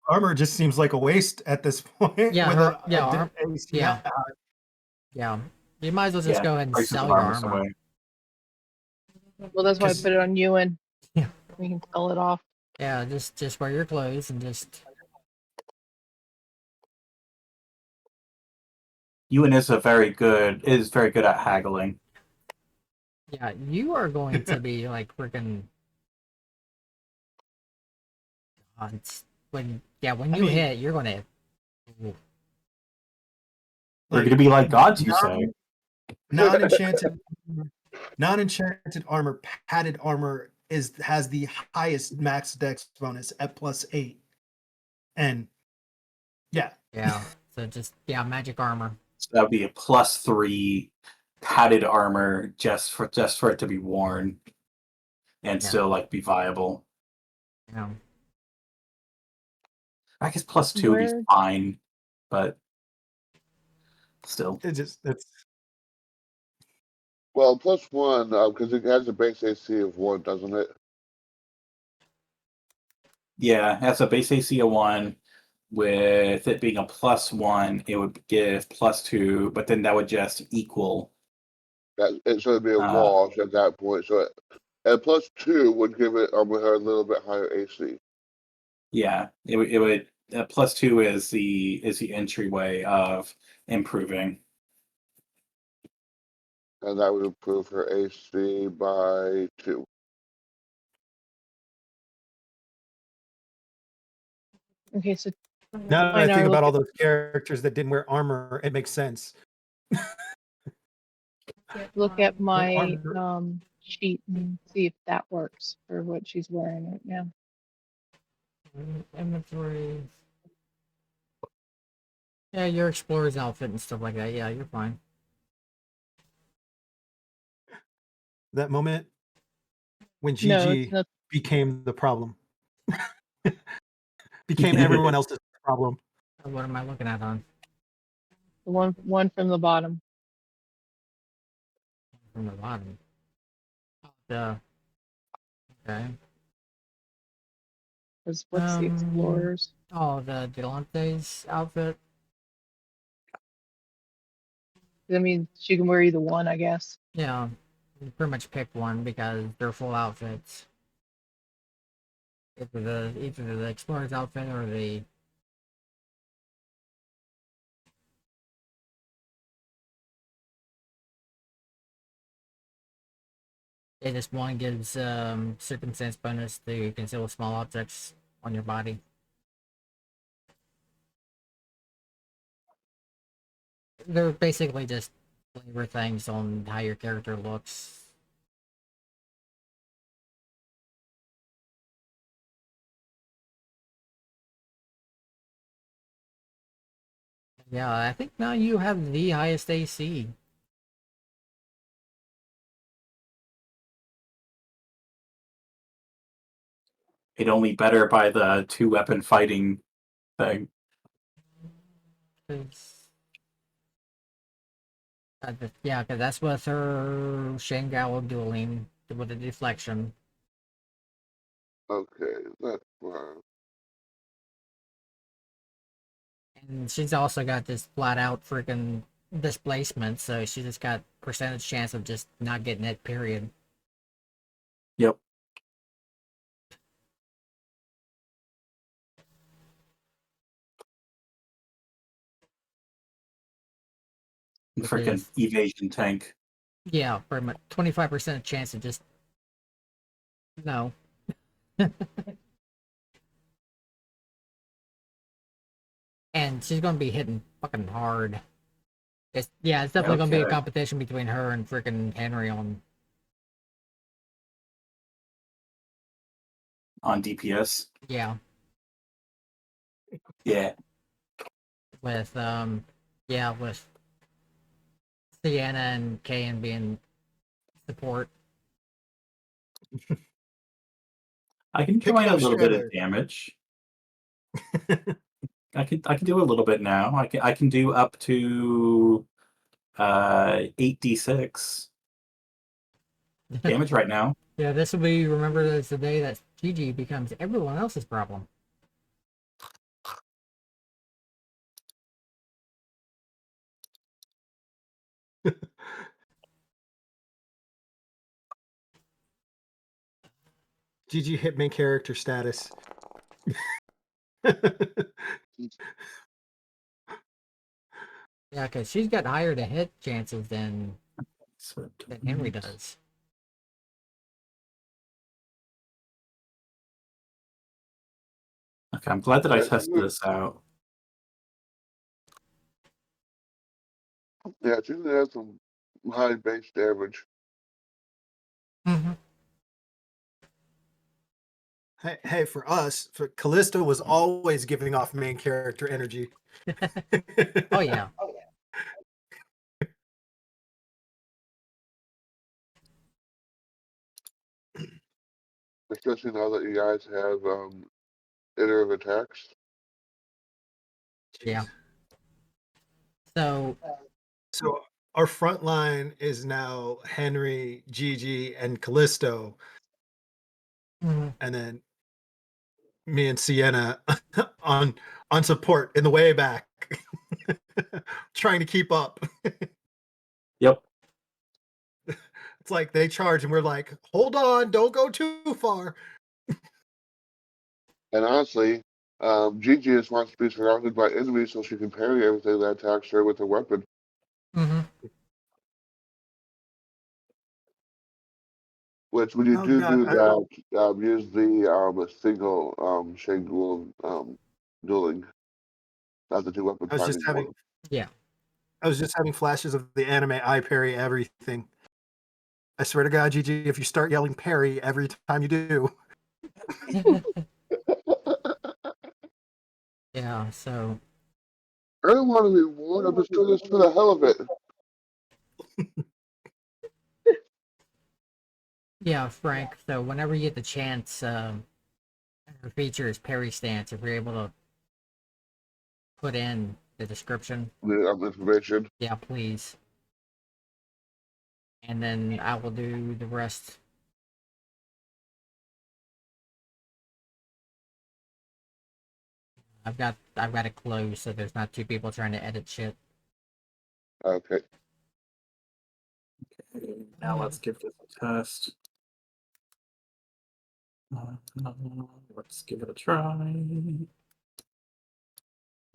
armor just seems like a waste at this point. Yeah, with her a AC yeah. that high. Yeah. You might as well just Yeah, go ahead and Races sell of your armor's armor. away. Well, that's why I 'Cause- put it on you, and Yeah. we can sell it off. Yeah, just wear your clothes and just Ewan is very good at haggling. yeah, you are going to be like freaking when I you mean, hit, you're gonna We're gonna be like gods, you non- say. non-enchanted armor, padded armor has the highest max dex bonus at +8. And yeah. yeah. So just magic armor. So that would be a +3 padded armor just for it to be worn and Yeah. still like be viable. Yeah. I guess +2 would be Where- fine, but still. It's Well, plus 1, because it has a base AC of 1, doesn't it? Yeah, it has a base AC of 1. With it being a +1, it would give +2, but then that would just equal. It should be a wash at that point. So, and plus 2 would give it with her a little bit higher AC. Yeah, it would. +2 is the entryway of improving. And that would improve her AC by 2. Okay, so now that I Einar, think about look all those characters that didn't wear armor, it makes sense. at my armor- sheet and see if that works for what she's wearing right now. Inventory. Yeah, your explorer's outfit and stuff like that. Yeah, you're fine. That moment when No, it's Gigi not became the problem, became everyone else's problem. What am I looking at on the one from the bottom. from the bottom? The okay. What's the explorers? Oh, the Delante's outfit. I mean, she can wear either one, I guess. Yeah, you pretty much pick one because they're full outfits. Either the explorer's outfit or the this one gives circumstance bonus to conceal small objects on your body. They're basically just flavor things on how your character looks. Yeah, I think now you have the highest AC. It only better by the 2-weapon fighting thing. 'Cause- yeah, because that's with her Shangallo dueling with the deflection. Okay, that's fine. And she's also got this flat out freaking displacement, so she just got percentage chance of just not getting it, period. Yep. Which Freaking is, evasion tank. yeah, pretty much 25% chance of just no. And she's gonna be hitting fucking hard. It's definitely gonna be a Okay. competition between her and freaking Henry On DPS. yeah, Yeah. with with Sienna and Kayan being support. I can Kicking join a off little bit of Shredder. damage. I can do a little bit now. I can do up to 8d6 damage right now. Yeah, this will be remembered as the day that Gigi becomes everyone else's problem. Gigi hit main character status. Yeah, because she's got higher to hit chances than So, Henry does. Okay, I'm glad that I Yeah, tested this out. she has some high base damage. Mm-hmm. Hey, for us, for Callisto was always giving off main character energy. Oh yeah. Especially now that you guys have iterative attacks. Yeah. Jeez. So So our front line is now Henry, Gigi, and Callisto, mhm. and then me and Sienna on support in the way back, trying to keep up. Yep. It's like they charge, and we're like, "Hold on, don't go too far." And honestly, Gigi just wants to be surrounded by enemies so she can parry everything that attacks her with her weapon. Mm-hmm. Which, when you Oh do God, that, use the single Shangul dueling, not the 2-weapon I was just fighting having one. Yeah. flashes of the anime I parry everything. I swear to God, Gigi, if you start yelling parry every time you do, Yeah, so I don't want to be warned. I'm just doing this for the hell of it. Yeah, Frank. So whenever you get the chance, her feature is parry stance. If you're able to put in the description, The information. yeah, please. And then I will do the rest. I've got it closed so there's not two people trying to edit shit. Okay. Now let's give this a test. Let's give it a try.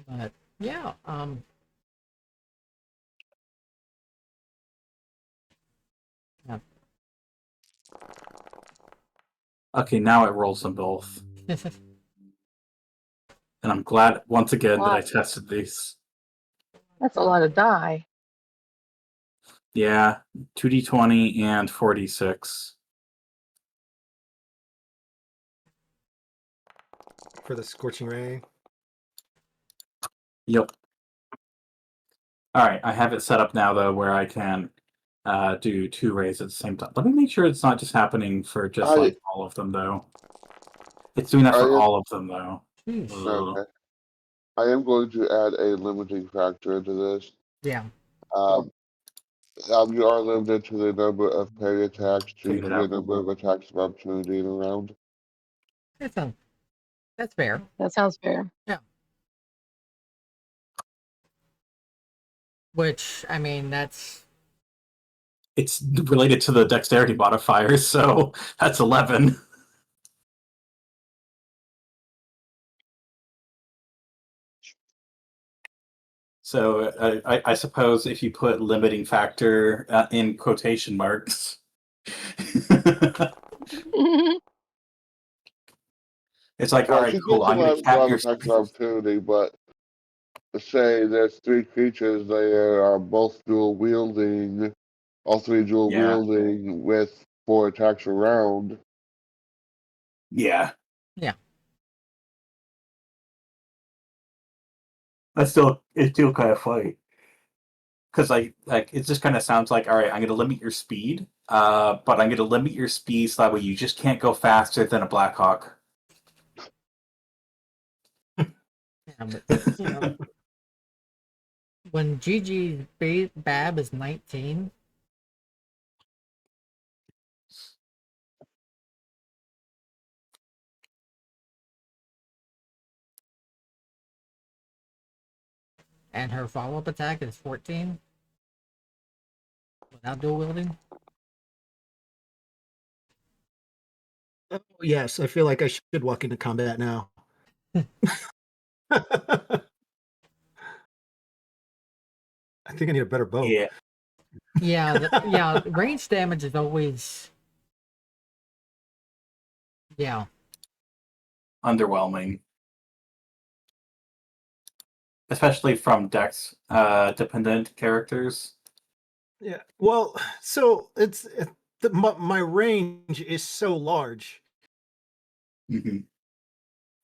But yeah, yeah. Okay, now it rolls them both. And I'm glad once again that I tested these. That's a lot of die. Yeah, 2d20 and 4d6. For the scorching ray. Yep. All right, I have it set up now though where I can do 2 rays at the same time. Let me make sure it's not just happening for just like all of them though. It's doing that for all of them though. Okay. I am going to add a limiting factor into this. Yeah. You are limited to the number of parry attacks due Figured to it the out. number of attacks of opportunity in a round. That's fair. That sounds fair. Yeah. Which, I mean, It's related to the dexterity modifier, so that's 11. So I suppose if you put limiting factor in quotation marks, it's like, all Well, right, she cool. gives a I'm going lot to of cap broad your. attacks of opportunity, but say there's 3 creatures, they are both dual wielding, all 3 dual wielding with 4 attacks a round. Yeah. Yeah. It's still kind of funny. Because it just kind of sounds like, all right, I'm going to limit your speed, but I'm going to limit your speed so that way you just can't go faster than a Blackhawk. Yeah, but when Gigi's Bab is 19, and her follow-up attack is 14 without dual wielding. Oh, yes, I feel like I should walk into combat now. I think I need a better bow. Yeah. Yeah, range damage is always Underwhelming. Especially from Dex dependent characters. Yeah. Well, so my range is so large. Mm-hmm.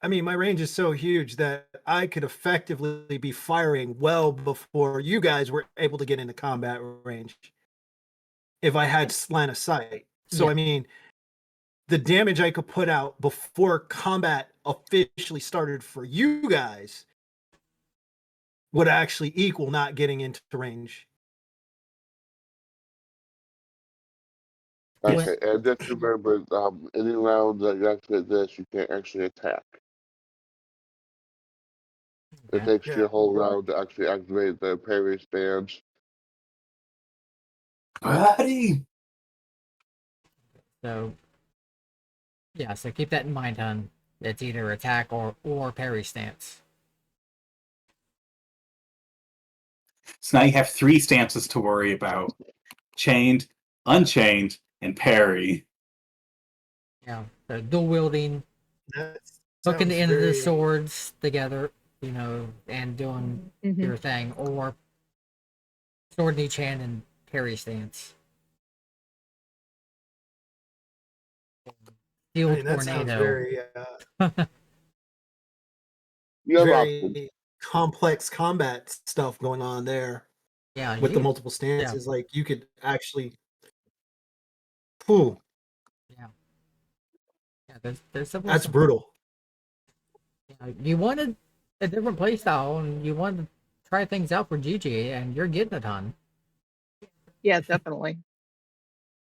I mean, my range is so huge that I could effectively be firing well before you guys were able to get into combat range if I had line of sight. So, Yeah. I mean, the damage I could put out before combat officially started for you guys would actually equal not getting into range. Okay, and just remember, any round that you activate this, you can't actually attack. It takes your whole round to actually activate the parry stance. Buddy! So keep that in mind, hon. It's either attack or parry stance. So now you have 3 stances to worry about. Chained, unchained, and parry. Yeah, so dual wielding, hooking the end of the swords together, and doing your thing, or sword in each hand and parry stance. Steel tornado. That sounds very, You have options. complex combat stuff going on there Yeah, with the you, multiple stances. Like you could actually, whew, yeah, yeah. There's several. that's brutal. Yeah, you wanted a different play style, and you wanted to try things out for Gigi, and you're getting it on. Yeah, definitely.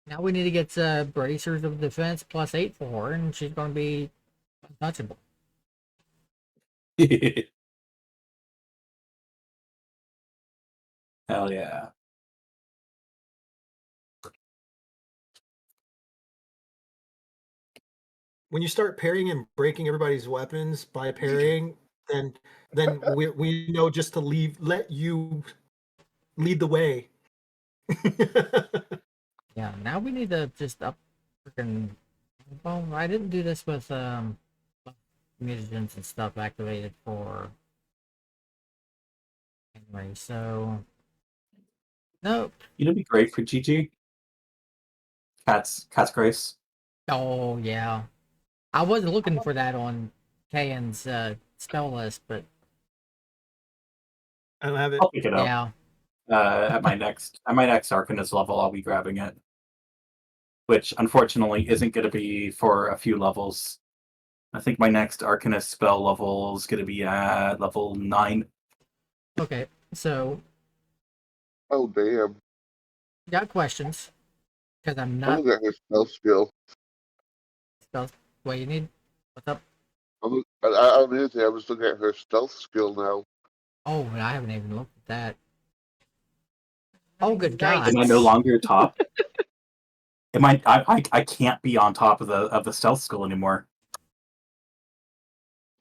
Now we need to get bracers of defense +8 for her, and she's going to be untouchable. Hell yeah. When you start parrying and breaking everybody's weapons by parrying, then we know just to let you lead the way. Yeah, now we need to just up freaking. Well, I didn't do this with mutagens and stuff activated for anyway, so no. You know, it'd be great for GG. Cat's Grace. Oh yeah, I wasn't looking for that on Kayan's spell list, but I don't have it. I'll pick it up. yeah, At my next Arcanist level, I'll be grabbing it. Which unfortunately isn't going to be for a few levels. I think my next Arcanist spell level is going to be at level 9. okay. So Oh, damn. got questions because I'm I'm not looking at her spell skill. spell. What you need? What's up? I don't need anything. I'm just looking at her stealth skill now. Oh, I haven't even looked at that. Oh, good Yikes. God! Am I no longer top? I can't be on top of the stealth skill anymore.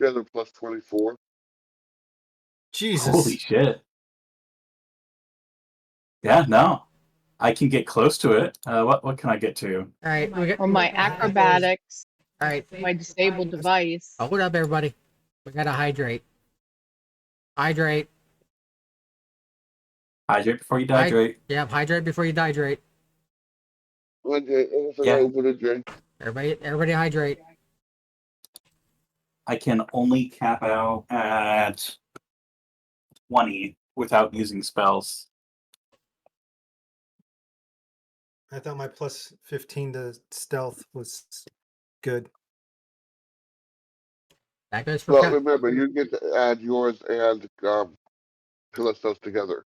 Yeah, they're plus 24. Jesus. Holy shit. Yeah, no. I can get close to it. What can I get to? All right, we got. Or my acrobatics, All right, my disabled device. hold up, everybody. We gotta hydrate. Hydrate. Hydrate before you dehydrate. Yeah, hydrate before you dehydrate. Okay, I Yeah. open a drink. Everybody hydrate. I can only cap out at 20 without using spells. I thought my plus 15 to stealth was good. That goes for Well, remember, you get to add yours and Callisto's together.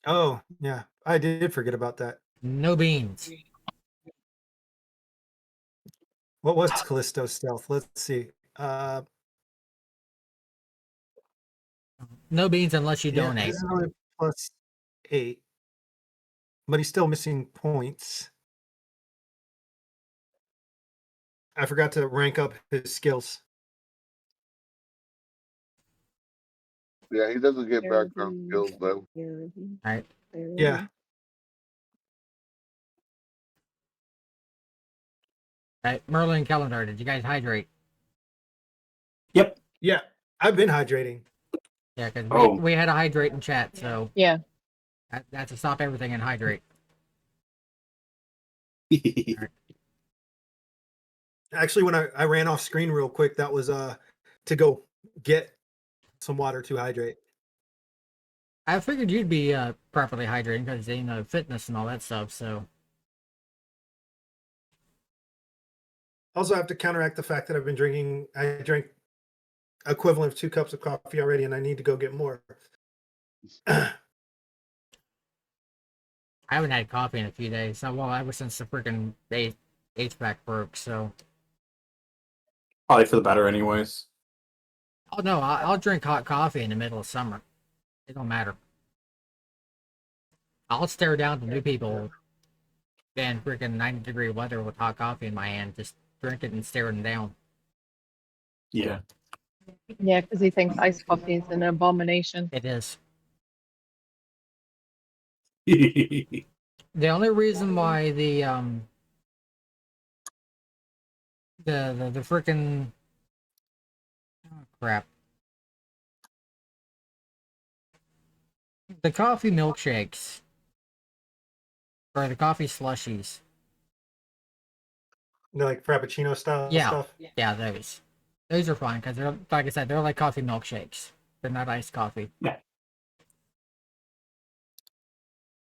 Oh, yeah. I did forget about that. no beans. What was Callisto's stealth? Let's see. No beans unless you Yeah, donate. his is only plus 8. But he's still missing points. I forgot to rank up his skills. Yeah, he doesn't get background skills, though. All right. Yeah. All right, Merlin and Calendar, did you guys hydrate? Yep. Yeah. I've been hydrating. Yeah, because Oh. we had to hydrate in chat, so Yeah. that's to stop everything and hydrate. Actually, when I ran off screen real quick, that was to go get some water to hydrate. I figured you'd be properly hydrating because you know fitness and all that stuff. So Also, I have to counteract the fact that I drank equivalent of 2 cups of coffee already, and I need to go get more. I haven't had coffee in a few days. So, well, ever since the freaking HVAC broke. So, Probably for the better, anyways. oh no, I'll drink hot coffee in the middle of summer. It don't matter. I'll stare down to new people in freaking 90-degree weather with hot coffee in my hand, just drink it and stare them down. Yeah. Yeah, because he thinks iced coffee is an abomination. It is. Yeah. The only reason why the freaking crap. The coffee milkshakes or the coffee slushies. Like Frappuccino style Yeah. stuff. Yeah, those. Those are fine because they're, like I said, they're like coffee milkshakes. They're not iced coffee.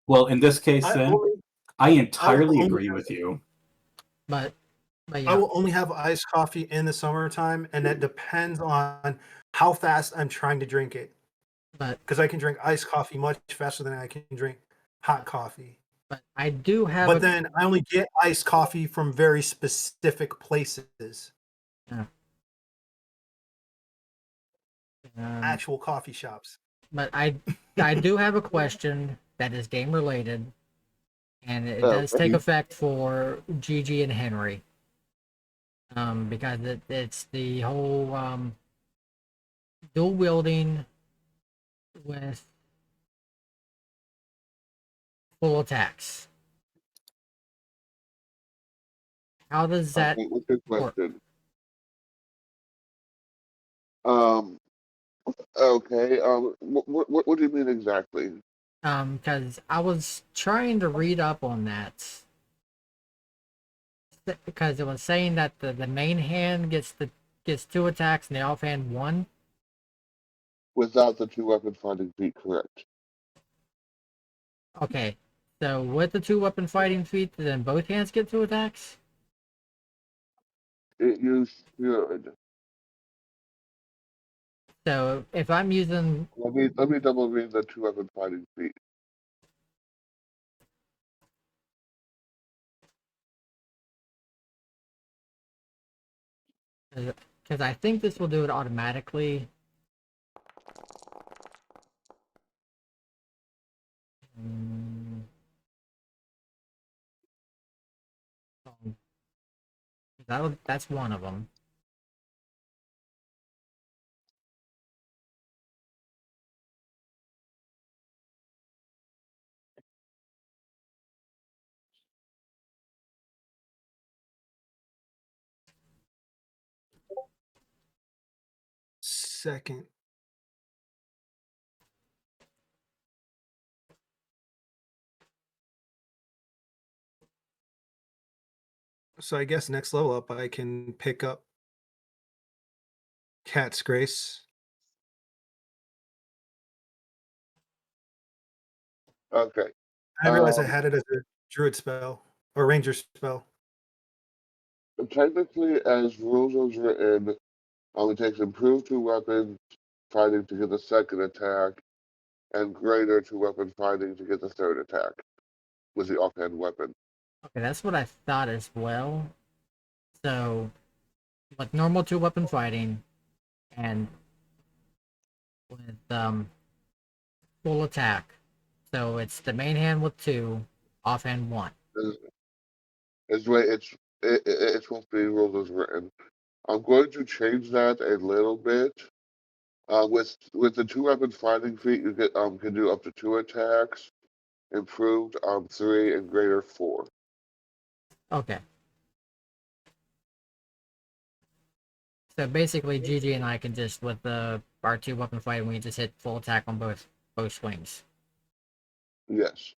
Well, in this case, I then only, I entirely only agree have- with you. But I yeah, will only have iced coffee in the summertime, and that depends on how fast I'm trying to drink it. but Because I can drink iced coffee much faster than I can drink hot coffee. I do have But a then I only get iced coffee from very specific places, um, actual coffee shops. but I do have a question that is game related, and it does take Okay. effect for Gigi and Henry. Because it's the whole dual wielding with full attacks. How does that Okay, what's your work? question? Um, okay, what do you mean exactly? Because I was trying to read up on that. Because it was saying that the main hand gets 2 attacks and the offhand 1. Without the 2-weapon fighting feat, correct. Okay, so with the 2-weapon fighting feat, then both hands get 2 attacks. You should. So if I'm using, Let me double read the 2-weapon fighting feat. because I think this will do it automatically. Mm, that's one of them. Second. So I guess next level up, I can pick up Cat's Grace. Okay. I realized I had it as a druid spell or ranger spell. Technically, as rules is written, it takes improved 2-weapon fighting to get the second attack, and greater 2-weapon fighting to get the third attack with the offhand weapon. Okay, that's what I thought as well. So, with normal 2-weapon fighting and with full attack, so it's the main hand with 2, offhand 1. Is the way it's supposed to be rules as written. I'm going to change that a little bit. With the 2-weapon fighting feat, you get can do up to 2 attacks, improved 3, and greater 4. Okay. So basically, Gigi and I can just with the our 2-weapon fighting, we can just hit full attack on both swings. Yes.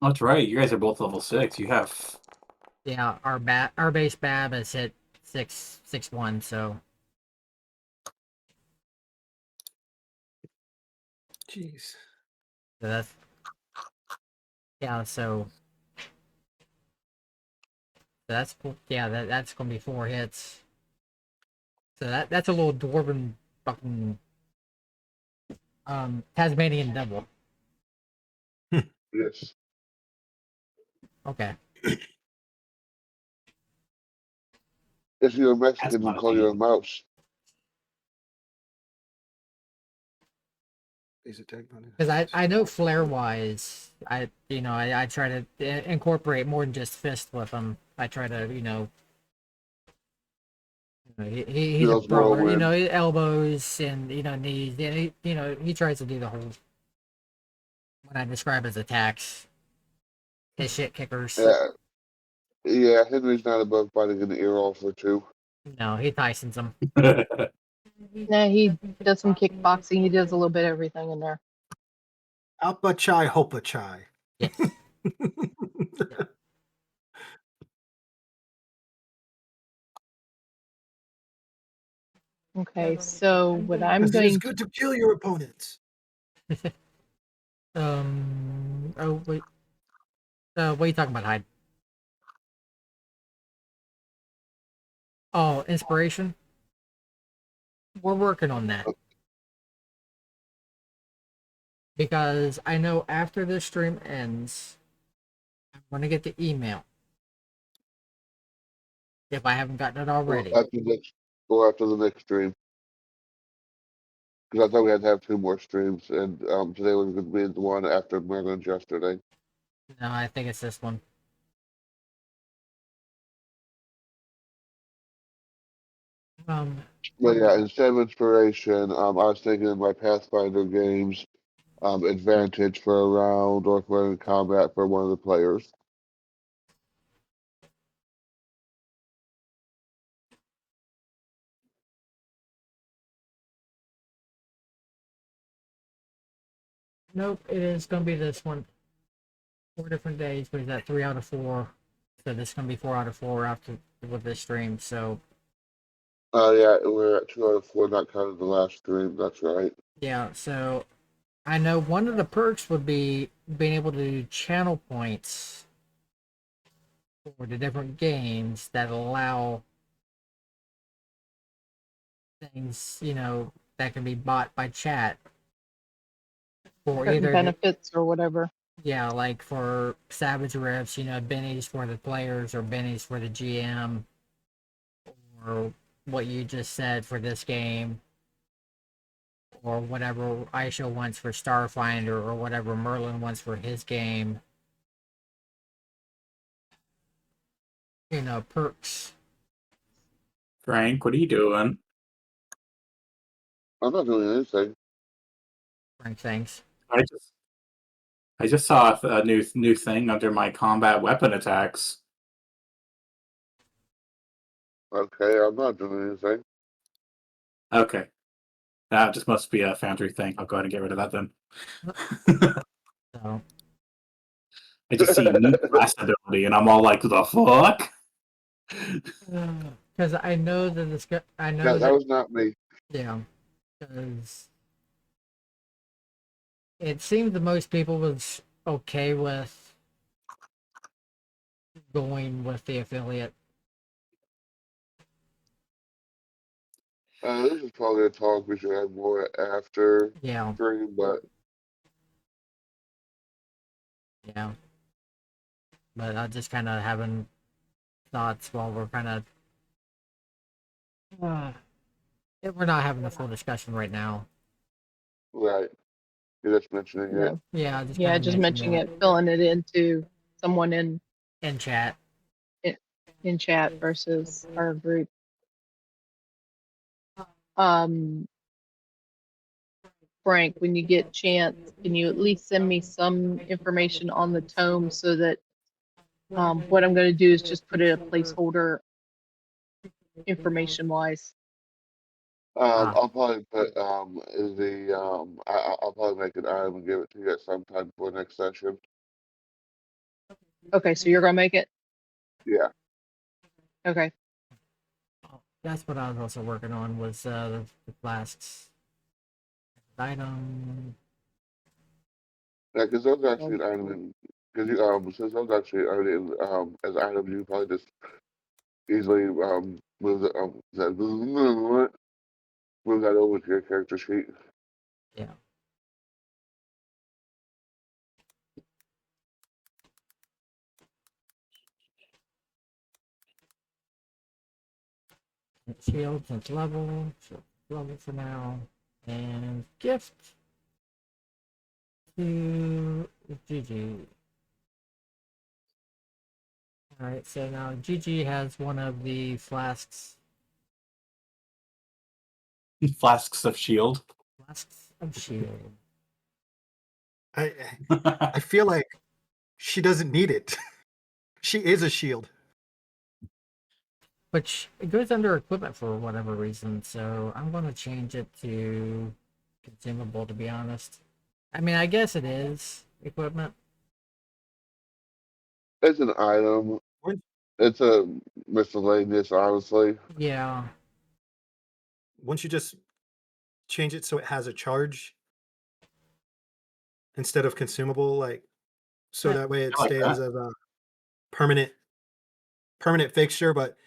That's right. You guys are both level 6. You have Yeah, our base BAB has hit 6-1, so Jeez. that's yeah. That's that's gonna be 4 hits. So that's a little dwarven fucking Tasmanian devil. Yes. Okay. If you're that's Mexican, you not a call you a thing. mouse. Base attack bonus. Because I know flare wise, I try to incorporate more than just fist with him. I try to he's a Feels brawler. whirlwind. Elbows and knees. And he tries to do the whole what I describe as attacks, his shit kickers. Yeah. Yeah, Henry's not above biting an ear off or 2. No, he Tyson's them. Yeah, he does some kickboxing. He does a little bit of everything in there. Alpa chai, hopa chai. Yes. Okay, so what I'm Because it is going good to kill your opponents. Oh wait. What are you talking about, Hyde? Oh, inspiration. We're working on that because I know after this stream ends, I'm gonna get the email if I haven't gotten it Well, already. after the next stream. Because I thought we had to have 2 more streams, and today was going to be the one after Maryland's yesterday. No, I think it's this one. But yeah, instead of inspiration, I was thinking of my Pathfinder games, advantage for a round or for in combat for one of the players. Nope, it is gonna be this one. 4 different days, but is that 3 out of 4? So this is gonna be 4 out of 4 after with this stream. So Yeah, we're at 2 out of 4, not counting the last stream. That's right. yeah, so I know one of the perks would be being able to do channel points for the different games that allow things, that can be bought by chat for certain either benefits or whatever. yeah, like for Savage Riffs, bennies for the players or bennies for the GM, or what you just said for this game, or whatever Aisha wants for Starfinder, or whatever Merlin wants for his game. Perks. Frank, what are you doing? I'm not doing anything. Frank, thanks. I just saw a new thing under my combat weapon attacks. Okay, I'm not doing anything. Okay. That just must be a Foundry thing. I'll go ahead and get rid of that then. So I just see new class ability, and I'm all like, the fuck? because I know that I know that was not me. yeah, because it seemed that most people was okay with going with the affiliate. This is probably a talk we should have more after Yeah, stream, but yeah. But I just kind of having thoughts while we're kind of we're not having a full discussion right now. right. You're just mentioning it. No. Yeah, just Yeah, kind of just mentioning it it, filling it into someone in in chat. chat versus our group. Um, Frank, when you get chance, can you at least send me some information on the tome so that what I'm going to do is just put it a placeholder information wise. I'll probably put I'll probably make an item and give it to you at some time before next session. Okay, so you're gonna make it? Yeah. Okay. That's what I was also working on was the flasks item. Yeah, because those are actually an item because you since those actually already as items you probably just easily move move that over to your character sheet. Yeah. Shield since level, so level for now, and gift to GG. All right, so now GG has one of the flasks. Flasks of shield. Flasks of shield. I feel like she doesn't need it. She is a shield. Which it goes under equipment for whatever reason, so I'm gonna change it to consumable, to be honest. I mean, I guess it is equipment. It's an item. It's a miscellaneous, honestly. Yeah. once you just change it so it has a charge instead of consumable, like so Yeah, that way it I like stays that. as a permanent fixture, but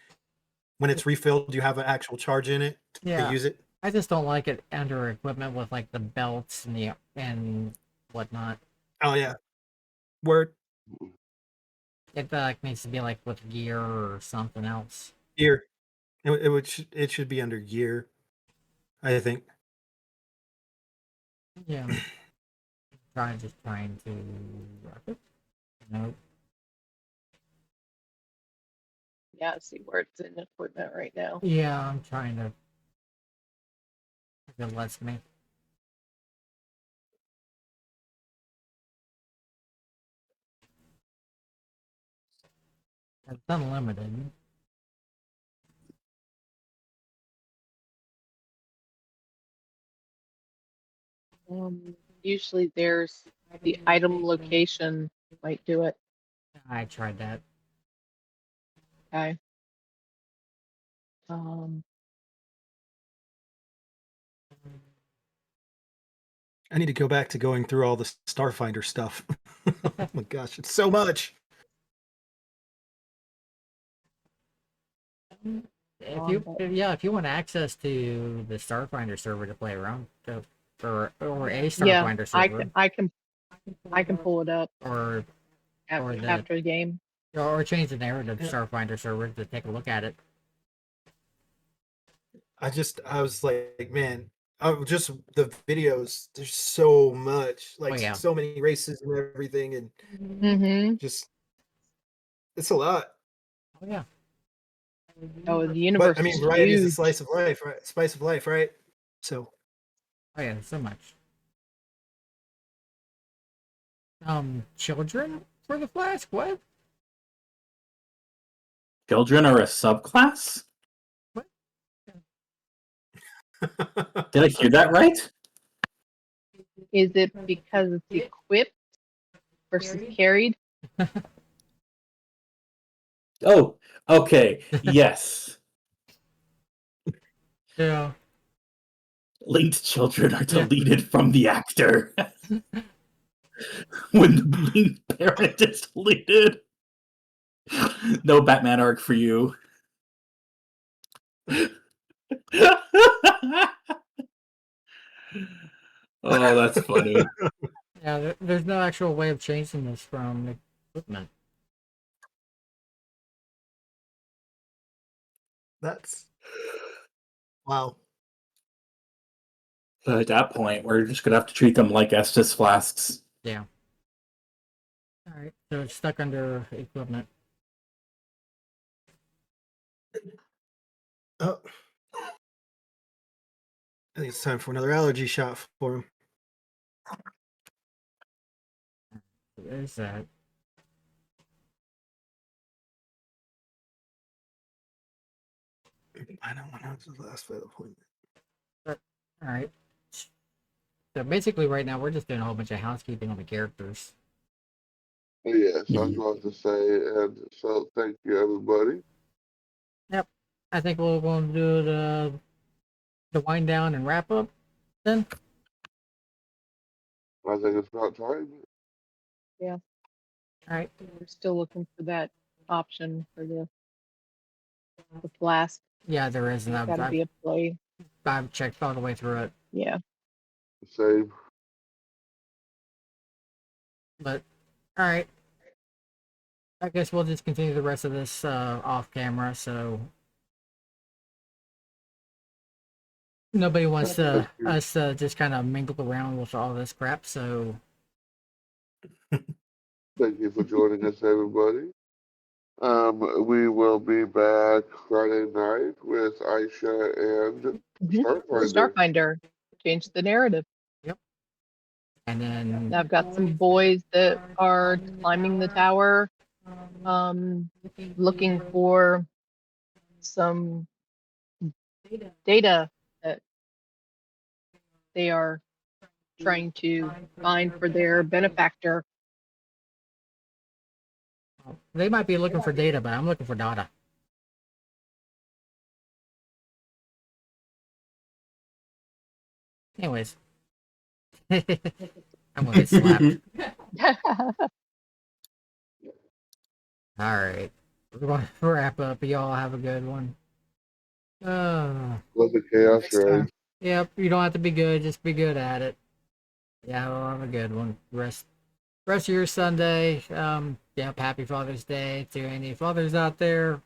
when it's refilled, you have an actual charge in it to Yeah, use it. I just don't like it under equipment with like the belts and whatnot. Oh yeah, word It needs to be like with gear or something else. gear. It should be under gear, I think. Yeah, trying to. No, Yeah, I see where it's in equipment right now. yeah, I'm trying to. If it lets me. It's unlimited. Usually there's the item location might do it. I tried that. Okay. Um, I need to go back to going through all the Starfinder stuff. Oh my gosh, it's so much. If you want access to the Starfinder server to play around, or a yeah, Starfinder server, I can pull it up or after the game. change the narrative Yeah. Starfinder server to take a look at it. I was like, man, just the videos. There's so much, like yeah. so many races and everything, and Mm-hmm. just it's a lot. Oh yeah. Oh, the But universe I mean, is variety is the huge. slice of life, right? Spice of life, right? So Oh yeah, so much. Children for the flask? What? Children are a subclass? What? Did I hear that right? Is it because it's equipped versus carried? Oh, okay. Yes. Yeah. Linked children are Yeah. deleted from the actor when the linked parent is deleted. No Batman arc for you. Oh, that's funny. Yeah, there's no actual way of changing this from equipment. that's wow. So at that point, we're just gonna have to treat them like Estus flasks. Yeah. Alright, so it's stuck under equipment. Oh, I think it's time for another allergy shot for him. There's that. I don't want to have the last vet appointment. Alright. So basically right now we're just doing a whole bunch of housekeeping on the characters. Yes, I was Mhm. about to say, and so thank you, everybody. Yep. I think we'll go and do the wind down and wrap up then. I think it's about time. Yeah, Alright. we're still looking for that option for the flask. Yeah, there is, and There's got to be a play. I've checked all the way through it. Yeah. Same. But alright. I guess we'll just continue the rest of this off camera, so nobody wants Thank you. us to just kind of mingle around with all this crap, so Thank you for joining us, everybody. We will be back Friday night with Aisha and Starfinder. Starfinder. Change the narrative. yep. And then I've got some boys that are climbing the tower, looking for some data that they are trying to find for their benefactor. they might be looking for data, but I'm looking for data. Anyways. I'm gonna get slapped. Alright. We're going to wrap up. Y'all have a good one. Let the chaos Next time. reign. Yep, you don't have to be good, just be good at it. Yeah, we'll have a good one. Rest of your Sunday. Yeah, happy Father's Day to any fathers out there.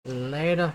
Later.